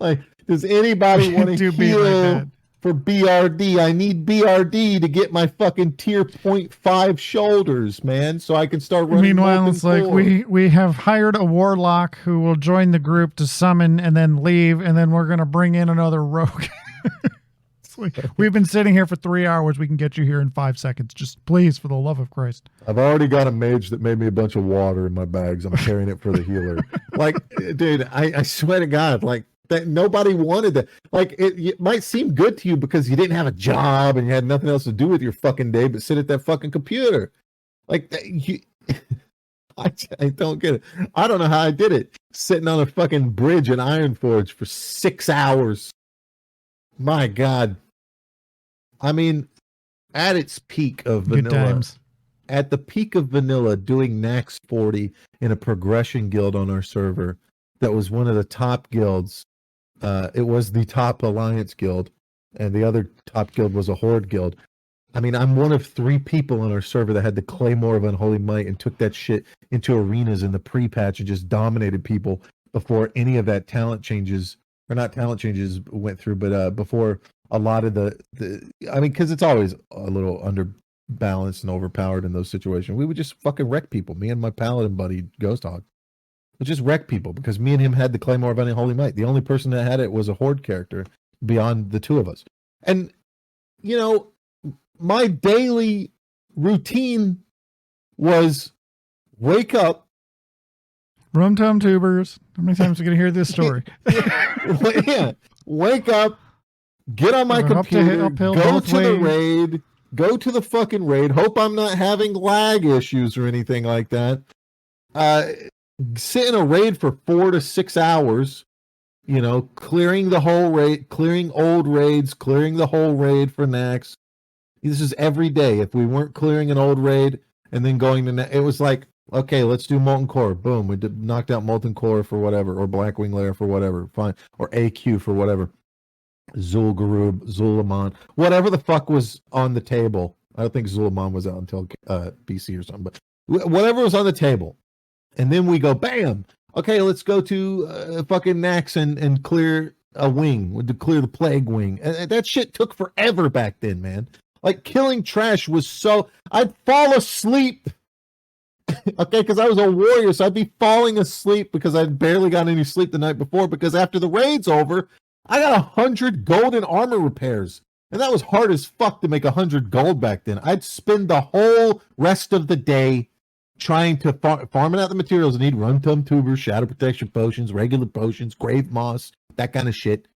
like, does anybody want to heal like for BRD? I need BRD to get my fucking tier 0.5 shoulders, man, so I can start running. Meanwhile, it's like we have hired a warlock who will join the group to summon and then leave, and then we're going to bring in another rogue. We've been sitting here for 3 hours. We can get you here in 5 seconds. Just please, for the love of Christ. I've already got a mage that made me a bunch of water in my bags. I'm carrying it for the healer. Like, dude, I swear to God, like, that nobody wanted that. Like, it might seem good to you because you didn't have a job and you had nothing else to do with your fucking day but sit at that fucking computer. Like, I don't get it. I don't know how I did it. sitting on a fucking bridge in Ironforge for 6 hours. My God. I mean, at its peak of Good vanilla, times. at the peak of vanilla, doing Nax 40 in a progression guild on our server, that was one of the top guilds. It was the top alliance guild, and the other top guild was a horde guild. I mean, I'm one of 3 people on our server that had the Claymore of Unholy Might and took that shit into arenas in the pre-patch and just dominated people before any of that talent changes, or not talent changes went through, but before a lot of the I mean, because it's always a little underbalanced and overpowered in those situations. We would just fucking wreck people. Me and my paladin buddy, Ghost Hog, would just wreck people because me and him had the Claymore of Unholy Might. The only person that had it was a horde character beyond the 2 of us. And, you know, my daily routine was wake up. Rum Tum Tubers. How many times are you going to hear this story? Yeah. Wake up, get on my computer, go to the raid, go to the fucking raid. Hope I'm not having lag issues or anything like that. Sit in a raid for 4 to 6 hours, you know, clearing the whole raid, clearing old raids, clearing the whole raid for Nax. This is every day. If we weren't clearing an old raid and then going to, it was like, okay, let's do Molten Core. Boom, we knocked out Molten Core for whatever, or Blackwing Lair for whatever, fine, or AQ for whatever. Zul'Garub, Zulaman, whatever the fuck was on the table. I don't think Zulaman was out until BC or something, but whatever was on the table. And then we go, bam, okay, let's go to fucking Nax and clear a wing, to clear the Plague Wing. And that shit took forever back then, man. Like, killing trash was so... I'd fall asleep. Okay, because I was a warrior, so I'd be falling asleep because I'd barely got any sleep the night before, because after the raid's over, I got 100 golden armor repairs. And that was hard as fuck to make 100 gold back then. I'd spend the whole rest of the day trying to farming out the materials. I need Rum Tum Tubers, Shadow Protection Potions, regular potions, Grave Moss, that kind of shit.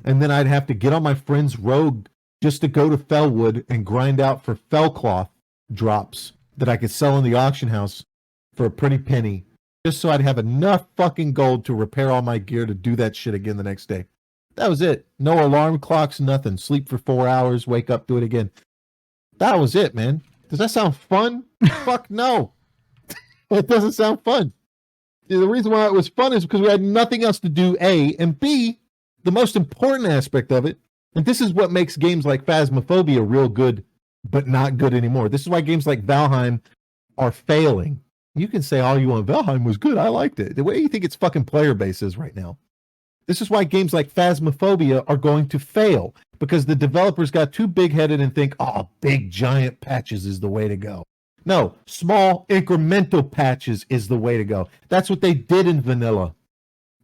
And then I'd have to get on my friend's rogue just to go to Fellwood and grind out for Fellcloth drops that I could sell in the auction house for a pretty penny, just so I'd have enough fucking gold to repair all my gear to do that shit again the next day. That was it. No alarm clocks, nothing. Sleep for 4 hours, wake up, do it again. That was it, man. Does that sound fun? Fuck no. It doesn't sound fun. The reason why it was fun is because we had nothing else to do, A, and B, the most important aspect of it, and this is what makes games like Phasmophobia real good, but not good anymore. This is why games like Valheim are failing. You can say all you want, Valheim was good, I liked it. The way you think its fucking player base is right now. This is why games like Phasmophobia are going to fail, because the developers got too big-headed and think, oh, big giant patches is the way to go. No, small incremental patches is the way to go. That's what they did in vanilla.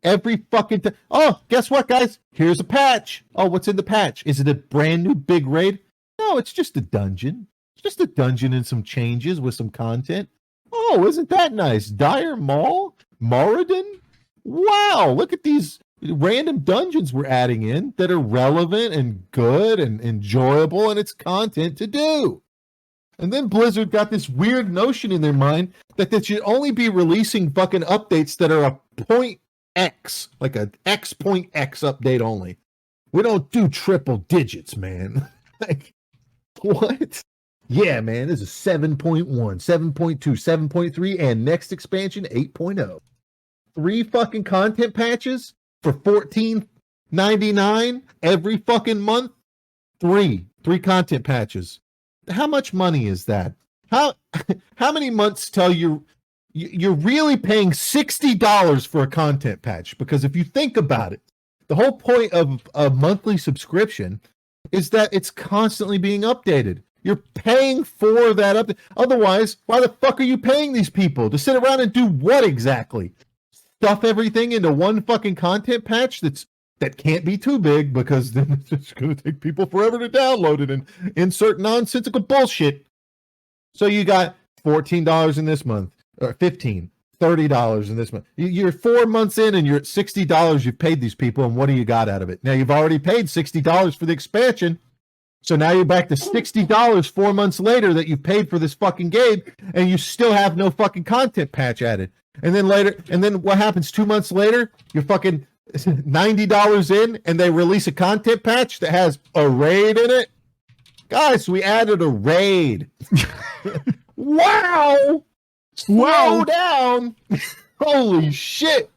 Every fucking time. Oh, guess what, guys? Here's a patch. Oh, what's in the patch? Is it a brand new big raid? No, it's just a dungeon. It's just a dungeon and some changes with some content. Oh, isn't that nice? Dire Maul? Moradin? Wow, look at these random dungeons we're adding in that are relevant and good and enjoyable, and it's content to do. And then Blizzard got this weird notion in their mind that they should only be releasing fucking updates that are a point X, like a X point X update only. We don't do triple digits, man. Like, what? Yeah, man, this is 7.1, 7.2, 7.3, and next expansion 8.0. 3 fucking content patches for $14.99 every fucking month. 3 content patches. How much money is that? How many months till you're really paying $60 for a content patch? Because if you think about it, the whole point of a monthly subscription is that it's constantly being updated. You're paying for that update. Otherwise, why the fuck are you paying these people to sit around and do what exactly? Stuff everything into one fucking content patch that can't be too big, because then it's going to take people forever to download it and insert nonsensical bullshit. So you got $14 in this month, or $15, $30 in this month. You're 4 months in and you're at $60 you've paid these people, and what do you got out of it? Now, you've already paid $60 for the expansion. So now you're back to $60 4 months later that you paid for this fucking game, and you still have no fucking content patch added. And then what happens 2 months later? You're fucking $90 in, and they release a content patch that has a raid in it. Guys, we added a raid. Wow! Slow down. Holy shit.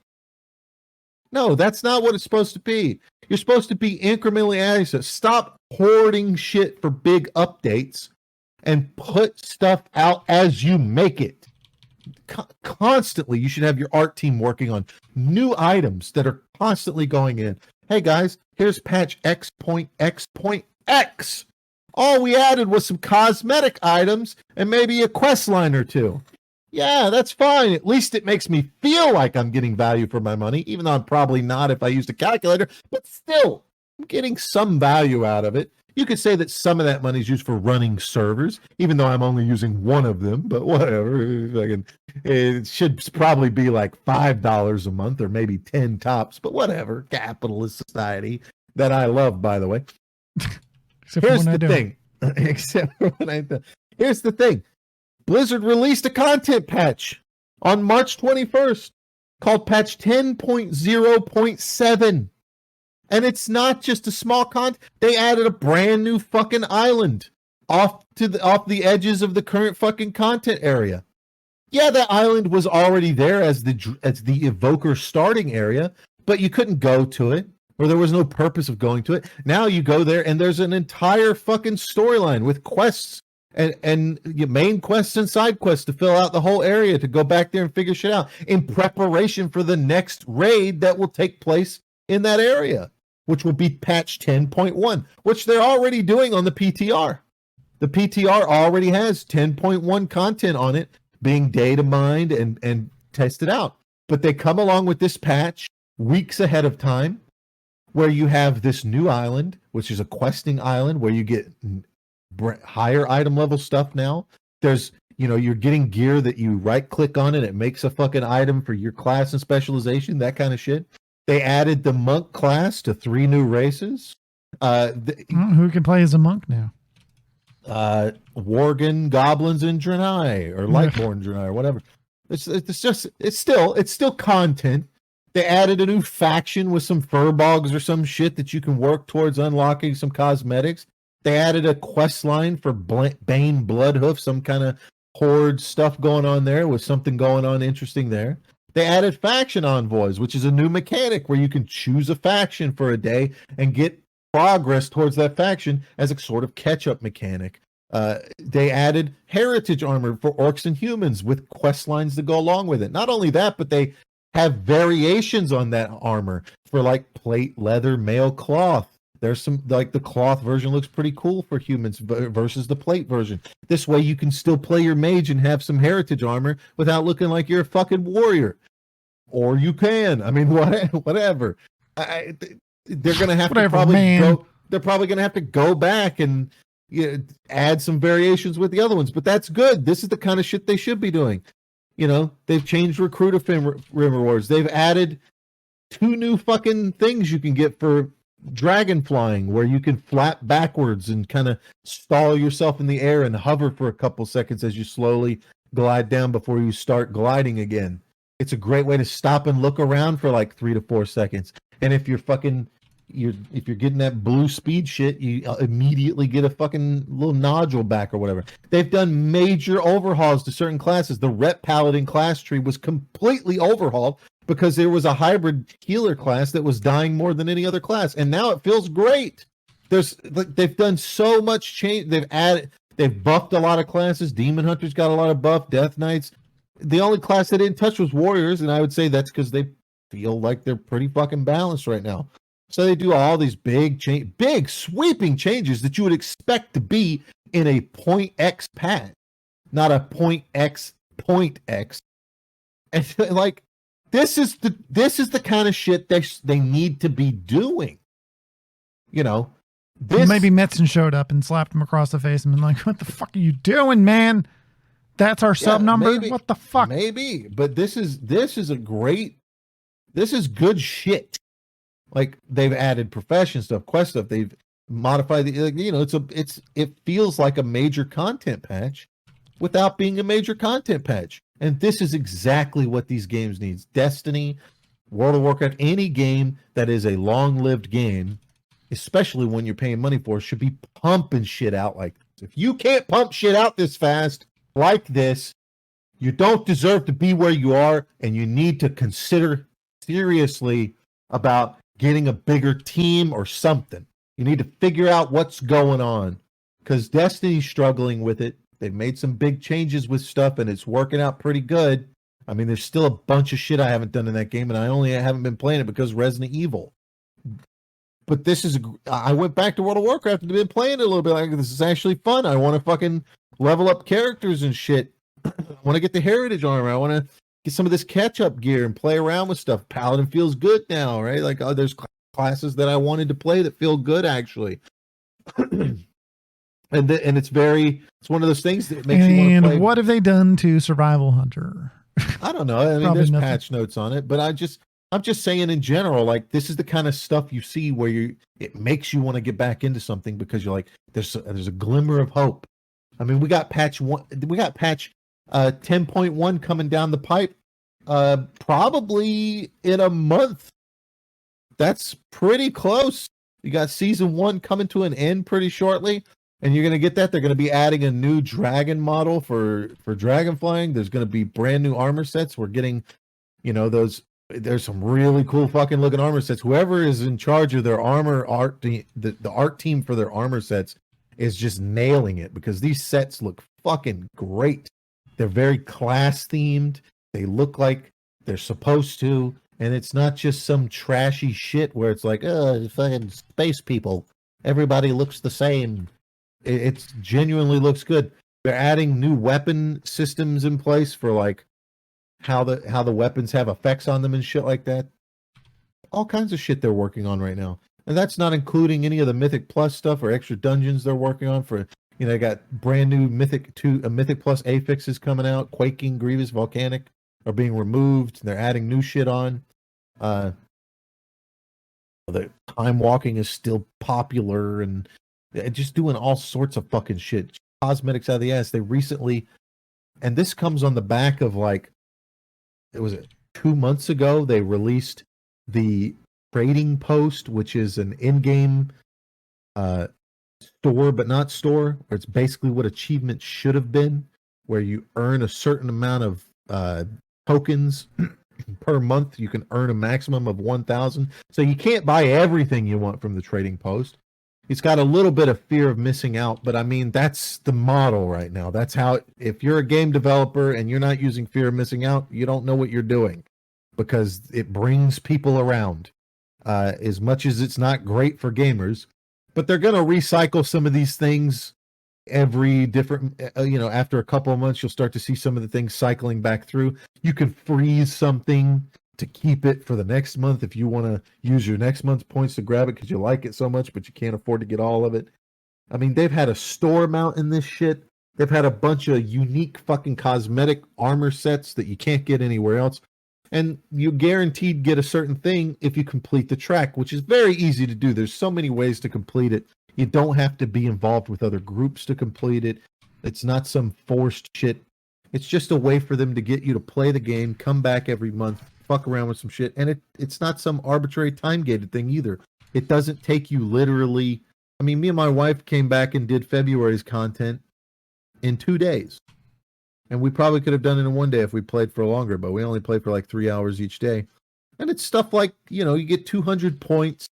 No, that's not what it's supposed to be. You're supposed to be incrementally adding stuff. Stop hoarding shit for big updates and put stuff out as you make it. Constantly, you should have your art team working on new items that are constantly going in. Hey guys, here's patch X.X.X. All we added was some cosmetic items and maybe a quest line or two. Yeah, that's fine. At least it makes me feel like I'm getting value for my money, even though I'm probably not if I used a calculator, but still, I'm getting some value out of it. You could say that some of that money is used for running servers, even though I'm only using one of them, but whatever. It should probably be like $5 a month or maybe 10 tops, but whatever. Capitalist society that I love, by the way. Here's the thing. Except for when I do. Here's the thing. Blizzard released a content patch on March 21st called patch 10.0.7. And it's not just a small they added a brand new fucking island off the edges of the current fucking content area. Yeah, that island was already there as the evoker starting area, but you couldn't go to it, or there was no purpose of going to it. Now you go there and there's an entire fucking storyline with quests and main quests and side quests to fill out the whole area, to go back there and figure shit out in preparation for the next raid that will take place in that area, which will be patch 10.1, which they're already doing on the PTR. The PTR already has 10.1 content on it being data mined and tested out. But they come along with this patch weeks ahead of time, where you have this new island, which is a questing island where you get higher item level stuff now. There's, you're getting gear that you right click on and it makes a fucking item for your class and specialization, that kind of shit. They added the monk class to 3 new races. Who can play as a monk now? Worgen, goblins, and Draenei, or Lightborn Draenei, or whatever. It's still content. They added a new faction with some furbogs or some shit that you can work towards unlocking some cosmetics. They added a quest line for Bane Bloodhoof, some kind of horde stuff going on there, with something going on interesting there. They added faction envoys, which is a new mechanic where you can choose a faction for a day and get progress towards that faction as a sort of catch-up mechanic. They added heritage armor for orcs and humans with quest lines to go along with it. Not only that, but they have variations on that armor for like plate, leather, mail, cloth. There's some, like, the cloth version looks pretty cool for humans versus the plate version. This way you can still play your mage and have some heritage armor without looking like you're a fucking warrior. Or you can. I mean, whatever. They're going to have to they're probably going to have to go back and add some variations with the other ones. But that's good. This is the kind of shit they should be doing. They've changed recruiter rewards. They've added 2 new fucking things you can get for dragon flying, where you can flap backwards and kind of stall yourself in the air and hover for a couple seconds as you slowly glide down before you start gliding again. It's a great way to stop and look around for like 3 to 4 seconds. And if you're getting that blue speed shit, you immediately get a fucking little nodule back or whatever. They've done major overhauls to certain classes. The Rep Paladin class tree was completely overhauled because there was a hybrid healer class that was dying more than any other class, and now it feels great. They've done so much change. They've buffed a lot of classes. Demon Hunters got a lot of buff. Death Knights. The only class they didn't touch was Warriors, and I would say that's because they feel like they're pretty fucking balanced right now. So they do all these big sweeping changes that you would expect to be in a point X patch, not a point X. And like, this is the kind of shit they need to be doing. Maybe Metzen showed up and slapped him across the face and been like, "What the fuck are you doing, man? That's our sub number. Maybe, what the fuck?" Maybe, but this is good shit. Like, they've added profession stuff, quest stuff. modify it feels like a major content patch without being a major content patch. And this is exactly what these games need. Destiny, World of Warcraft, any game that is a long-lived game, especially when you're paying money for, should be pumping shit out like this. If you can't pump shit out this fast like this, you don't deserve to be where you are, and you need to consider seriously about getting a bigger team or something. You need to figure out what's going on, because Destiny's struggling with it. They've made some big changes with stuff, and it's working out pretty good. I mean, there's still a bunch of shit I haven't done in that game, and I only haven't been playing it because Resident Evil. But I went back to World of Warcraft and been playing it a little bit. Like, this is actually fun. I want to fucking level up characters and shit. I want to get the heritage armor. I want to get some of this catch-up gear and play around with stuff. Paladin feels good now, right? Like, there's classes that I wanted to play that feel good, actually. And it's one of those things that makes you want to play. And what have they done to Survival Hunter? I don't know. I mean, there's patch notes on it, but I'm just saying in general, like, this is the kind of stuff you see where it makes you want to get back into something because you're like, there's a glimmer of hope. I mean, we got patch 10.1 coming down the pipe, probably in a month. That's pretty close. You got season 1 coming to an end pretty shortly. And you're going to get that. They're going to be adding a new dragon model for dragon flying. There's going to be brand new armor sets. We're getting, there's some really cool fucking looking armor sets. Whoever is in charge of their armor art, the art team for their armor sets is just nailing it, because these sets look fucking great. They're very class themed. They look like they're supposed to. And it's not just some trashy shit where it's like, fucking space people. Everybody looks the same. It genuinely looks good. They're adding new weapon systems in place for like how the weapons have effects on them and shit like that. All kinds of shit they're working on right now. And that's not including any of the Mythic Plus stuff or extra dungeons they're working on for, they got brand new Mythic Plus affixes coming out. Quaking, Grievous, Volcanic are being removed. They're adding new shit on. The time walking is still popular, and just doing all sorts of fucking shit. Cosmetics out of the ass. They recently, and this comes on the back of like, it was 2 months ago, they released the Trading Post, which is an in-game store, but not store, where it's basically what achievements should have been, where you earn a certain amount of tokens per month. You can earn a maximum of 1,000. So you can't buy everything you want from the Trading Post. It's got a little bit of fear of missing out, but I mean, that's the model right now. That's how, if you're a game developer and you're not using fear of missing out, you don't know what you're doing, because it brings people around. As much as it's not great for gamers, but they're going to recycle some of these things every different, after a couple of months, you'll start to see some of the things cycling back through. You can freeze something to keep it for the next month if you want to use your next month's points to grab it because you like it so much, but you can't afford to get all of it. I mean, they've had a store mount in this shit. They've had a bunch of unique fucking cosmetic armor sets that you can't get anywhere else. And you guaranteed get a certain thing if you complete the track, which is very easy to do. There's so many ways to complete it. You don't have to be involved with other groups to complete it. It's not some forced shit. It's just a way for them to get you to play the game, come back every month, fuck around with some shit. And it's not some arbitrary time-gated thing either. It doesn't take you literally... I mean, me and my wife came back and did February's content in 2 days. And we probably could have done it in 1 day if we played for longer, but we only played for like 3 hours each day. And it's stuff like, you get 200 points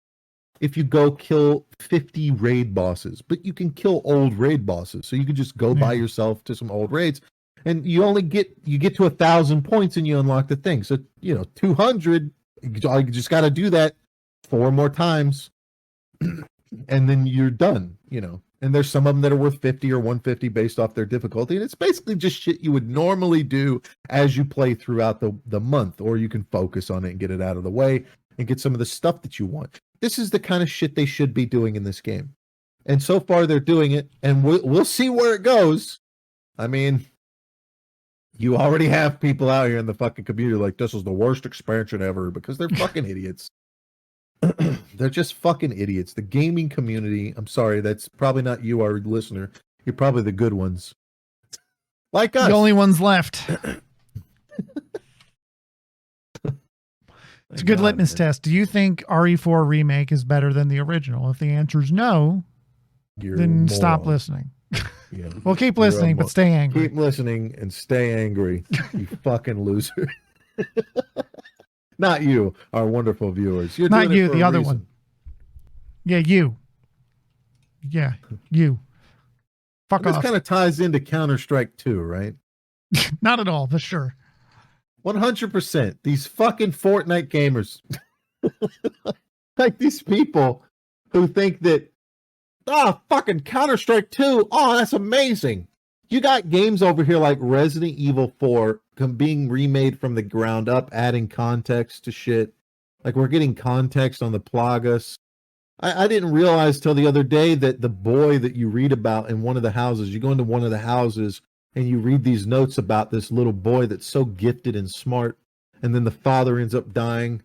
if you go kill 50 raid bosses, but you can kill old raid bosses. So you can just go by yourself to some old raids, and you get to 1,000 points and you unlock the thing. So, 200, you just got to do that 4 more times and then you're done, and there's some of them that are worth 50 or 150 based off their difficulty. And it's basically just shit you would normally do as you play throughout the month, or you can focus on it and get it out of the way and get some of the stuff that you want. This is the kind of shit they should be doing in this game. And so far they're doing it, and we'll see where it goes. I mean, you already have people out here in the fucking community like, this is the worst expansion ever, because they're fucking idiots. They're just fucking idiots. The gaming community, I'm sorry, that's probably not you, our listener. You're probably the good ones. Like us. The only ones left. It's a good litmus test. Do you think RE4 Remake is better than the original? If the answer is no, then stop listening. Yeah. Well, keep listening, but stay angry. Keep listening and stay angry, you fucking loser. Not you, our wonderful viewers. You're not doing you, the other one. Yeah, you. Yeah, you. Fuck off. This kind of ties into Counter-Strike 2, right? Not at all, for sure. 100%. These fucking Fortnite gamers. Like these people who think that, fucking Counter-Strike 2, that's amazing. You got games over here like Resident Evil 4 being remade from the ground up, adding context to shit. Like we're getting context on the Plagas. I didn't realize till the other day that the boy that you read about in one of the houses, you go into one of the houses and you read these notes about this little boy that's so gifted and smart, and then the father ends up dying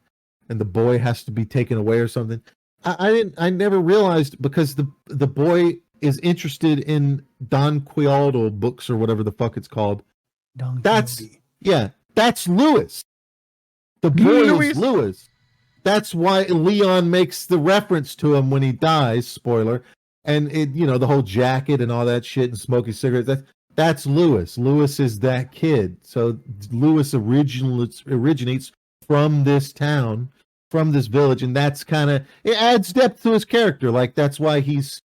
and the boy has to be taken away or something. I never realized, because the boy is interested in Don Quixote books or whatever the fuck it's called. That's Lewis. The boy is Lewis. That's why Leon makes the reference to him when he dies, spoiler. And it, the whole jacket and all that shit and smoking cigarettes, that's Lewis. Lewis is that kid. So Lewis originates from this town, from this village, and that's kind of, it adds depth to his character. Like that's why he's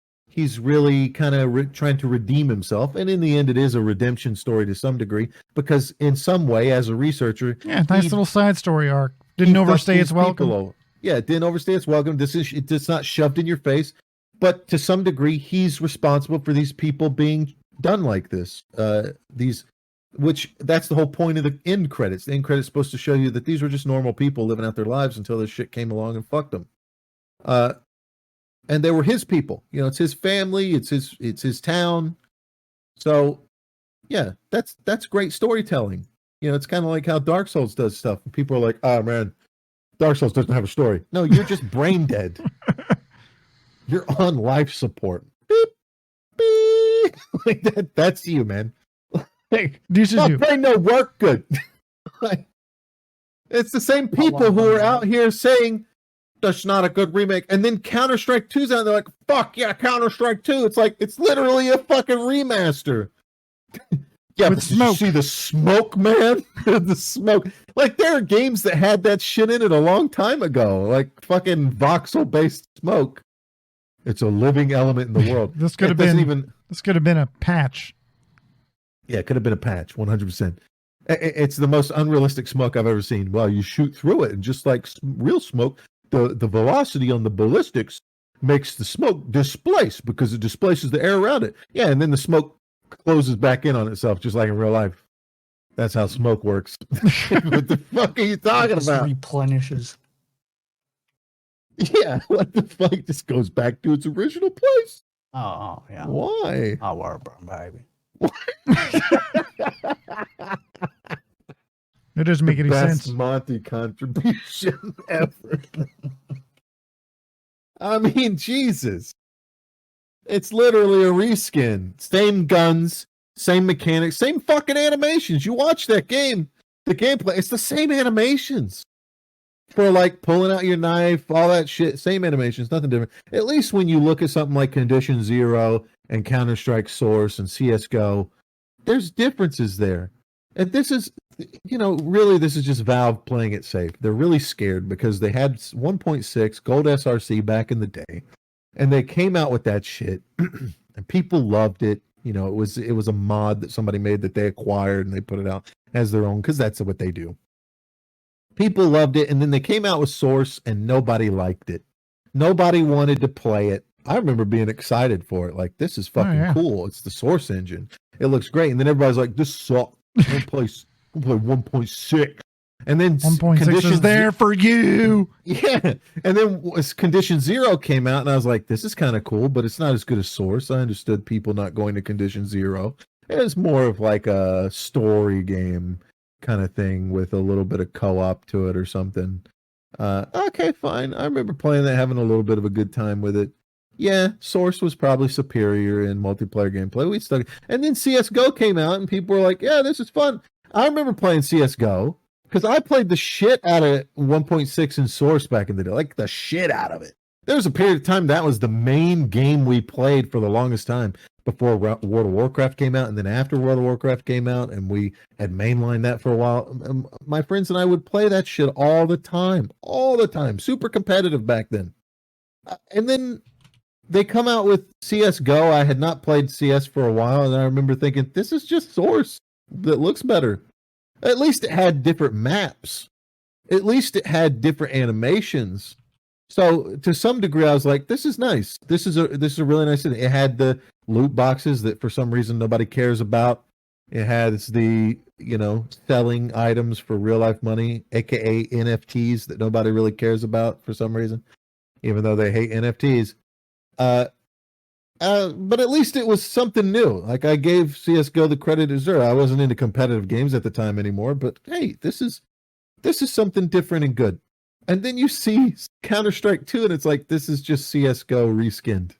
really kind of trying to redeem himself. And in the end, it is a redemption story to some degree, because in some way, as a researcher, nice little side story arc. Didn't overstay its welcome. Yeah, it didn't overstay its welcome. It's not shoved in your face, but to some degree, he's responsible for these people being done like this. Which that's the whole point of the end credits. The end credits supposed to show you that these were just normal people living out their lives until this shit came along and fucked them. And they were his people. It's his family. It's his town. So, yeah, that's great storytelling. It's kind of like how Dark Souls does stuff. And people are like, "Oh man, Dark Souls doesn't have a story." No, you're just brain dead. You're on life support. Beep, beep. Like that's you, man. Like, this is my you. brain don't work good. Like, it's the same people who are out here saying that's not a good remake, and then Counter-Strike 2's out, and they're like, "Fuck yeah, Counter-Strike 2." It's like, it's literally a fucking remaster. Yeah, but did you see the smoke, man? The smoke. Like, there are games that had that shit in it a long time ago. Like, fucking voxel-based smoke. It's a living element in the world. This could have been a patch. Yeah, it could have been a patch, 100%. It's the most unrealistic smoke I've ever seen. Well, you shoot through it, and just like real smoke, the velocity on the ballistics makes the smoke displace because it displaces the air around it. Yeah, and then the smoke closes back in on itself, just like in real life. That's how smoke works. What the fuck are you talking about? Replenishes. Yeah, what the fuck? Just goes back to its original place. Oh yeah. Why? Oh, we're baby. It doesn't make any sense. Best Monty contribution ever. I mean, Jesus. It's literally a reskin. Same guns, same mechanics, same fucking animations. You watch that game, the gameplay, it's the same animations. For like pulling out your knife, all that shit, same animations, nothing different. At least when you look at something like Condition Zero and Counter-Strike Source and CSGO, there's differences there. And this is, really this is just Valve playing it safe. They're really scared because they had 1.6 Gold SRC back in the day. And they came out with that shit, and people loved it. It was a mod that somebody made that they acquired, and they put it out as their own because that's what they do. People loved it, and then they came out with Source, and nobody liked it. Nobody wanted to play it. I remember being excited for it. Like, this is fucking cool. It's the Source engine. It looks great. And then everybody's like, this sucks. Don't play 1.6. And then 1.6 is there for you. Yeah. And then Condition Zero came out, and I was like, this is kind of cool, but it's not as good as Source. I understood people not going to Condition Zero. It's more of like a story game kind of thing with a little bit of co-op to it or something. Okay, fine. I remember playing that, having a little bit of a good time with it. Yeah, Source was probably superior in multiplayer gameplay. We stuck, and then CS:GO came out, and people were like, "Yeah, this is fun." I remember playing CS:GO because I played the shit out of 1.6 in Source back in the day, like the shit out of it. There was a period of time that was the main game we played for the longest time before World of Warcraft came out, and then after World of Warcraft came out, and we had mainlined that for a while. My friends and I would play that shit all the time, super competitive back then. And then they come out with CS:GO. I had not played CS for a while, and I remember thinking, this is just Source that looks better. At least it had different maps. At least it had different animations. So to some degree, I was like, this is nice. This is a really nice thing. It had the loot boxes that for some reason nobody cares about. It has the, selling items for real life money, aka NFTs, that nobody really cares about for some reason, even though they hate NFTs. But at least it was something new. Like, I gave CS:GO the credit it deserved. I wasn't into competitive games at the time anymore, but hey, this is something different and good. And then you see Counter-Strike 2, and it's like, this is just CS:GO reskinned.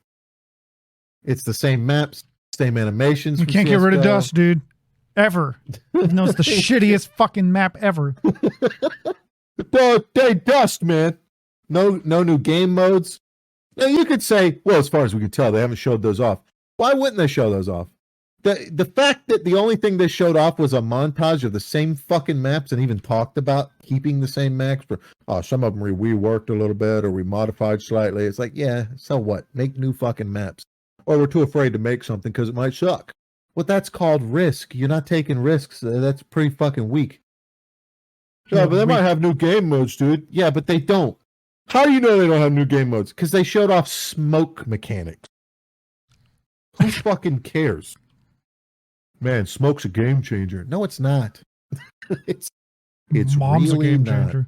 It's the same maps, same animations. You can't get rid of dust, dude. Ever. Even though it's the shittiest fucking map ever. They dust, man. No new game modes. Now, you could say, well, as far as we can tell, they haven't showed those off. Why wouldn't they show those off? The fact that the only thing they showed off was a montage of the same fucking maps and even talked about keeping the same maps for, some of them we reworked a little bit or we modified slightly. It's like, yeah, so what? Make new fucking maps. Or we're too afraid to make something because it might suck. Well, that's called risk. You're not taking risks. That's pretty fucking weak. Yeah, but they might have new game modes, dude. Yeah, but they don't. How do you know they don't have new game modes? Because they showed off smoke mechanics. Who fucking cares? Man, smoke's a game changer. No, it's not. it's Mom's really a game not. changer.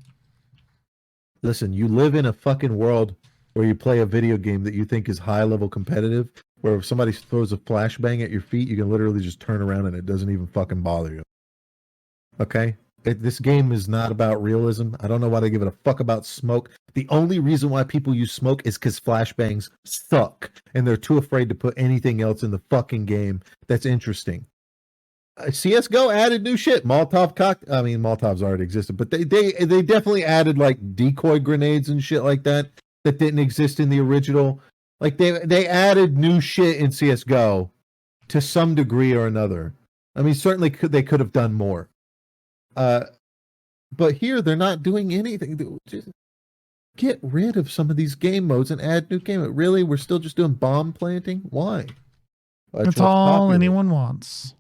Listen, you live in a fucking world where you play a video game that you think is high level competitive, where if somebody throws a flashbang at your feet, you can literally just turn around and it doesn't even fucking bother you. Okay? This game is not about realism. I don't know why they give it a fuck about smoke. The only reason why people use smoke is because flashbangs suck, and they're too afraid to put anything else in the fucking game that's interesting. CS:GO added new shit. Molotovs already existed, but they definitely added like decoy grenades and shit like that didn't exist in the original. Like they added new shit in CS:GO to some degree or another. I mean, certainly they could have done more. But here they're not doing anything. Just get rid of some of these game modes and add new game. Really, we're still just doing bomb planting? Why? That's all anyone wants.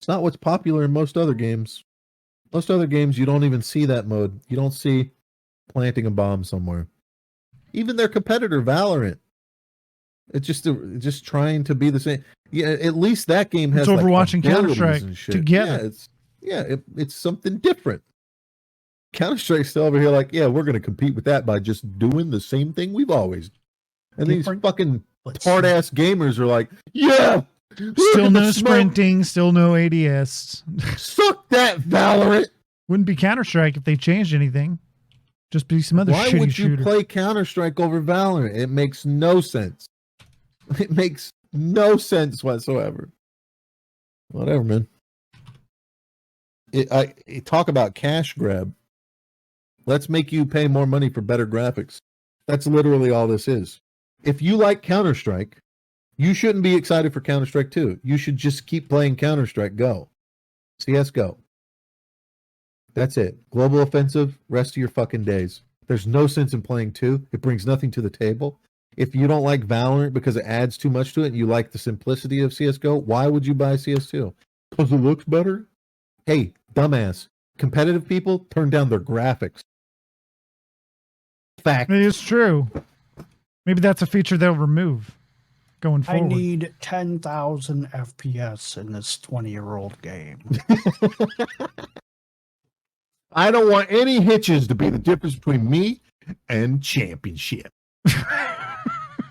It's not what's popular in most other games. Most other games, you don't even see that mode. You don't see planting a bomb somewhere. Even their competitor, Valorant. It's just trying to be the same. Yeah, at least that game has Overwatch and Counter-Strike together. It's something different. Counter-Strike's still over here like, yeah, we're going to compete with that by just doing the same thing we've always done. And different, these fucking hard-ass gamers are like, yeah! Still no sprinting, still no ADS. Suck that, Valorant! Wouldn't be Counter-Strike if they changed anything. Just be some other shitty shooter. Why would you play Counter-Strike over Valorant? It makes no sense. It makes no sense whatsoever. Whatever, man. Talk about cash grab. Let's make you pay more money for better graphics. That's literally all this is. If you like Counter-Strike, you shouldn't be excited for Counter-Strike 2. You should just keep playing Counter-Strike. Go. CS:GO. That's it. Global offensive, rest of your fucking days. There's no sense in playing 2. It brings nothing to the table. If you don't like Valorant because it adds too much to it and you like the simplicity of CS:GO, why would you buy CS2? Because it looks better? Hey, dumbass. Competitive people turn down their graphics. Fact. It is true. Maybe that's a feature they'll remove going forward. I need 10,000 FPS in this 20-year-old game. I don't want any hitches to be the difference between me and championship.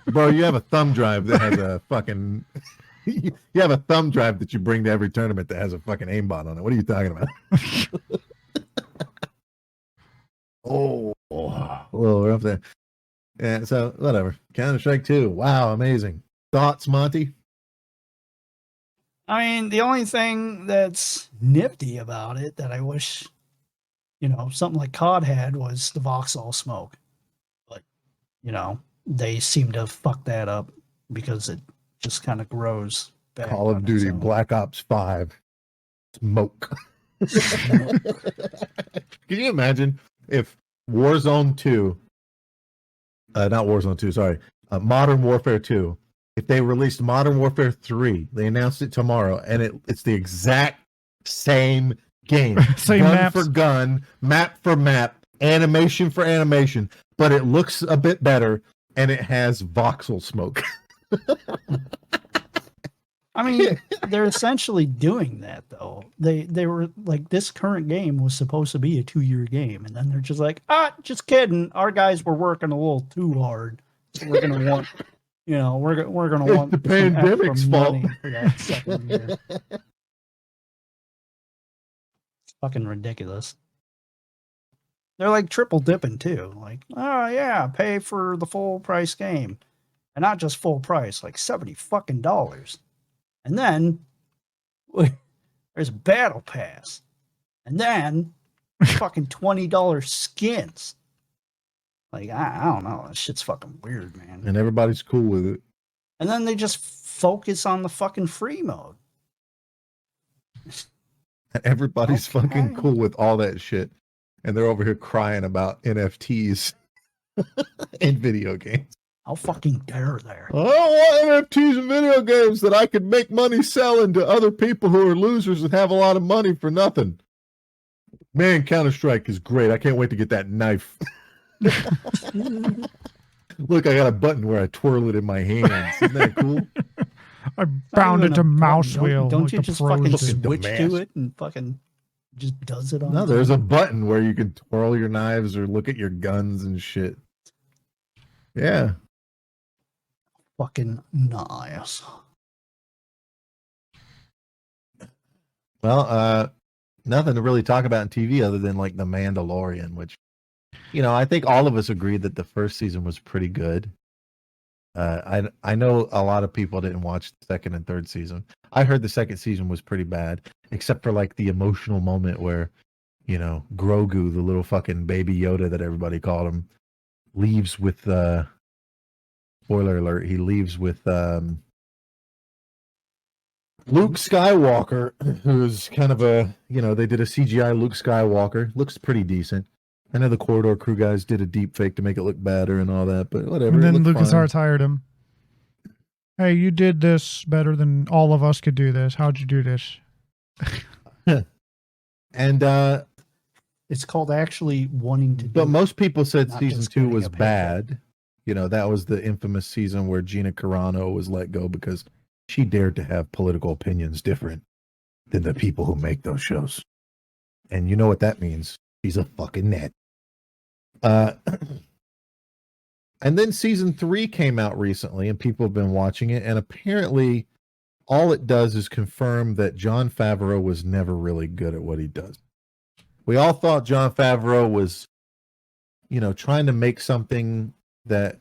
Bro, you have a thumb drive that has a fucking... You have a thumb drive that you bring to every tournament that has a fucking aimbot on it. What are you talking about? Oh, well, we're up there. Yeah, so whatever. Counter-Strike 2. Wow, amazing. Thoughts, Monty? I mean, the only thing that's nifty about it that I wish, something like COD had was the voxel smoke. But, they seem to fuck that up because it just kind of grows back. Call of Duty Black Ops 5. Smoke. Can you imagine if Warzone 2, not Warzone 2, sorry, Modern Warfare 2, if they released Modern Warfare 3, they announced it tomorrow, and it's the exact same game. Same gun maps. for gun, map for map, animation for animation, but it looks a bit better, and it has voxel smoke. I mean, they're essentially doing that, though. They were like, this current game was supposed to be a 2-year game, and then they're just like, just kidding. Our guys were working a little too hard. So we're gonna want, we're gonna It's want the pandemic's fault. for that second year. It's fucking ridiculous. They're like triple dipping too. Like, oh yeah, pay for the full price game, and not just full price, like $70 fucking. And then there's a battle pass. And then fucking $20 skins. Like, I don't know. That shit's fucking weird, man. And everybody's cool with it. And then they just focus on the fucking free mode. And everybody's Okay. fucking cool with all that shit. And they're over here crying about NFTs in video games. How fucking dare they? I don't want NFTs in video games that I could make money selling to other people who are losers and have a lot of money for nothing. Man, Counter-Strike is great. I can't wait to get that knife. Look, I got a button where I twirl it in my hands. Isn't that cool? I bound it to mouse wheel. Don't like you the just pros fucking do. switch mask. to it and fucking just does it on? No, there's a button where you can twirl your knives or look at your guns and shit. Yeah. Fucking nice. Well, nothing to really talk about in TV other than like The Mandalorian, which, I think all of us agreed that the first season was pretty good. I know a lot of people didn't watch the second and third season. I heard the second season was pretty bad, except for like the emotional moment where, Grogu, the little fucking baby Yoda that everybody called him, leaves with spoiler alert, he leaves with Luke Skywalker, who's kind of they did a CGI Luke Skywalker. Looks pretty decent. I know the Corridor Crew guys did a deep fake to make it look better and all that, but whatever. And then LucasArts hired him. Hey, you did this better than all of us could do this. How'd you do this? And it's called actually wanting to. But most people said not season just 2 getting was a paycheck. bad. That was the infamous season where Gina Carano was let go because she dared to have political opinions different than the people who make those shows. And you know what that means? She's a fucking net. And then season 3 came out recently and people have been watching it, and apparently all it does is confirm that Jon Favreau was never really good at what he does. We all thought Jon Favreau was, trying to make something that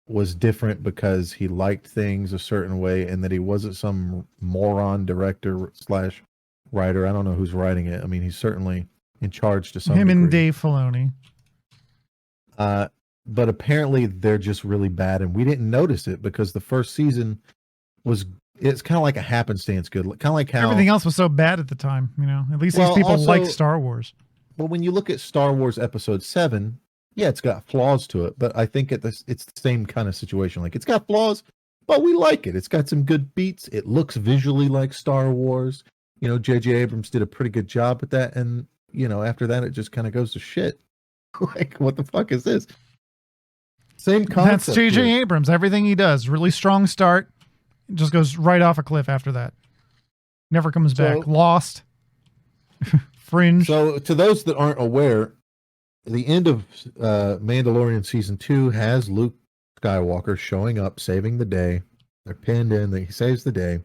was different because he liked things a certain way, and that he wasn't some moron director / writer. I don't know who's writing it. I mean, he's certainly in charge to some Him degree. and Dave Filoni. But apparently they're just really bad, and we didn't notice it because the first season it's kind of like a happenstance good. Kind of like how Everything else was so bad at the time, At least these people also, liked Star Wars. Well, when you look at Star Wars Episode 7, yeah, it's got flaws to it, but I think it's the same kind of situation. Like, it's got flaws, but we like it. It's got some good beats. It looks visually like Star Wars. J.J. Abrams did a pretty good job with that, and after that, it just kind of goes to shit. Like, what the fuck is this? Same concept. That's J.J. here. Abrams. Everything he does, really strong start, just goes right off a cliff after that. Never comes back. Lost. Fringe. So, to those that aren't aware, the end of Mandalorian season 2 has Luke Skywalker showing up, saving the day. They're pinned in. He saves the day,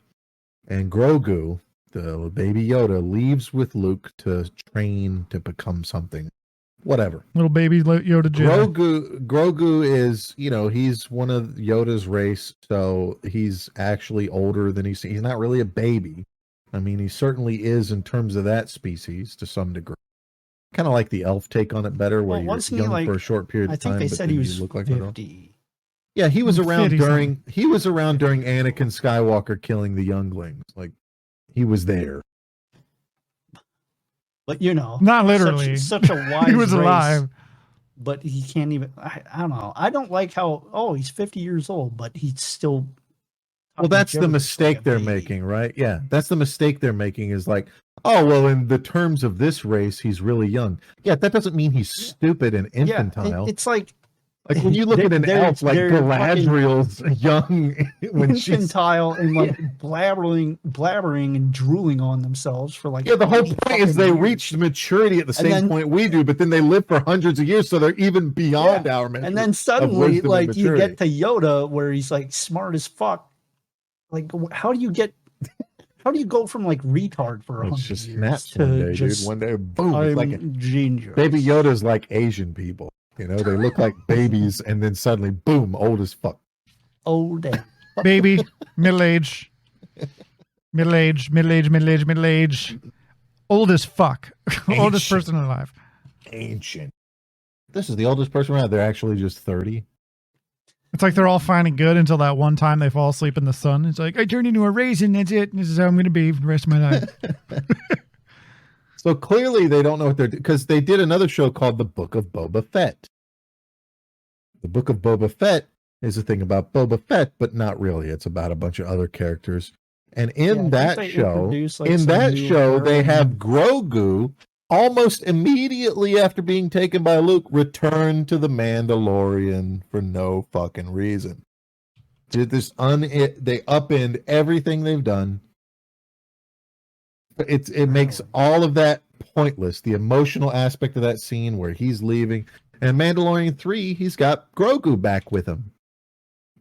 and Grogu, the baby Yoda, leaves with Luke to train to become something. whatever. Little baby Yoda Jedi. Grogu is, he's one of Yoda's race, so he's actually older than he's not really a baby. I mean, he certainly is in terms of that species to some degree. Kind of like the elf take on it better, where you're young for a short period of time. I think they said he was look like 50. Yeah, he was around 50 during Anakin Skywalker killing the younglings. Like, he was there. But not literally. Such a wise he was race, alive. but he can't even. I don't know. I don't like how he's 50 years old, but he's still. Well, that's the mistake they're making, right? Yeah, that's the mistake they're making. Is like, oh well, in the terms of this race, he's really young. Yeah, that doesn't mean he's stupid and infantile. It's like when you look at an elf like Galadriel's young when infantile and like blabbering and drooling on themselves for like. Yeah, the whole point is they reached maturity at the same point we do, but then they live for hundreds of years, so they're even beyond our measure. And then suddenly, like you get to Yoda, where he's like smart as fuck. Like, how do you go from like retard for 100 years snaps one day, dude? One day, boom! I'm it's like genius. Baby Yoda's like Asian people. They look like babies, and then suddenly, boom, old as fuck. Old damn. Baby, middle age, old as fuck, oldest person alive. Ancient. This is the oldest person around. They're actually just 30. It's like they're all fine and good until that one time they fall asleep in the sun. It's like, I turned into a raisin. That's it. This is how I'm going to be for the rest of my life. So clearly they don't know what they're doing, because they did another show called The Book of Boba Fett. The Book of Boba Fett is a thing about Boba Fett, but not really. It's about a bunch of other characters. And in that show, they have Grogu almost immediately after being taken by Luke, return to the Mandalorian for no fucking reason. They upend everything they've done. It makes all of that pointless. The emotional aspect of that scene where he's leaving, and Mandalorian 3, he's got Grogu back with him,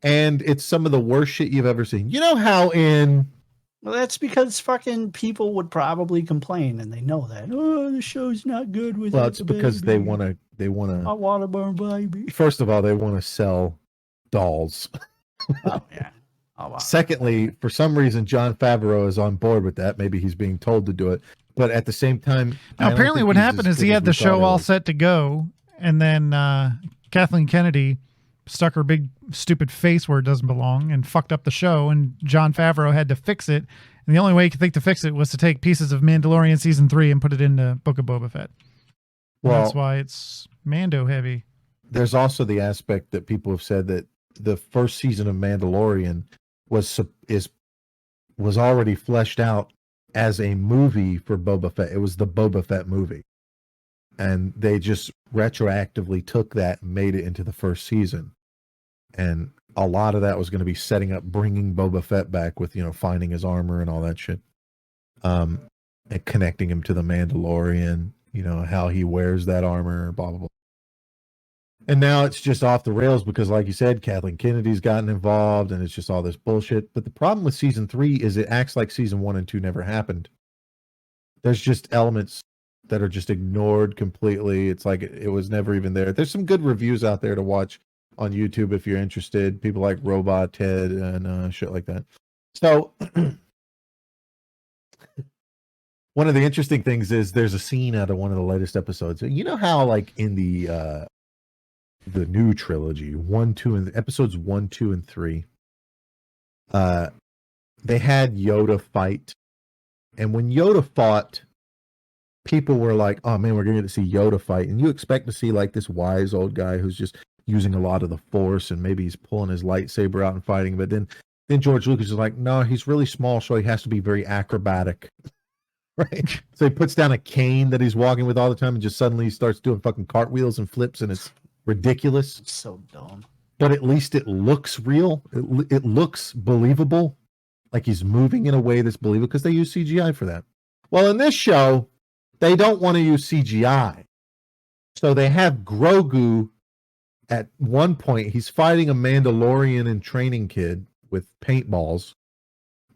and it's some of the worst shit you've ever seen. You know how Well, that's because fucking people would probably complain, and they know that. Oh, the show's not good with. Well, it's because they want to. I want to burn baby. First of all, they want to sell dolls. Oh yeah. Oh, wow. Secondly, for some reason, Jon Favreau is on board with that. Maybe he's being told to do it, but at the same time, now, apparently, what happened is he had the show all set to go, and then Kathleen Kennedy stuck her big stupid face where it doesn't belong and fucked up the show, and Jon Favreau had to fix it, and the only way he could think to fix it was to take pieces of Mandalorian season 3 and put it into Book of Boba Fett. Well, that's why it's Mando heavy. There's also the aspect that people have said that the first season of Mandalorian was already fleshed out as a movie for Boba Fett. It was the Boba Fett movie, and they just retroactively took that and made it into the first season. And a lot of that was going to be setting up bringing Boba Fett back with, finding his armor and all that shit. And connecting him to the Mandalorian, how he wears that armor, blah, blah, blah. And now it's just off the rails because, like you said, Kathleen Kennedy's gotten involved and it's just all this bullshit. But the problem with season 3 is it acts like season 1 and 2 never happened. There's just elements that are just ignored completely. It's like it was never even there. There's some good reviews out there to watch on YouTube if you're interested. People like Robot Ted and shit like that. So one of the interesting things is there's a scene out of one of the latest episodes. You know how like in the new trilogy, episodes 1, 2, and 3, they had Yoda fight. And when Yoda fought, people were like, oh man, we're going to get to see Yoda fight. And you expect to see like this wise old guy who's just using a lot of the Force, and maybe he's pulling his lightsaber out and fighting. But then George Lucas is like, no, he's really small, so he has to be very acrobatic. Right? So he puts down a cane that he's walking with all the time and just suddenly he starts doing fucking cartwheels and flips, and it's ridiculous. It's so dumb. But at least it looks real. It looks believable. Like he's moving in a way that's believable because they use CGI for that. Well, in this show, they don't want to use CGI. So they have Grogu at one point. He's fighting a Mandalorian and training kid with paintballs.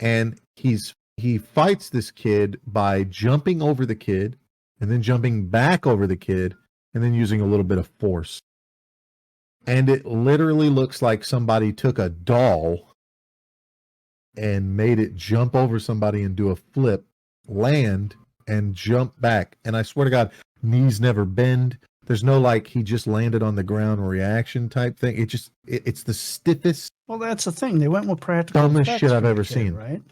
And he fights this kid by jumping over the kid and then jumping back over the kid and then using a little bit of force. And it literally looks like somebody took a doll and made it jump over somebody and do a flip, land, and jump back. And I swear to God, knees never bend. There's no like he just landed on the ground reaction type thing. It's the stiffest. Well, that's the thing. They went with practical dumbest effects shit I've for the ever kid, seen. right?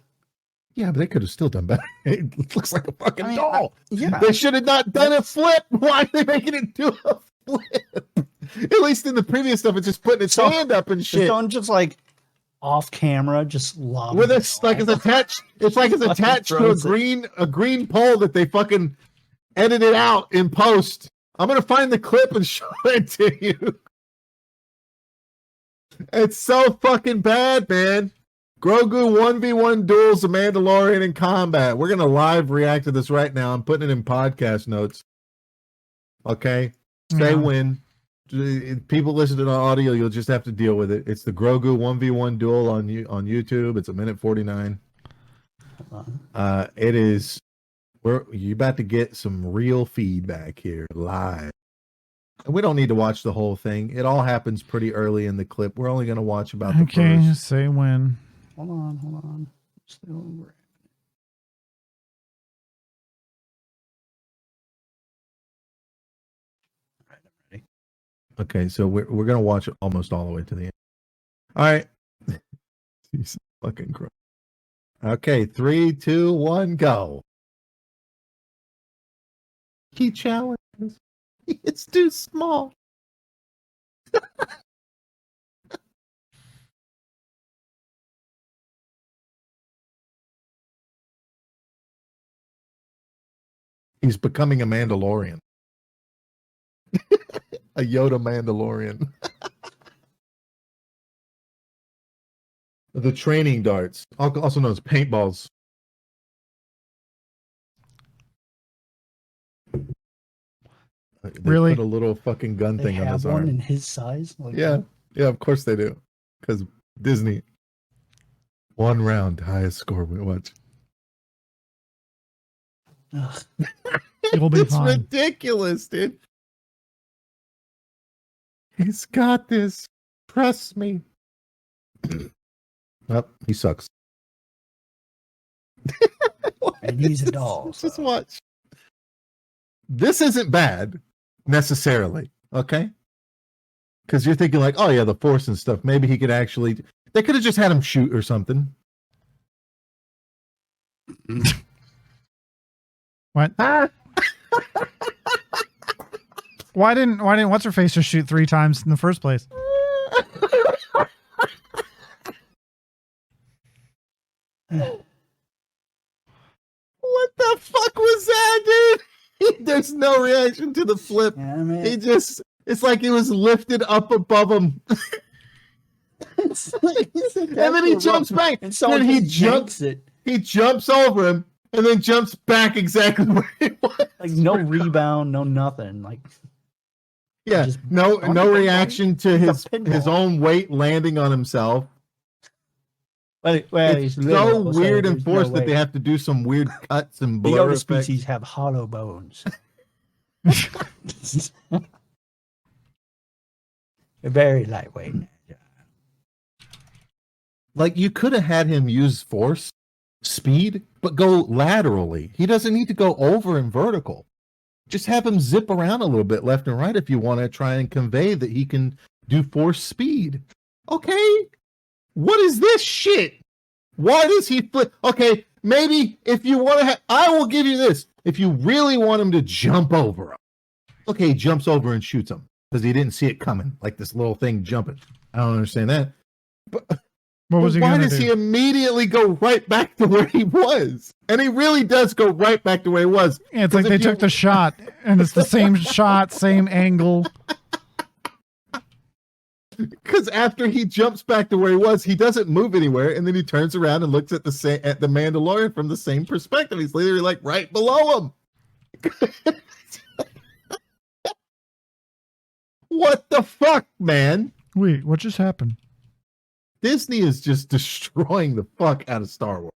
Yeah, but they could have still done better. It looks like a fucking doll. Yeah. They should have not done a flip. Why are they making it do a flip? At least in the previous stuff, it's just putting its hand up and shit. Don't just like off camera, just love. With it's like it's attached. It's like it's attached to a green pole that they fucking edited out in post. I'm gonna find the clip and show it to you. It's so fucking bad, man. Grogu 1v1 duels the Mandalorian in combat. We're gonna live react to this right now. I'm putting it in podcast notes. Okay, say when. People listen to the audio, you'll just have to deal with it. It's the Grogu 1v1 duel on YouTube. It's 1:49. It is. You're about to get some real feedback here live. And we don't need to watch the whole thing. It all happens pretty early in the clip. We're only going to watch about the first. Say when. Hold on. Okay, so we're going to watch it almost all the way to the end. All right. Jesus fucking Christ. Okay, 3, 2, 1, go. He challenges. It's too small. He's becoming a Mandalorian. A Yoda Mandalorian. The training darts, also known as paintballs. They really? Put a little fucking gun thing on his arm. One in his size? Like yeah, of course they do. Because Disney. 1 round, highest score we watch. It'll be it's fine. ridiculous, dude. He's got this. Trust me. Oh, he sucks. And he's a doll. Just watch. This isn't bad necessarily, okay? Because you're thinking like, oh yeah, the Force and stuff. Maybe he could actually. They could have just had him shoot or something. What? Why didn't what's her face just shoot 3 times in the first place? What the fuck was that, dude? There's no reaction to the flip. Yeah, I mean, It's like it was lifted up above him. And then he jumps back. And someone he jumps it. He jumps over him and then jumps back exactly where he was. Like no rebound, no nothing. Like yeah, no reaction to his own weight landing on himself. It's so weird and forced that they have to do some weird cuts and blur the Yoda effects. species have hollow bones. They're very lightweight. Like you could have had him use force, speed, but go laterally. He doesn't need to go over and vertical. Just have him zip around a little bit left and right if you want to try and convey that he can do force speed. Okay. What is this shit? Why does he flip? Okay, maybe if you want to I will give you this. If you really want him to jump over him. Okay, he jumps over and shoots him because he didn't see it coming, like this little thing jumping. I don't understand that. But what was he why gonna does do? he immediately go right back to where he was? And he really does go right back to where he was. Yeah, it's like they took the shot, and it's the same shot, same angle. Because after he jumps back to where he was, he doesn't move anywhere, and then he turns around and looks at the Mandalorian from the same perspective. He's literally like right below him. What the fuck, man? Wait, what just happened? Disney is just destroying the fuck out of Star Wars.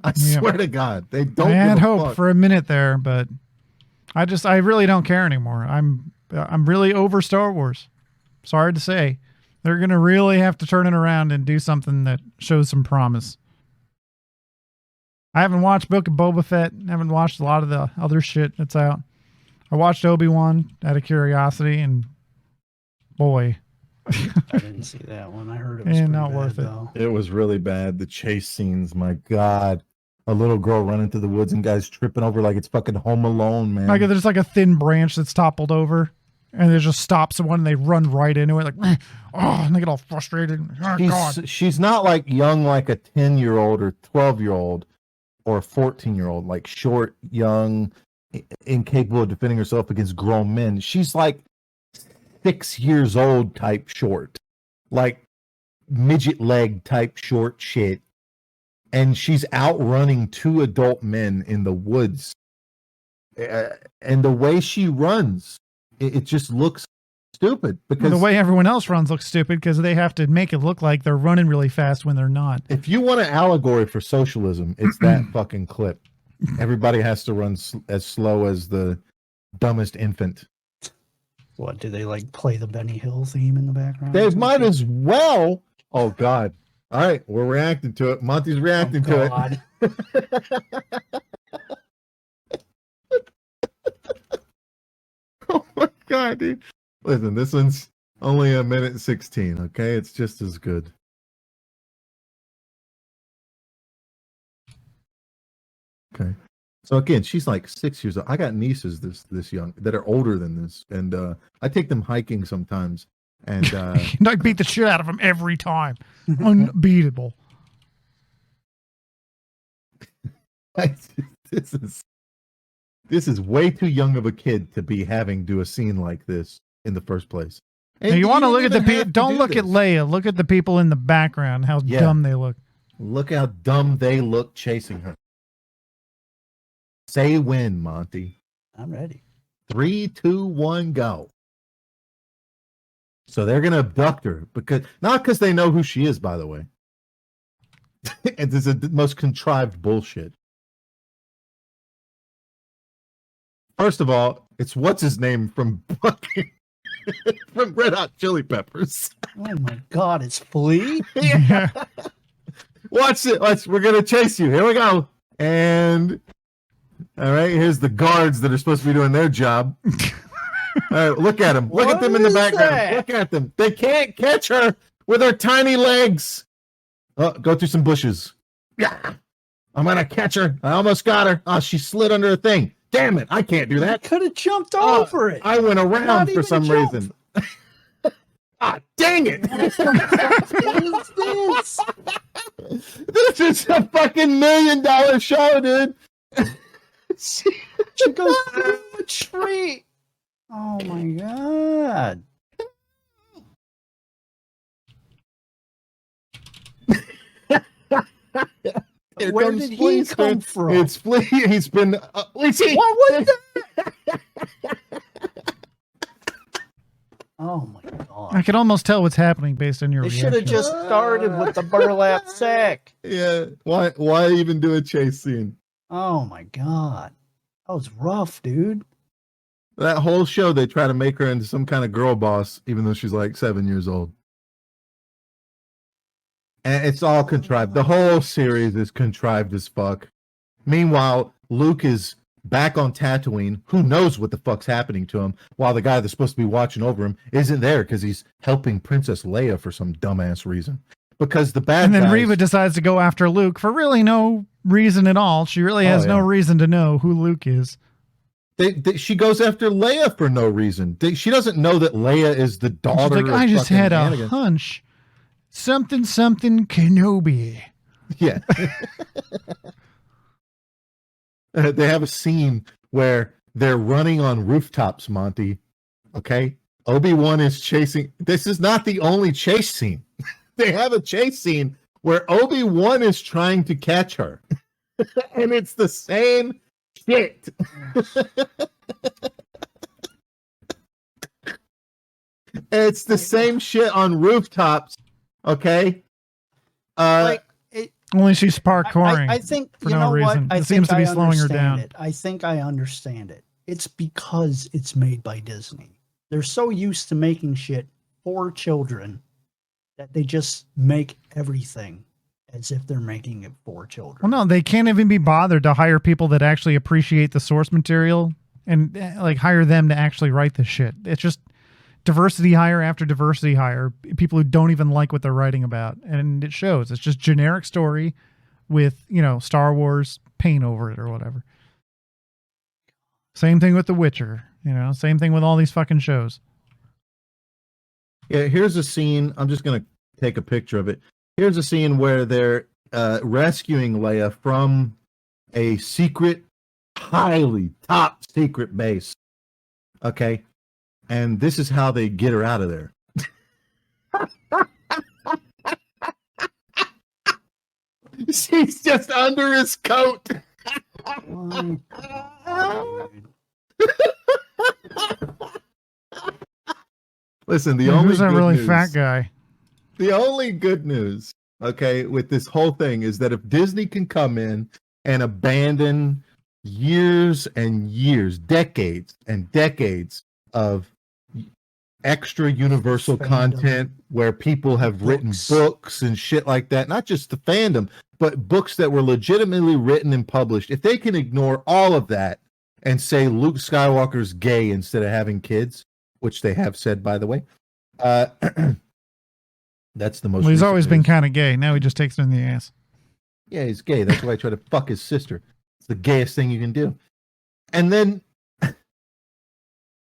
I swear to God, they don't. I had hope fuck. for a minute there, but I really don't care anymore. I'm really over Star Wars. Sorry to say. They're going to really have to turn it around and do something that shows some promise. I haven't watched Book of Boba Fett. I haven't watched a lot of the other shit that's out. I watched Obi-Wan out of curiosity, and boy. I didn't see that one. I heard it was not bad, worth it. though. It was really bad. The chase scenes, my God. A little girl running through the woods and guys tripping over like it's fucking Home Alone, man. Like there's like a thin branch that's toppled over, and they just stop someone and they run right into it, like, oh, and they get all frustrated. Oh, God. She's not like young like a 10-year-old or 12-year-old or a 14-year-old, like short, young, incapable of defending herself against grown men. She's like 6 years old type short, like midget leg type short shit. And she's outrunning 2 adult men in the woods. And the way she runs, it just looks stupid. Because the way everyone else runs looks stupid because they have to make it look like they're running really fast when they're not. If you want an allegory for socialism, it's that fucking clip. Everybody has to run as slow as the dumbest infant. What, do they like play the Benny Hill theme in the background? They might as well. Oh, God. All right, we're reacting to it. Monty's reacting to it. Oh my God, dude. Listen, this one's only 1:16, okay? It's just as good. Okay. So again, she's like 6 years old. I got nieces this young that are older than this. And I take them hiking sometimes. And I beat the shit out of them every time. Unbeatable. This is way too young of a kid to be having do a scene like this in the first place. And you want to look at the people. Don't look at Leia. Look at the people in the background. How dumb they look. Look how dumb they look chasing her. Say when, Monty. I'm ready. 3, 2, 1, go. So they're gonna abduct her not because they know who she is, by the way. It is the most contrived bullshit. First of all, it's what's his name from fucking from Red Hot Chili Peppers. Oh my God, it's Flea? Yeah. Watch it. We're gonna chase you. Here we go. And all right, here's the guards that are supposed to be doing their job. All right, look at them. Look at them in the background. That? Look at them. They can't catch her with her tiny legs. Oh, go through some bushes. Yeah, I'm gonna catch her. I almost got her. Oh, she slid under a thing. Damn it, I can't do that. Could have jumped over it. I went around for some reason. Ah, dang it. What is this? This is a fucking $1 million show, dude. She goes through the tree. Oh my God. Where did he come from? It's Flea. He's been. What was that? Oh my God. I can almost tell what's happening based on your They reaction. should have just started with the burlap sack. Yeah. Why even do a chase scene? Oh my God. That was rough, dude. That whole show, they try to make her into some kind of girl boss, even though she's like 7 years old. And it's all contrived. The whole series is contrived as fuck. Meanwhile, Luke is back on Tatooine. Who knows what the fuck's happening to him? While the guy that's supposed to be watching over him isn't there because he's helping Princess Leia for some dumbass reason. Because the bad And then guys, Reva decides to go after Luke for really no reason at all. She really has no reason to know who Luke is. She goes after Leia for no reason. She doesn't know that Leia is the daughter. She's like, I just had a hunch. Something Kenobi. Yeah. They have a scene where they're running on rooftops, Monty. Okay? Obi-Wan is chasing. This is not the only chase scene. They have a chase scene where Obi-Wan is trying to catch her. And it's the same shit. It's the same shit on rooftops. Okay? Only she's parkouring. I think, for you no know reason. what? It seems to be slowing her down. I think I understand it. It's because it's made by Disney. they're so used to making shit for children that they just make everything as if they're making it for children. Well, no, they can't even be bothered to hire people that actually appreciate the source material and like hire them to actually write the shit. It's just diversity hire after diversity hire, people who don't even like what they're writing about. And it shows. It's just generic story with, Star Wars paint over it or whatever. Same thing with The Witcher, same thing with all these fucking shows. Yeah, here's a scene. I'm just going to take a picture of it. Here's a scene where they're rescuing Leia from a secret, highly top secret base. Okay. And this is how they get her out of there. She's just under his coat. Listen, the only who's that good really news, fat guy? The only good news, okay, with this whole thing is that if Disney can come in and abandon years and years, decades and decades of extra universal content where people have written books and shit like that, not just the fandom, but books that were legitimately written and published, if they can ignore all of that and say Luke Skywalker's gay instead of having kids, which they have said, by the way, that's the most. Well, he's always been kind of gay. Now he just takes it in the ass. Yeah, he's gay. That's why I try to fuck his sister. It's the gayest thing you can do. And then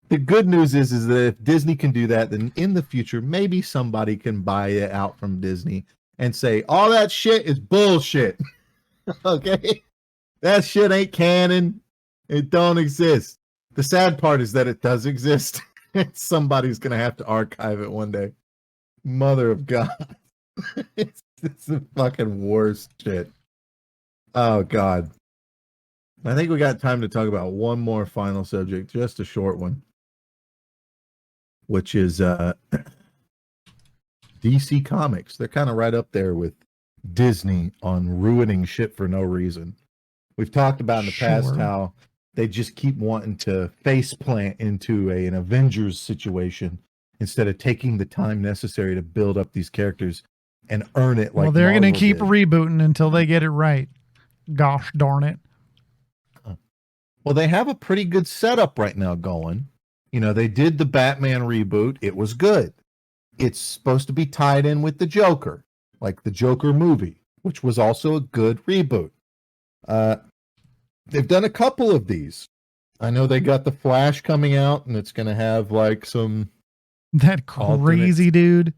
the good news is that if Disney can do that, then in the future, maybe somebody can buy it out from Disney and say, all that shit is bullshit. Okay? That shit ain't canon. It don't exist. The sad part is that it does exist. Somebody's going to have to archive it one day. Mother of God. It's the fucking worst shit. Oh, God. I think we got time to talk about one more final subject, just a short one, which is DC Comics. They're kind of right up there with Disney on ruining shit for no reason. We've talked about in the past how they just keep wanting to face plant into an Avengers situation instead of taking the time necessary to build up these characters and earn it. Like, well, they're going to keep rebooting until they get it right. Gosh darn it. Well, they have a pretty good setup right now going. They did the Batman reboot. It was good. It's supposed to be tied in with the Joker, like the Joker movie, which was also a good reboot. They've done a couple of these. I know they got the Flash coming out, and it's going to have like some that crazy dude.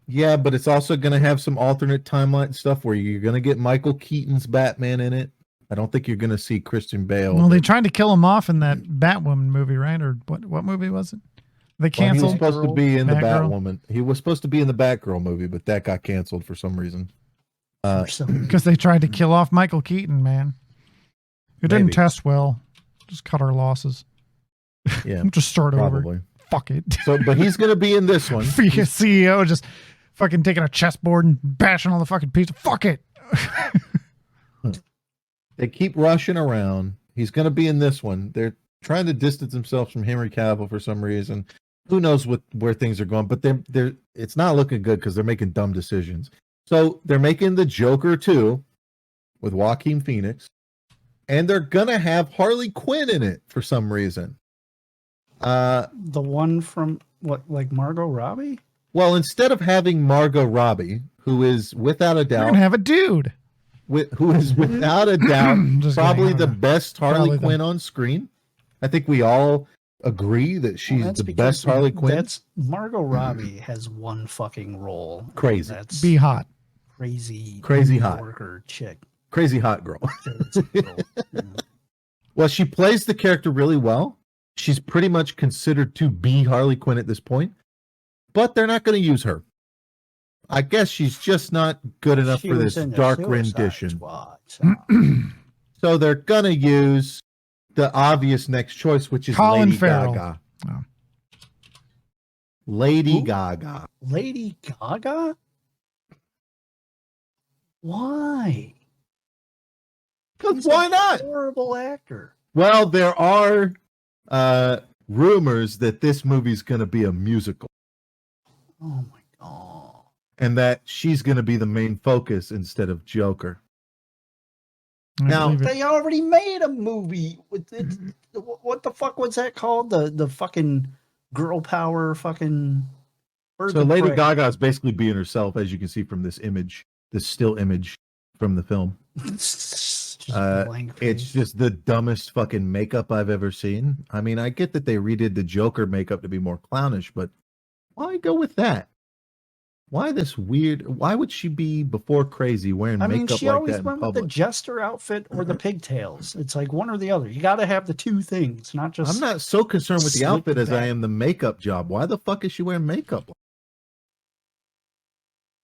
Yeah, but it's also going to have some alternate timeline stuff where you're going to get Michael Keaton's Batman in it. I don't think you're going to see Christian Bale. Well, they tried to kill him off in that Batwoman movie, right? Or what movie was it? They canceled. He was supposed to be in the Batwoman. He was supposed to be in the Batgirl movie, but that got canceled for some reason. Because they tried to kill off Michael Keaton, man. It didn't test well. Just cut our losses. Yeah, just start over. Fuck it. So, but he's going to be in this one. CEO just fucking taking a chessboard and bashing all the fucking pieces. Fuck it. They keep rushing around. He's going to be in this one. They're trying to distance themselves from Henry Cavill for some reason. Who knows where things are going? But they're it's not looking good because they're making dumb decisions. So they're making the Joker 2 with Joaquin Phoenix, and they're gonna have Harley Quinn in it for some reason. The one from like Margot Robbie? Well, instead of having Margot Robbie, who is without a doubt, you're gonna have a dude. Who is without a doubt probably the best Harley Quinn on screen. I think we all agree that she's the best Harley Quinn. That's Margot Robbie has one fucking role. Crazy. That's be hot. Crazy hot worker chick. Crazy hot girl. Well, she plays the character really well. She's pretty much considered to be Harley Quinn at this point, but they're not going to use her. I guess she's just not good enough for this dark rendition. So they're going to use the obvious next choice, which is Colin Lady Farrell. Gaga. Oh. Lady Gaga. Lady Gaga? Why? Because why not? Horrible actor. Well, there are rumors that this movie's going to be a musical. Oh my god. And that she's going to be the main focus instead of Joker. Now, they already made a movie with it. What the fuck was that called? The fucking girl power fucking. So Lady Gaga is basically being herself, as you can see from this image, this still image from the film. It's just the dumbest fucking makeup I've ever seen. I mean, I get that they redid the Joker makeup to be more clownish, but why go with that? Why this weird? Why would she be before crazy wearing makeup like that in public? She always went with the jester outfit or the pigtails. It's like one or the other. You got to have the two things, not just. I'm not so concerned with the outfit as I am the makeup job. Why the fuck is she wearing makeup?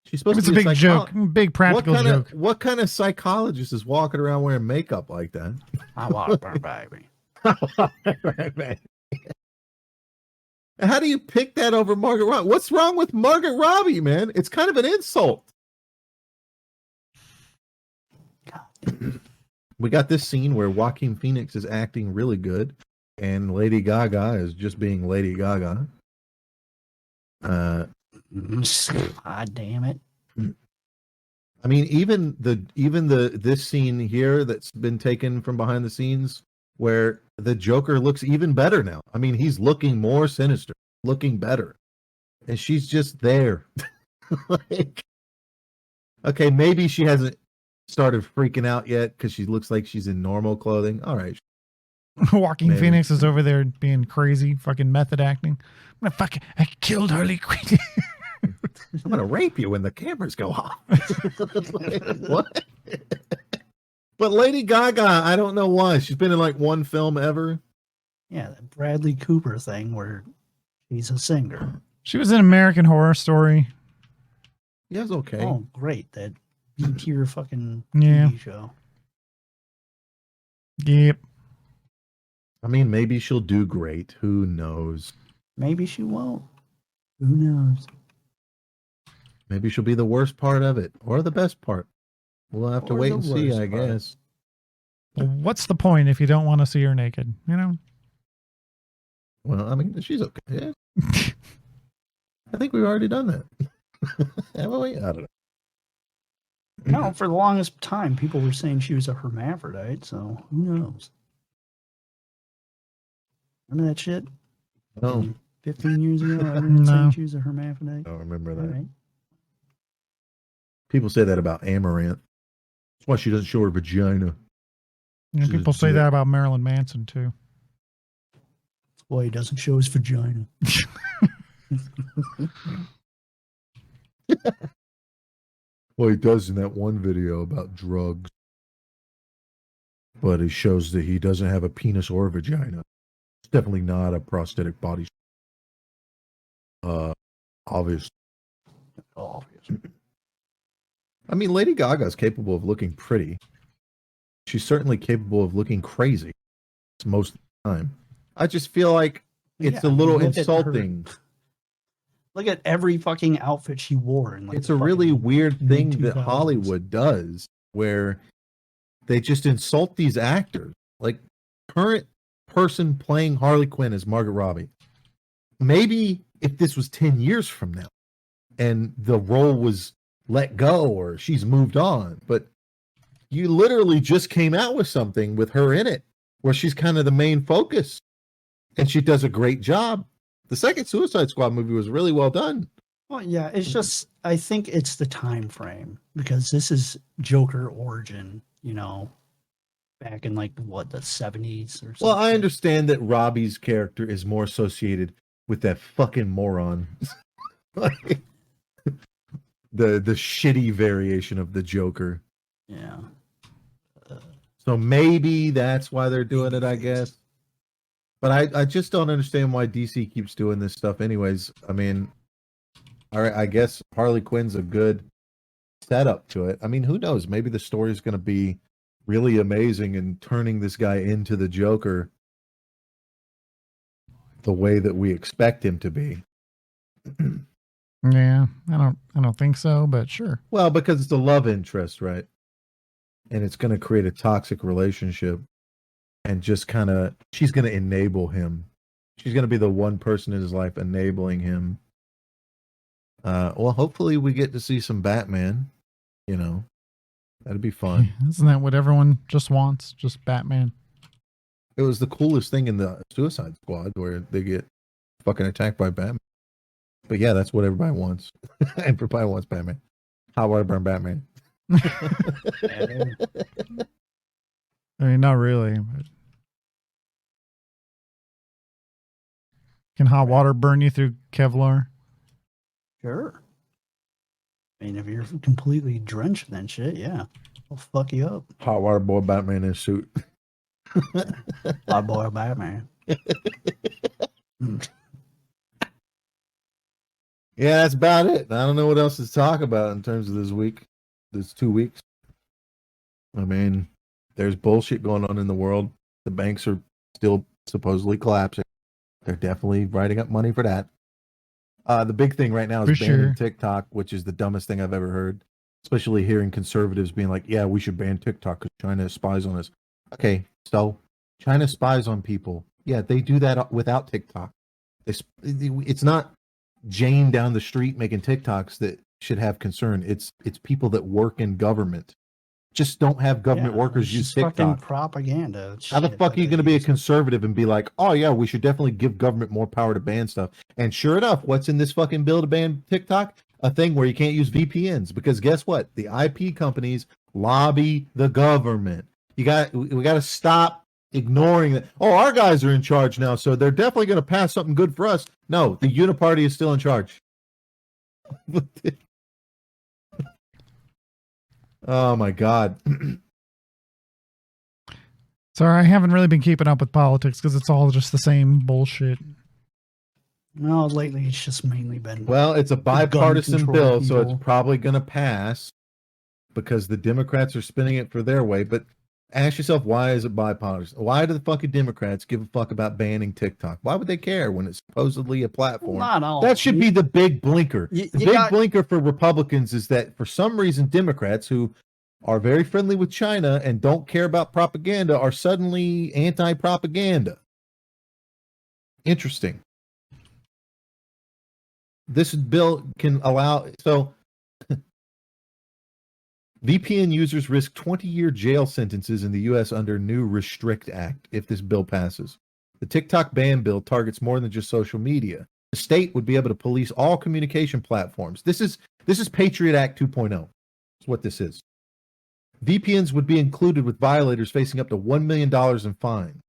She's supposed to be a big joke, big practical joke. What kind of psychologist is walking around wearing makeup like that? I want her baby. How do you pick that over Margaret Robbie? What's wrong with Margaret Robbie, man? It's kind of an insult. We got this scene where Joaquin Phoenix is acting really good, and Lady Gaga is just being Lady Gaga. God damn it. I mean, even this scene here that's been taken from behind the scenes where the Joker looks even better now. I mean, he's looking more sinister, looking better. And she's just there. Like, okay, maybe she hasn't started freaking out yet because she looks like she's in normal clothing. All right. Joaquin Phoenix is over there being crazy, fucking method acting. I killed Harley Quinn. I'm gonna rape you when the cameras go off. What? But Lady Gaga, I don't know why. She's been in like one film ever. Yeah, the Bradley Cooper thing where she's a singer. She was in American Horror Story. Yeah, it's okay. Oh, great. That B-tier fucking TV show. Yep. I mean, maybe she'll do great. Who knows? Maybe she won't. Who knows? Maybe she'll be the worst part of it or the best part. We'll have to wait and see, I guess. Well, what's the point if you don't want to see her naked, you know? Well, I mean, she's okay. Yeah. I think we've already done that. Haven't we? I don't know. No, for the longest time, people were saying she was a hermaphrodite, so who knows? Remember that shit? Oh. 15 years ago, everyone saying she was a hermaphrodite? I don't remember that. Right. People say that about Amaranth. That's why she doesn't show her vagina. And people say that about Marilyn Manson, too. That's why he doesn't show his vagina. Well, he does in that one video about drugs. But he shows that he doesn't have a penis or a vagina. It's definitely not a prosthetic body. Obvious. I mean, Lady Gaga is capable of looking pretty. She's certainly capable of looking crazy most of the time. I just feel like it's a little insulting. Look at every fucking outfit she wore. In like it's a really weird thing that Hollywood does where they just insult these actors. Like, current person playing Harley Quinn is Margaret Robbie. Maybe if this was 10 years from now and the role was let go or she's moved on, but you literally just came out with something with her in it where she's kind of the main focus and she does a great job. The second Suicide Squad movie was really well done. Well, yeah, it's just, I think it's the time frame because this is Joker origin, you know, back in like what, the 70s or something. Well, I understand that Robbie's character is more associated with that fucking moron. Like, the shitty variation of the Joker. Yeah. So maybe that's why they're doing it, I guess. But I just don't understand why DC keeps doing this stuff anyways. I mean, all right, I guess Harley Quinn's a good setup to it. I mean, who knows? Maybe the story is going to be really amazing and turning this guy into the Joker the way that we expect him to be. Yeah, I don't think so, but sure. Well, because it's a love interest, right? And it's going to create a toxic relationship and just kind of, she's going to enable him She's going to be the one person in his life enabling him. Well, hopefully we get to see some Batman. You know, that'd be fun. Isn't that what everyone just wants? Just Batman. It was the coolest thing in the Suicide Squad where they get fucking attacked by Batman. But yeah, that's what everybody wants. Everybody wants Batman. Hot water burn Batman. I mean, not really. But can hot water burn you through Kevlar? Sure. I mean, if you're completely drenched in that shit, yeah, it'll fuck you up. Hot water boy Batman in a suit. Hot boy Batman. Yeah, that's about it. I don't know what else to talk about in terms of this week. This 2 weeks. I mean, there's bullshit going on in the world. The banks are still supposedly collapsing. They're definitely writing up money for that. The big thing right now is banning TikTok, which is the dumbest thing I've ever heard. Especially hearing conservatives being like, yeah, we should ban TikTok because China spies on us. Okay, so China spies on people. Yeah, they do that without TikTok. It's not Jane down the street making TikToks that should have concern. It's people that work in government. Just don't have government workers use TikTok. Fucking propaganda. How the fuck are you going to be a conservative and be like, oh yeah, we should definitely give government more power to ban stuff? And sure enough, what's in this fucking bill to ban TikTok? A thing where you can't use VPNs, because guess what? The IP companies lobby the government. We got to stop ignoring that. Oh, our guys are in charge now, so they're definitely going to pass something good for us. No, the Uniparty is still in charge. Oh my God. Sorry, I haven't really been keeping up with politics because it's all just the same bullshit. No, lately it's just mainly been. Well, it's a bipartisan bill, so it's probably going to pass because the Democrats are spinning it for their way. But ask yourself, why is it bipartisan? Why do the fucking Democrats give a fuck about banning TikTok? Why would they care when it's supposedly a platform? That should be the big blinker. The big blinker for Republicans is that for some reason Democrats, who are very friendly with China and don't care about propaganda, are suddenly anti-propaganda. Interesting. This bill can allow... So... VPN users risk 20-year jail sentences in the U.S. under new Restrict Act if this bill passes. The TikTok ban bill targets more than just social media. The state would be able to police all communication platforms. This is Patriot Act 2.0. That's what this is. VPNs would be included with violators facing up to $1 million in fines.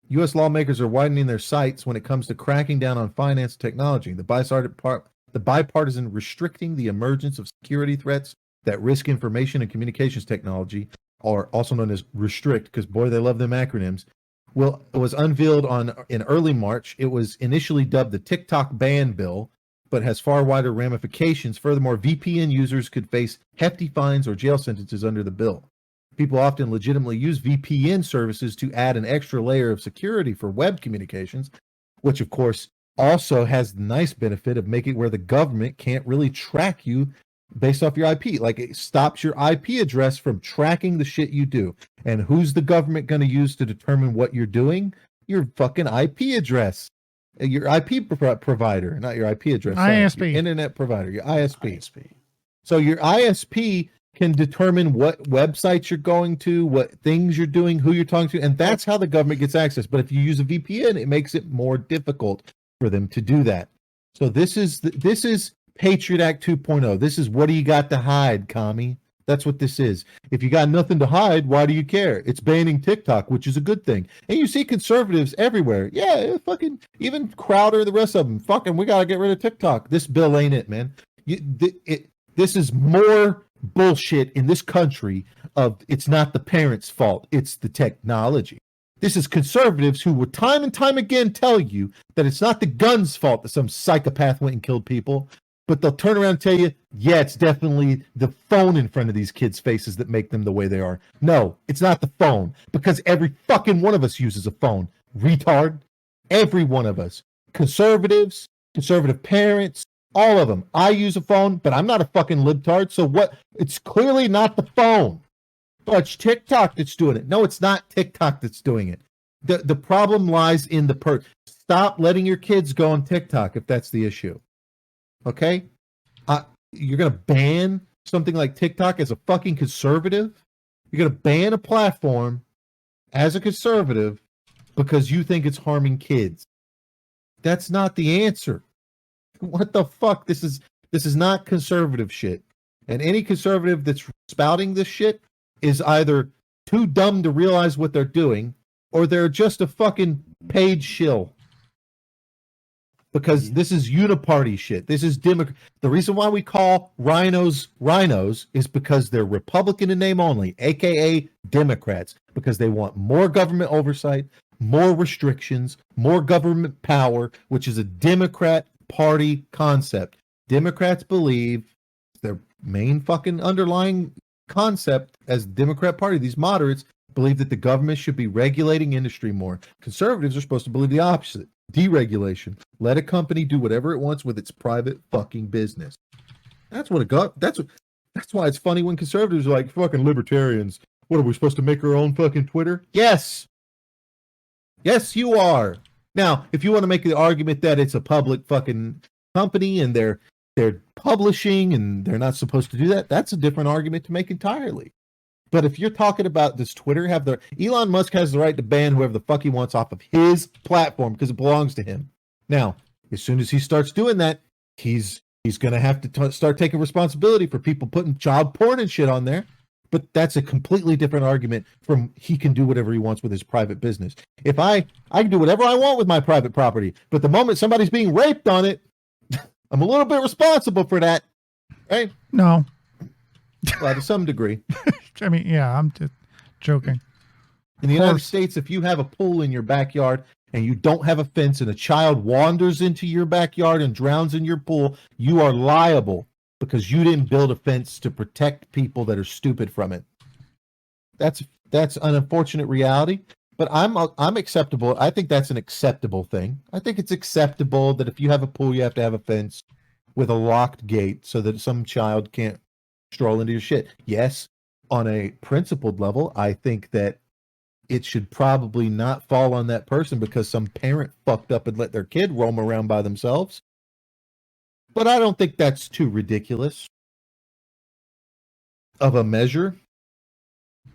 U.S. lawmakers are widening their sights when it comes to cracking down on finance technology. The bipartisan Restricting the Emergence of Security Threats that Risk Information and Communications Technology, or also known as Restrict, because boy, they love them acronyms, was unveiled in early March. It was initially dubbed the TikTok ban bill, but has far wider ramifications. Furthermore, VPN users could face hefty fines or jail sentences under the bill. People often legitimately use VPN services to add an extra layer of security for web communications, which of course also has the nice benefit of making it where the government can't really track you based off your IP. Like, it stops your IP address from tracking the shit you do. And who's the government going to use to determine what you're doing? Your fucking IP address. Your IP provider, not your IP address. ISP. Your internet provider, your ISP. So your ISP can determine what websites you're going to, what things you're doing, who you're talking to, and that's how the government gets access. But if you use a VPN, it makes it more difficult for them to do that. So this is Patriot Act 2.0. This is what do you got to hide, commie? That's what this is. If you got nothing to hide, why do you care? It's banning TikTok, which is a good thing. And you see conservatives everywhere. Yeah, fucking even Crowder, the rest of them. Fucking, we got to get rid of TikTok. This bill ain't it, man. This is more bullshit in this country of it's not the parents' fault. It's the technology. This is conservatives who will time and time again tell you that it's not the gun's fault that some psychopath went and killed people. But they'll turn around and tell you, yeah, it's definitely the phone in front of these kids' faces that make them the way they are. No, it's not the phone, because every fucking one of us uses a phone. Retard. Every one of us. Conservatives, conservative parents, all of them. I use a phone, but I'm not a fucking libtard. So what? It's clearly not the phone. But it's TikTok that's doing it. No, it's not TikTok that's doing it. The problem lies in the stop letting your kids go on TikTok if that's the issue. Okay? You're going to ban something like TikTok as a fucking conservative? You're going to ban a platform as a conservative because you think it's harming kids. That's not the answer. What the fuck? This is not conservative shit. And any conservative that's spouting this shit is either too dumb to realize what they're doing, or they're just a fucking paid shill. Because this is uniparty shit. This is Democrat. The reason why we call rhinos is because they're Republican in name only, aka Democrats, because they want more government oversight, more restrictions, more government power, which is a Democrat Party concept. Democrats believe their main fucking underlying concept as the Democrat Party, these moderates believe that the government should be regulating industry more. Conservatives are supposed to believe the opposite. Deregulation. Let a company do whatever it wants with its private fucking business. That's what it got. That's why it's funny when conservatives are like, fucking libertarians. What, are we supposed to make our own fucking Twitter? Yes. Yes, you are. Now, if you want to make the argument that it's a public fucking company and they're publishing and they're not supposed to do that, that's a different argument to make entirely. But if you're talking about, does Twitter have Elon Musk has the right to ban whoever the fuck he wants off of his platform because it belongs to him. Now, as soon as he starts doing that, he's going to have to start taking responsibility for people putting child porn and shit on there. But that's a completely different argument from he can do whatever he wants with his private business. If I can do whatever I want with my private property, but the moment somebody's being raped on it, I'm a little bit responsible for that. Right? No. Well, to some degree. I mean, yeah, I'm just joking. In the United States, if you have a pool in your backyard and you don't have a fence and a child wanders into your backyard and drowns in your pool, you are liable because you didn't build a fence to protect people that are stupid from it. That's an unfortunate reality, but I'm acceptable. I think that's an acceptable thing. I think it's acceptable that if you have a pool, you have to have a fence with a locked gate so that some child can't stroll into your shit. Yes, on a principled level, I think that it should probably not fall on that person because some parent fucked up and let their kid roam around by themselves. But I don't think that's too ridiculous of a measure.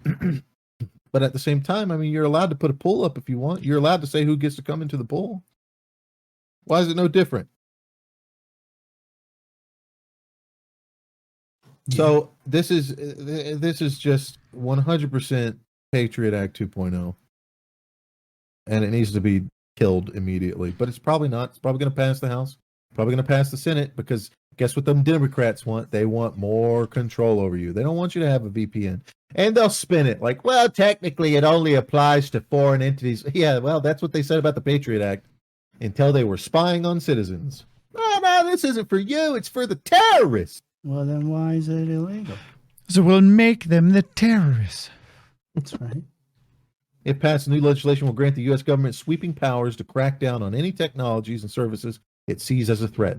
But at the same time, I mean, you're allowed to put a pool up if you want. You're allowed to say who gets to come into the pool. Why is it no different? Yeah. So this is just 100% Patriot Act 2.0. And it needs to be killed immediately. But it's probably not. It's probably going to pass the House. Probably going to pass the Senate because guess what them Democrats want? They want more control over you. They don't want you to have a VPN. And they'll spin it like, well, technically it only applies to foreign entities. Yeah, well, that's what they said about the Patriot Act until they were spying on citizens. Oh, no, this isn't for you. It's for the terrorists. Well, then why is it illegal? So we'll make them the terrorists. That's right. If passed, new legislation will grant the U.S. government sweeping powers to crack down on any technologies and services it sees as a threat.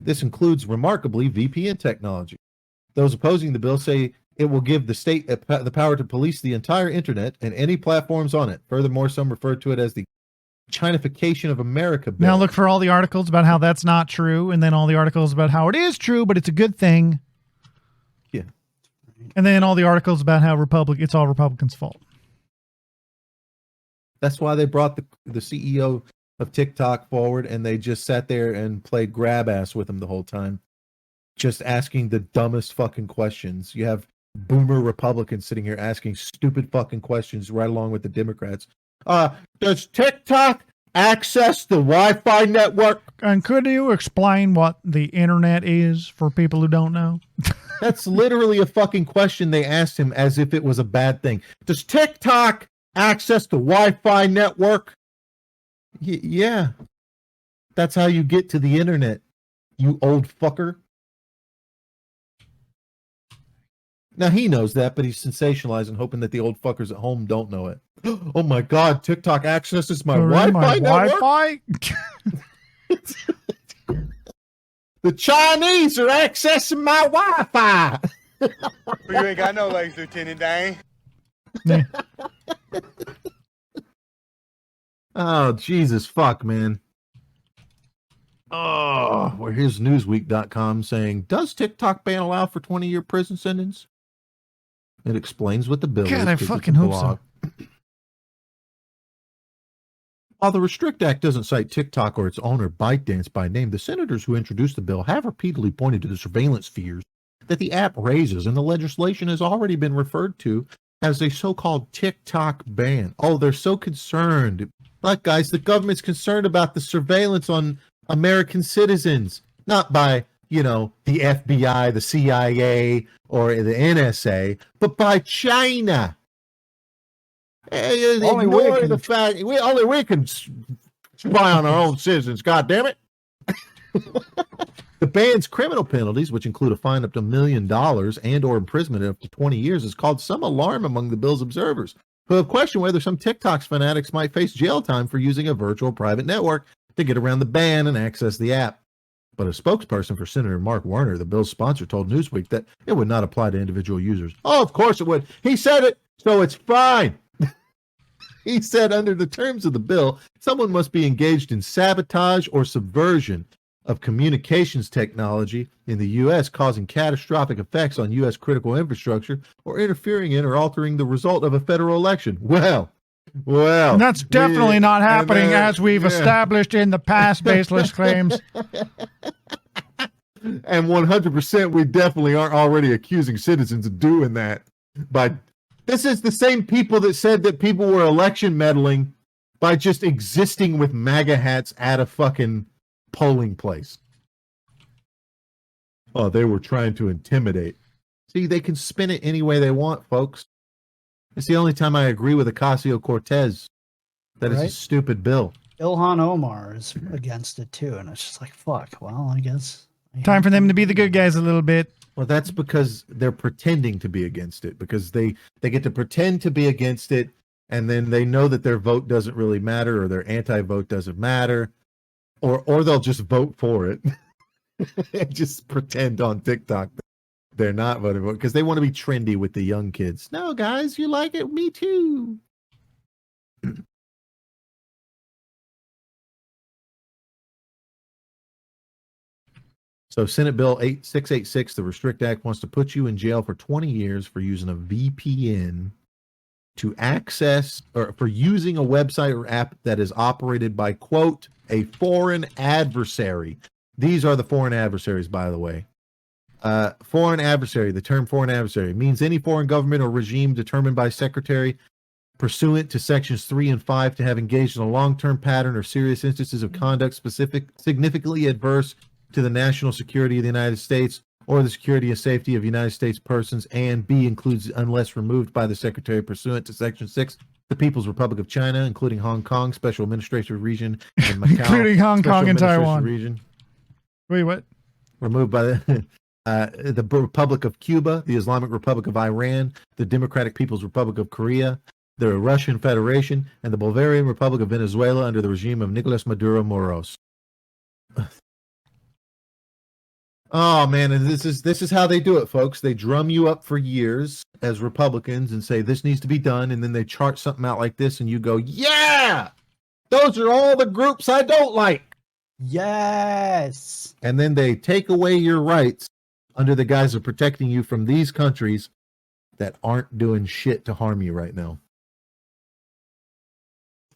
This includes, remarkably, VPN technology. Those opposing the bill say it will give the state the power to police the entire internet and any platforms on it. Furthermore, some refer to it as the Chinification of America bill. Now look for all the articles about how that's not true, and then all the articles about how it is true, but it's a good thing. Yeah. And then all the articles about how it's all Republicans' fault. That's why they brought the CEO of TikTok forward, and they just sat there and played grab ass with him the whole time, just asking the dumbest fucking questions. You have boomer Republicans sitting here asking stupid fucking questions right along with the Democrats. Does TikTok access the Wi-Fi network? And could you explain what the internet is for people who don't know? That's literally a fucking question they asked him as if it was a bad thing. Does TikTok access the Wi-Fi network? Yeah. That's how you get to the internet, you old fucker. Now, he knows that, but he's sensationalizing, hoping that the old fuckers at home don't know it. Oh my God, TikTok accesses my Wi-Fi network? Wi-Fi? The Chinese are accessing my Wi-Fi. You ain't got no legs, Lieutenant Dan. Yeah. Oh, Jesus fuck, man. Oh, well, here's Newsweek.com saying, does TikTok ban allow for 20-year prison sentence? It explains what the bill God, is. I 'cause fucking it's a hope blog. so. While the Restrict Act doesn't cite TikTok or its owner ByteDance by name, the senators who introduced the bill have repeatedly pointed to the surveillance fears that the app raises, and the legislation has already been referred to as a so-called TikTok ban. Oh, they're so concerned. Look, guys, the government's concerned about the surveillance on American citizens, not by, the FBI, the CIA, or the NSA, but by China. Ignore the fact we can spy on our own citizens. God damn it! The ban's criminal penalties, which include a fine up to $1 million and/or imprisonment up to 20 years, has caused some alarm among the bill's observers, who have questioned whether some TikTok fanatics might face jail time for using a virtual private network to get around the ban and access the app. But a spokesperson for Senator Mark Warner, the bill's sponsor, told Newsweek that it would not apply to individual users. Oh, of course it would. He said it, so it's fine. He said under the terms of the bill, someone must be engaged in sabotage or subversion of communications technology in the U.S., causing catastrophic effects on U.S. critical infrastructure or interfering in or altering the result of a federal election. Well. And that's definitely not happening as we've established in the past baseless claims. And 100% we definitely aren't already accusing citizens of doing that. But this is the same people that said that people were election meddling by just existing with MAGA hats at a fucking polling place. Oh, they were trying to intimidate. See, they can spin it any way they want, folks. It's the only time I agree with Ocasio-Cortez that it's a stupid bill. Ilhan Omar is against it too, and it's just like, fuck. Well, I guess. Time for them to be the good guys a little bit. Well, that's because they're pretending to be against it, because they get to pretend to be against it, and then they know that their vote doesn't really matter, or their anti-vote doesn't matter, or they'll just vote for it and just pretend on TikTok that they're not voting for it because they want to be trendy with the young kids. No, guys, you like it? Me too. So Senate Bill 8686, the Restrict Act, wants to put you in jail for 20 years for using a VPN to access or for using a website or app that is operated by, quote, a foreign adversary. These are the foreign adversaries, by the way. Foreign adversary, the term foreign adversary means any foreign government or regime determined by secretary pursuant to sections 3 and 5 to have engaged in a long-term pattern or serious instances of conduct significantly adverse to the national security of the United States or the security and safety of United States persons, and B includes unless removed by the Secretary pursuant to Section 6, the People's Republic of China, including Hong Kong, Special Administrative Region, and Macau, including Hong Kong and Taiwan. Region. Wait, what? Removed by the Republic of Cuba, the Islamic Republic of Iran, the Democratic People's Republic of Korea, the Russian Federation, and the Bolivarian Republic of Venezuela under the regime of Nicolas Maduro Moros. Oh man, and this is how they do it, folks. They drum you up for years as Republicans and say this needs to be done, and then they chart something out like this, and you go, "Yeah, those are all the groups I don't like." Yes. And then they take away your rights under the guise of protecting you from these countries that aren't doing shit to harm you right now.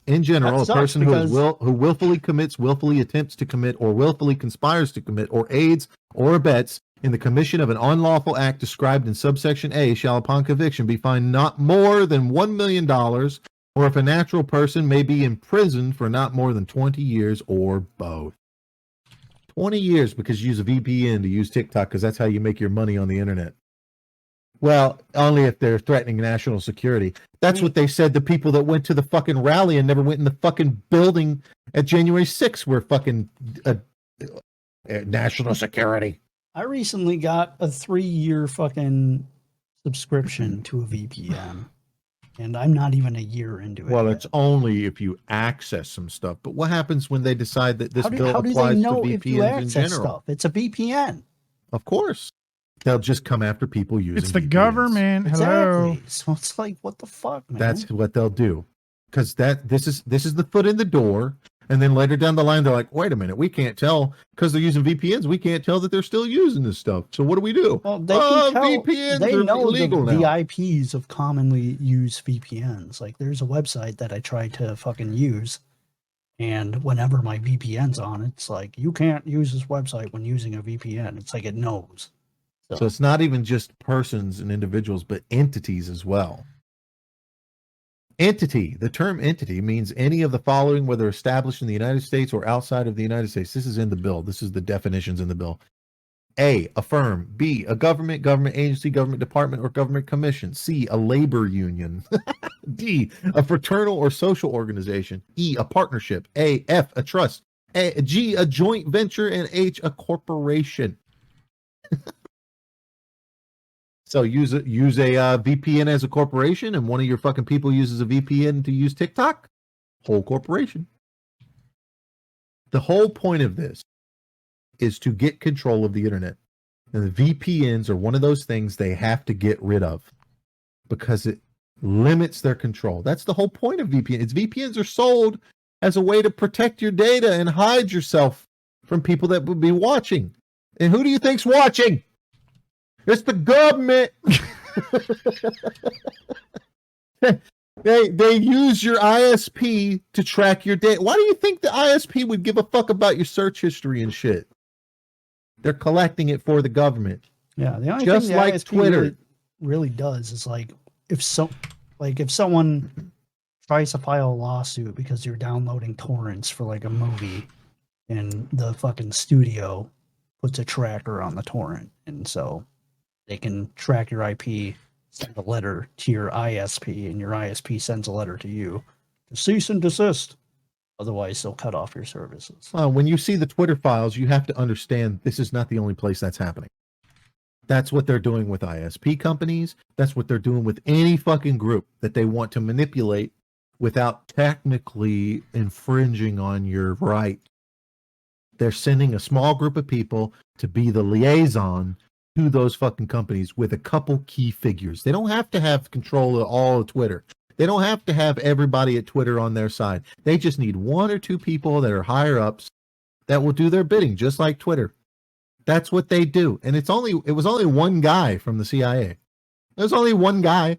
In general, a person who willfully commits, willfully attempts to commit, or willfully conspires to commit, or aids or abets in the commission of an unlawful act described in subsection A shall, upon conviction, be fined not more than $1 million, or if a natural person may be imprisoned for not more than 20 years, or both. 20 years because you use a VPN to use TikTok because that's how you make your money on the internet. Well, only if they're threatening national security. That's what they said to people that went to the fucking rally and never went in the fucking building at January 6th where fucking national security. I recently got a 3-year fucking subscription to a VPN, and I'm not even a year into it. Well, yet. It's only if you access some stuff. But what happens when they decide that this bill applies to VPNs in general? Stuff? It's a VPN. Of course. They'll just come after people using It's the VPNs. government. Hello. Exactly. So it's like, what the fuck, man? That's what they'll do. because this is the foot in the door. And then later down the line, they're like, wait a minute, we can't tell because they're using VPNs. We can't tell that they're still using this stuff. So what do we do? Well, they can tell. VPNs They are know illegal the now. IPs of commonly used VPNs. Like, there's a website that I tried to fucking use, and whenever my VPN's on, it's like, you can't use this website when using a VPN. It's like it knows. So it's not even just persons and individuals, but entities as well. Entity. The term entity means any of the following, whether established in the United States or outside of the United States. This is in the bill. This is the definitions in the bill. A, a firm. B, a government agency, government department, or government commission. C, a labor union. D, a fraternal or social organization. E, a partnership. F, a trust. G, a joint venture. And H, a corporation. So use a VPN as a corporation, and one of your fucking people uses a VPN to use TikTok. Whole corporation. The whole point of this is to get control of the internet, and the VPNs are one of those things they have to get rid of because it limits their control. That's the whole point of VPNs. VPNs are sold as a way to protect your data and hide yourself from people that would be watching. And who do you think's watching? It's the government. They use your ISP to track your data. Why do you think the ISP would give a fuck about your search history and shit? They're collecting it for the government. Yeah, the only just thing the like ISP Twitter really does is like if someone tries to file a lawsuit because you're downloading torrents for like a movie, and the fucking studio puts a tracker on the torrent, and so they can track your IP, send a letter to your ISP, and your ISP sends a letter to you to cease and desist. Otherwise, they'll cut off your services. When you see the Twitter files, you have to understand this is not the only place that's happening. That's what they're doing with ISP companies. That's what they're doing with any fucking group that they want to manipulate without technically infringing on your right. They're sending a small group of people to be the liaison to those fucking companies with a couple key figures. They don't have to have control of all of Twitter. They don't have to have everybody at Twitter on their side. They just need one or two people that are higher ups that will do their bidding, just like Twitter. That's what they do. And it was only one guy from the CIA. There's only one guy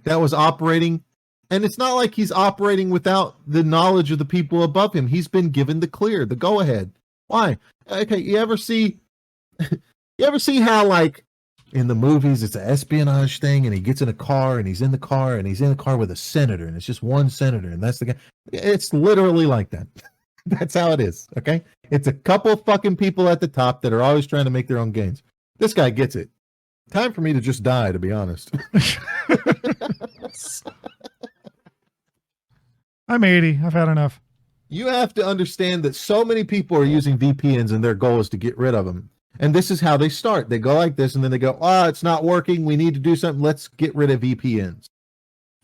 that was operating. And it's not like he's operating without the knowledge of the people above him. He's been given the clear, the go ahead. Why? Okay, you ever see how, like, in the movies, it's an espionage thing, and he gets in a car, and he's in the car with a senator, and it's just one senator, and that's the guy. It's literally like that. That's how it is, okay? It's a couple fucking people at the top that are always trying to make their own gains. This guy gets it. Time for me to just die, to be honest. I'm 80. I've had enough. You have to understand that so many people are using VPNs, and their goal is to get rid of them. And this is how they start. They go like this, and then they go, it's not working. We need to do something. Let's get rid of VPNs.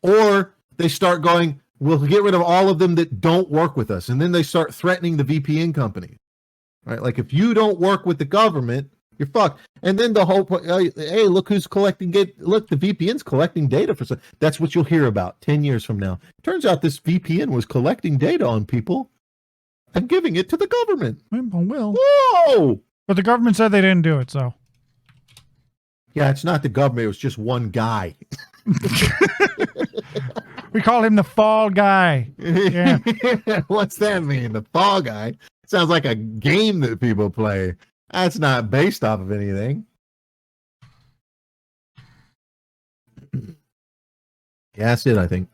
Or they start going, we'll get rid of all of them that don't work with us. And then they start threatening the VPN company. Right? Like, if you don't work with the government, you're fucked. And then the whole point, hey, look who's collecting data. Look, the VPN's collecting data for some. That's what you'll hear about 10 years from now. Turns out this VPN was collecting data on people and giving it to the government. Well. Whoa! But the government said they didn't do it, so. Yeah, it's not the government. It was just one guy. We call him the Fall Guy. Yeah. What's that mean? The Fall Guy? Sounds like a game that people play. That's not based off of anything. Yeah, that's it, I think.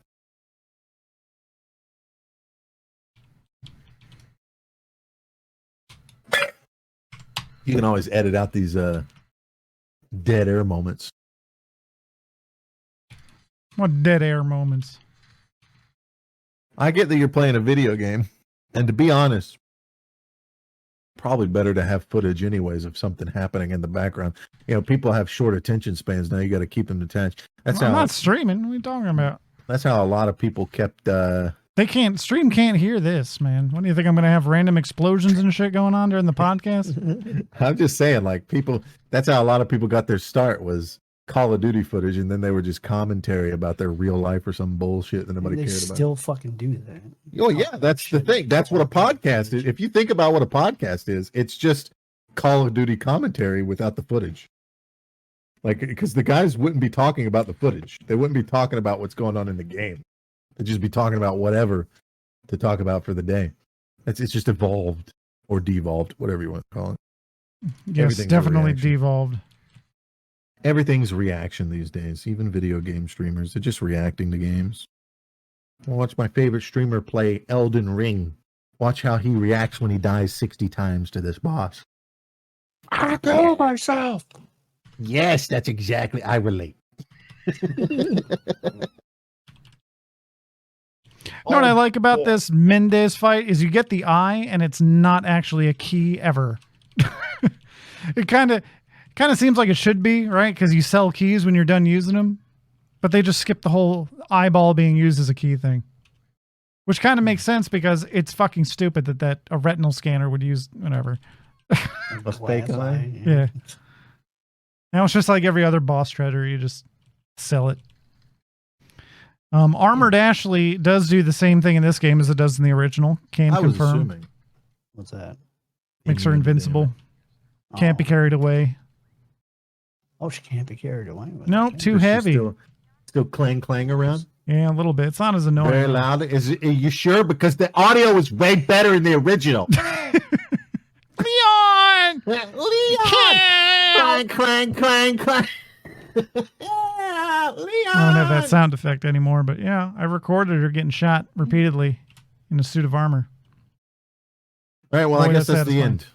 You can always edit out these dead air moments. What dead air moments? I get that you're playing a video game, and to be honest, probably better to have footage anyways of something happening in the background. You know, people have short attention spans now. You got to keep them attached. That's I'm how. not streaming. What are you talking about? That's how a lot of people kept. They can't hear this, man. What do you think? I'm going to have random explosions and shit going on during the podcast? I'm just saying, like, people. That's how a lot of people got their start, was Call of Duty footage, and then they were just commentary about their real life or some bullshit that nobody cared about. Still fucking do that. Oh yeah, that's the thing. That's what a podcast is. If you think about what a podcast is, it's just Call of Duty commentary without the footage. Like, because the guys wouldn't be talking about the footage. They wouldn't be talking about what's going on in the game. They'd just be talking about whatever to talk about for the day. It's just evolved or devolved, whatever you want to call it. Yes, definitely devolved. Everything's reaction these days. Even video game streamers, they're just reacting to games. I'll watch my favorite streamer play Elden Ring. Watch how he reacts when he dies 60 times to this boss. I kill myself. Yes, that's exactly. I relate. What I like about this Mendez fight is you get the eye, and it's not actually a key ever. It kind of seems like it should be, right? Because you sell keys when you're done using them, but they just skip the whole eyeball being used as a key thing, which kind of makes sense because it's fucking stupid that a retinal scanner would use whatever. A fake eye? Yeah. Now it's just like every other boss treasure. You just sell it. Armored Ashley does do the same thing in this game as it does in the original. Can confirm. Assuming. What's that? Makes her invincible. Can't be carried away. Oh, she can't be carried away. Nope, too heavy. Still clang around? Yeah, a little bit. It's not as annoying. Very loud. Are you sure? Because the audio is way better in the original. Leon! Leon! Clang. I don't have that sound effect anymore, but yeah, I recorded her getting shot repeatedly in a suit of armor. All right, well, I guess that's the end.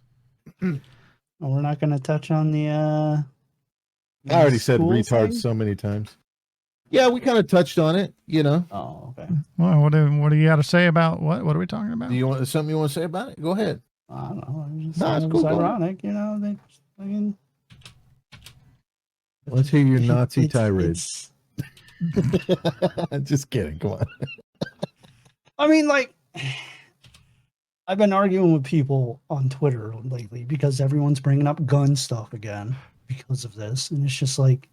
Well, we're not going to touch on the I already said retard so many times. Yeah, we kind of touched on it, you know. Oh, okay. Well, what do you got to say about what? What are we talking about? Do you want something you want to say about it? Go ahead. I don't know. It's cool. Ironic, you know. Let's hear your Nazi tirade. Just kidding. Come on. I mean, like, I've been arguing with people on Twitter lately because everyone's bringing up gun stuff again because of this. And it's just like,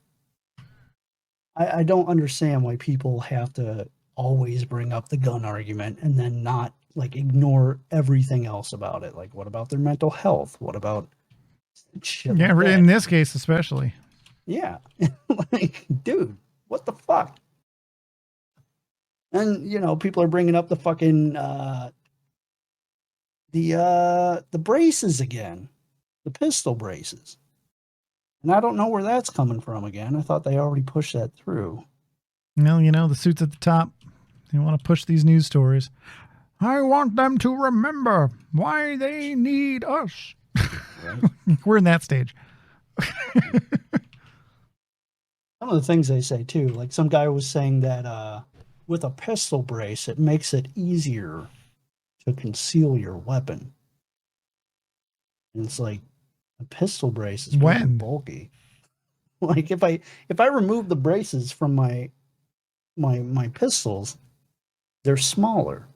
I don't understand why people have to always bring up the gun argument and then not, like, ignore everything else about it. Like, what about their mental health? What about shit? Yeah, like in this case especially. Yeah. Like, dude, what the fuck? And, you know, people are bringing up the fucking, the braces again. The pistol braces. And I don't know where that's coming from again. I thought they already pushed that through. Well, you know, the suits at the top. They want to push these news stories. I want them to remember why they need us. Right. We're in that stage. Some of the things they say, too, like some guy was saying that with a pistol brace, it makes it easier to conceal your weapon. And it's like, a pistol brace is pretty bulky. Like, if I remove the braces from my pistols, they're smaller.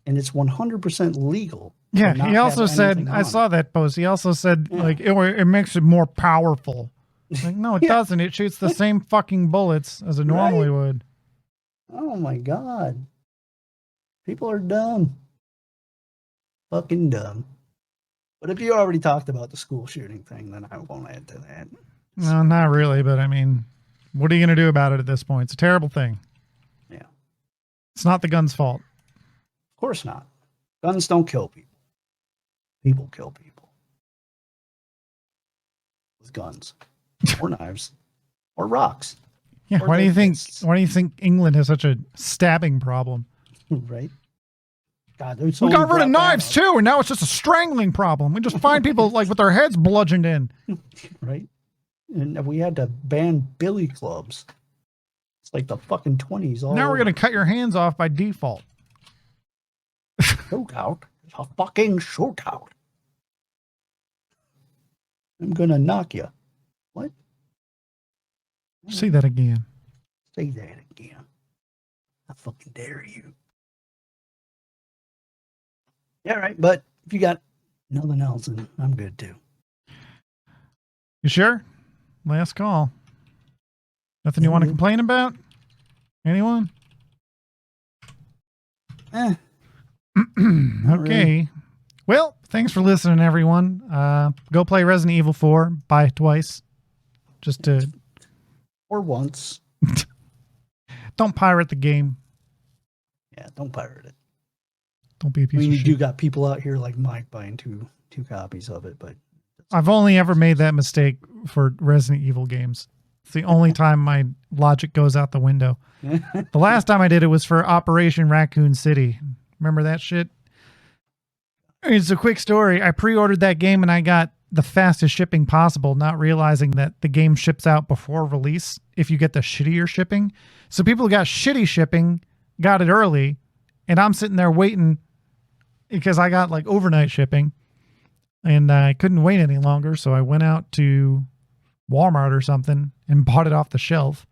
And it's 100% legal. Yeah, he also said, I saw that post. He also said, like, it makes it more powerful. Like, no, it doesn't. It shoots the same fucking bullets as it normally would. Oh my God. People are dumb. Fucking dumb. But if you already talked about the school shooting thing, then I won't add to that. No, not really. But I mean, what are you going to do about it at this point? It's a terrible thing. Yeah. It's not the gun's fault. Of course not. Guns don't kill people. People kill people. With guns. Or knives. Or rocks. Yeah, or why do you think England has such a stabbing problem? Right? God, we got rid of knives too, and now it's just a strangling problem. We just find people like with their heads bludgeoned in. Right? And we had to ban billy clubs. It's like the fucking 20s. Now we're going to cut your hands off by default. Shootout. It's a fucking shootout. I'm going to knock you. What? Say that again. Say that again. I fucking dare you. Yeah, right. But if you got nothing else, then I'm good too. You sure? Last call. Nothing you want to complain about? Anyone? Not Okay. really. Well, thanks for listening, everyone. Go play Resident Evil 4. Buy it twice. Just to... Or once. Don't pirate the game. Yeah, don't pirate it. Don't be a piece of You shit. do got people out here like Mike buying two copies of it, but I've only ever made that mistake for Resident Evil games. It's the only time my logic goes out the window. The last time I did it was for Operation Raccoon City. Remember that shit? It's a quick story. I pre-ordered that game and I got the fastest shipping possible, not realizing that the game ships out before release if you get the shittier shipping. So people who got shitty shipping got it early, and I'm sitting there waiting because I got like overnight shipping and I couldn't wait any longer. So I went out to Walmart or something and bought it off the shelf.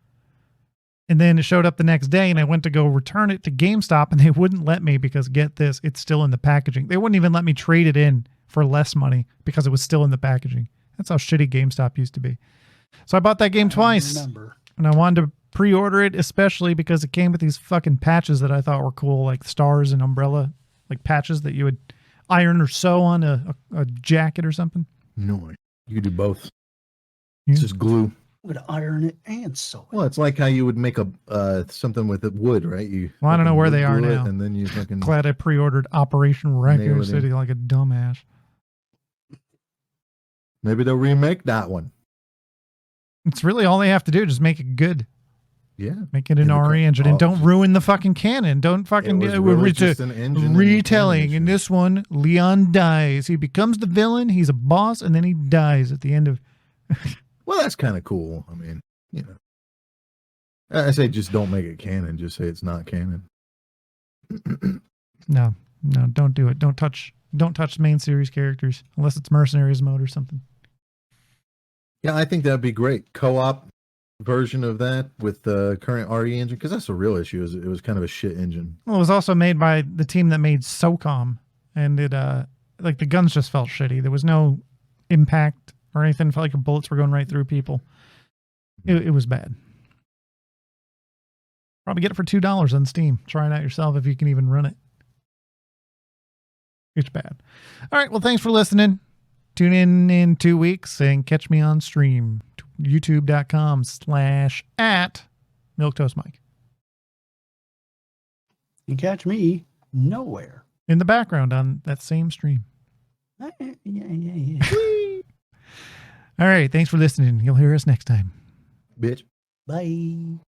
And then it showed up the next day and I went to go return it to GameStop and they wouldn't let me because, get this, it's still in the packaging. They wouldn't even let me trade it in for less money because it was still in the packaging. That's how shitty GameStop used to be. So I bought that game twice. And I wanted to pre-order it, especially because it came with these fucking patches that I thought were cool, like stars and umbrella, like patches that you would iron or sew on a jacket or something. No, you could do both. Yeah. It's just glue. I'm gonna iron it and sew it. Well, it's like how you would make a something with the wood, right? Well, I don't know where they are now. And then you fucking... Glad I pre-ordered Operation Raccoon City like a dumbass. Maybe they'll remake that one. It's really all they have to do, just make it good. Yeah. Make it an RE engine and don't ruin the fucking canon. Don't fucking... It was really just an engine retelling. In this one, Leon dies. He becomes the villain. He's a boss, and then he dies at the end of... Well, that's kind of cool. I mean, you know. I say just don't make it canon. Just say it's not canon. No, don't do it. Don't touch main series characters unless it's Mercenaries mode or something. Yeah, I think that'd be great. Co-op version of that with the current RE engine, because that's the real issue. Is it was kind of a shit engine. Well, it was also made by the team that made SOCOM, and it like the guns just felt shitty. There was no impact or anything. It felt like the bullets were going right through people. It was bad. Probably get it for $2 on Steam. Try it out yourself if you can even run it. It's bad. All right. Well, thanks for listening. Tune in 2 weeks and catch me on stream. YouTube.com/@MilkToastMike. You catch me nowhere. In the background on that same stream. Yeah. All right. Thanks for listening. You'll hear us next time. Bitch. Bye.